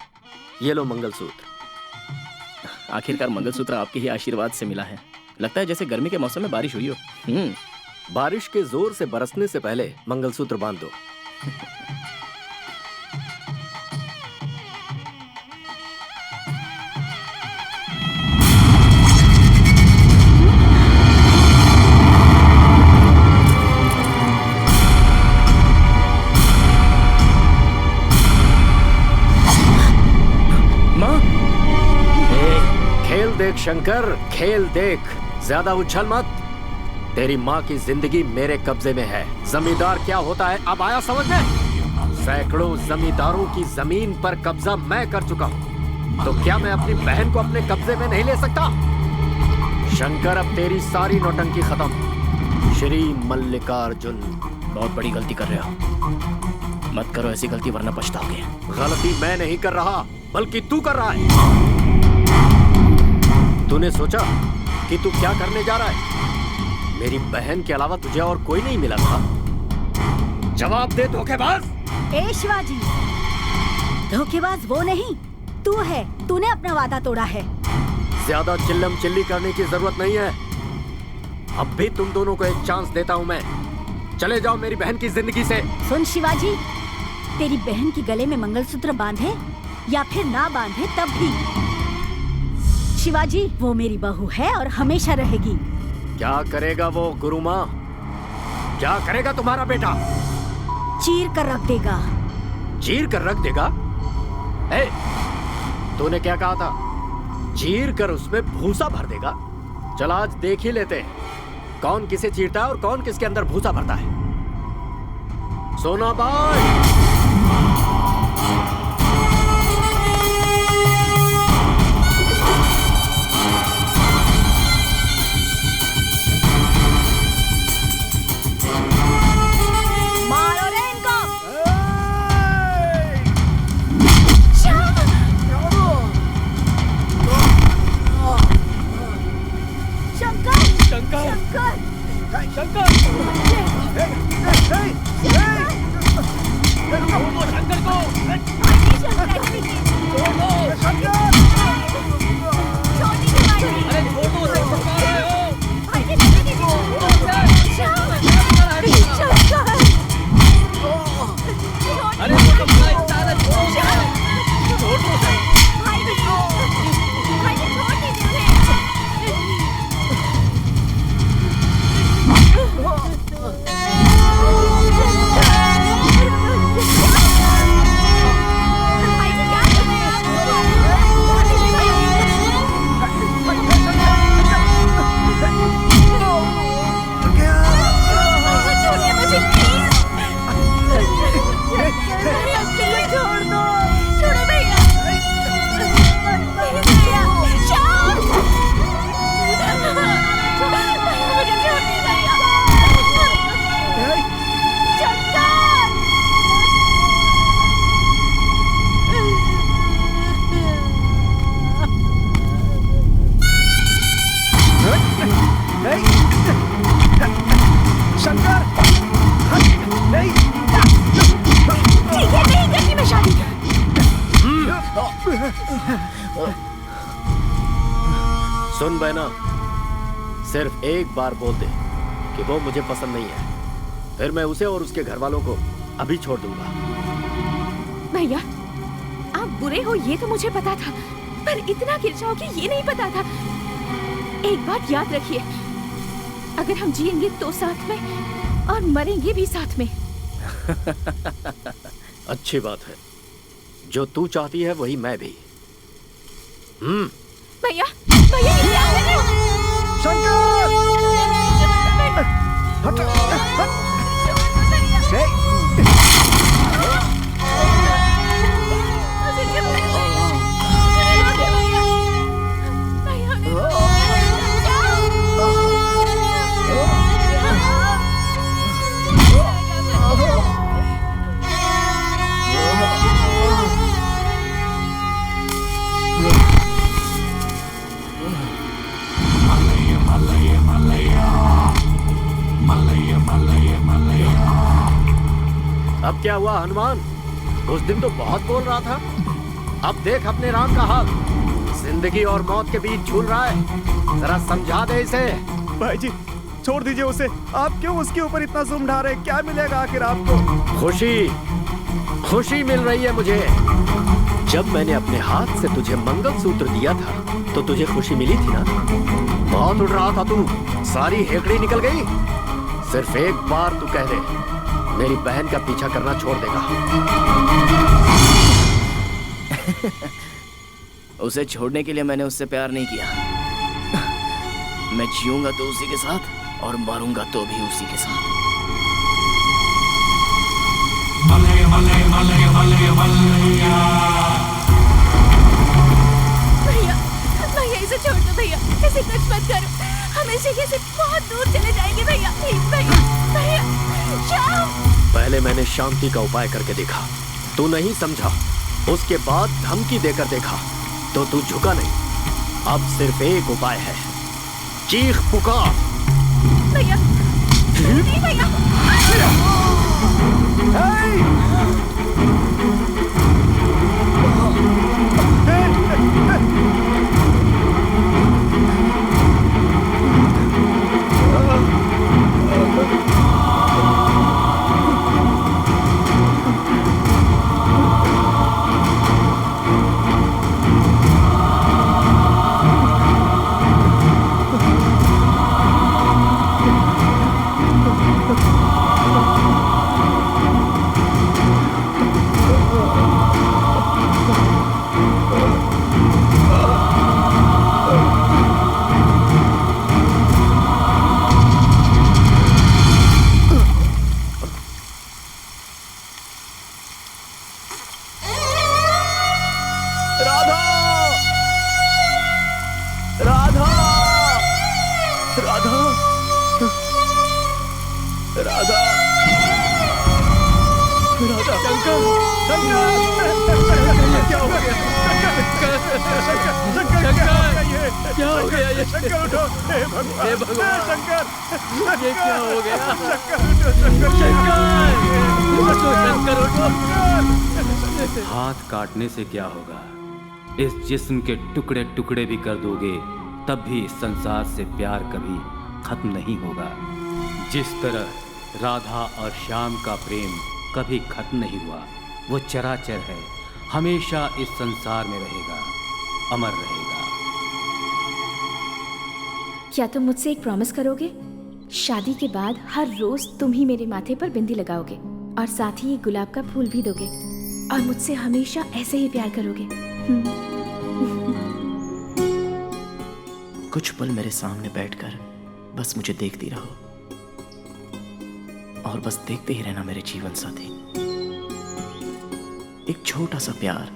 ये लो मंगलसूत्र। आखिरकार मंगलसूत्र आपके ही आशीर्वाद से मिला है। लगता है जैसे गर्मी के मौसम में बारिश हुई हो। बारिश के जोर से बरसने से पहले मंगलसूत्र बांध दो। देख शंकर, खेल देख, ज्यादा उछल मत। तेरी माँ की जिंदगी मेरे कब्जे में है। जमींदार क्या होता है अब आया समझ में? सैकड़ों जमींदारों की जमीन पर कब्जा मैं कर चुका हूँ, तो क्या मैं अपनी बहन को अपने कब्जे में नहीं ले सकता? शंकर, अब तेरी सारी नौटंकी खत्म। श्री मल्लिकार्जुन। बहुत बड़ी गलती कर रहे हो, मत करो ऐसी गलती वरना पछताओगे। गलती मैं नहीं कर रहा, बल्कि तू कर रहा है। तूने सोचा कि तू क्या करने जा रहा है? मेरी बहन के अलावा तुझे और कोई नहीं मिला था? जवाब दे धोखेबाज। ए शिवाजी, धोखेबाज वो नहीं, तू है। तूने अपना वादा तोड़ा है। ज्यादा चिल्लम चिल्ली करने की जरूरत नहीं है। अब भी तुम दोनों को एक चांस देता हूं मैं। चले जाओ मेरी बहन की जिंदगी से। सुन शिवाजी, तेरी बहन के गले में मंगलसूत्र बांधे या फिर ना बांधे तब भी, शिवाजी वो मेरी बहू है और हमेशा रहेगी। क्या करेगा वो गुरु माँ? क्या करेगा तुम्हारा बेटा? चीर कर रख देगा। चीर कर रख देगा? ए, तूने क्या कहा था? चीर कर उसमें भूसा भर देगा? चल आज देख ही लेते हैं कौन किसे चीरता है और कौन किसके अंदर भूसा भरता है। सोना बाई। मारो रे इनको। शंकर, शंकर, शंकर, शंकर, शंकर को सुन बहना, सिर्फ एक बार बोल दे कि वो मुझे पसंद नहीं है, फिर मैं उसे और उसके घर वालों को अभी छोड़ दूंगा। भैया, आप बुरे हो ये तो मुझे पता था, पर इतना गिर जाओगे ये नहीं पता था। एक बात याद रखिए, अगर हम जिएंगे तो साथ में और मरेंगे भी साथ में। अच्छी बात है, जो तू चाहती है वही मैं भी। भैया, भैया ये क्या कर रहे हो? शंकर! हट! अब क्या हुआ हनुमान? उस दिन तो बहुत बोल रहा था, अब देख अपने राम का हाल, जिंदगी और मौत के बीच झूल रहा है। जरा समझा दे इसे। भाई जी छोड़ दीजिए उसे, आप क्यों उसके ऊपर इतना जुल्म ढा रहे हैं? क्या मिलेगा आखिर आपको? खुशी, खुशी मिल रही है मुझे। जब मैंने अपने हाथ से तुझे मंगलसूत्र दिया था तो तुझे खुशी मिली थी ना? बहुत उड़ रहा था तू, सारी हेकड़ी निकल गई। सिर्फ एक बार तू कह दे, मेरी बहन का पीछा करना छोड़ देगा। उसे छोड़ने के लिए मैंने उससे प्यार नहीं किया। मैं जीऊंगा तो उसी के साथ और मरूंगा तो भी उसी के साथ। भैया भैया इसे छोड़ दो भैया, इसे कुछ मत करो। हम इसी के से बहुत दूर चले जाएंगे भैया, प्लीज भैया। भैया श्याम। पहले मैंने शांति का उपाय करके देखा, तू नहीं समझा। उसके बाद धमकी देकर देखा तो तू झुका नहीं। अब सिर्फ एक उपाय है, चीख पुकार। भैया नहीं भैया। हाथ काटने से क्या होगा? इस जिस्म के टुकड़े टुकड़े भी कर दोगे तब भी इस संसार से प्यार कभी खत्म नहीं होगा। जिस तरह राधा और श्याम का प्रेम कभी खत्म नहीं हुआ, वो चराचर है, हमेशा इस संसार में रहेगा, अमर रहेगा। क्या तुम मुझसे एक प्रॉमिस करोगे? शादी के बाद हर रोज तुम ही मेरे माथे पर बिंदी लगाओगे और साथ ही एक गुलाब का फूल भी दोगे और मुझसे हमेशा ऐसे ही प्यार करोगे। कुछ पल मेरे सामने बैठकर बस मुझे देखती रहो और बस देखते ही रहना मेरे जीवन साथी। एक छोटा सा प्यार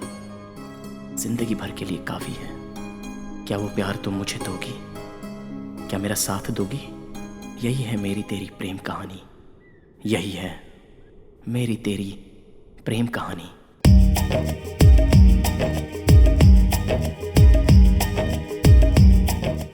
जिंदगी भर के लिए काफी है। क्या वो प्यार तुम मुझे दोगी? क्या मेरा साथ दोगी? यही है मेरी तेरी प्रेम कहानी, यही है मेरी तेरी प्रेम कहानी।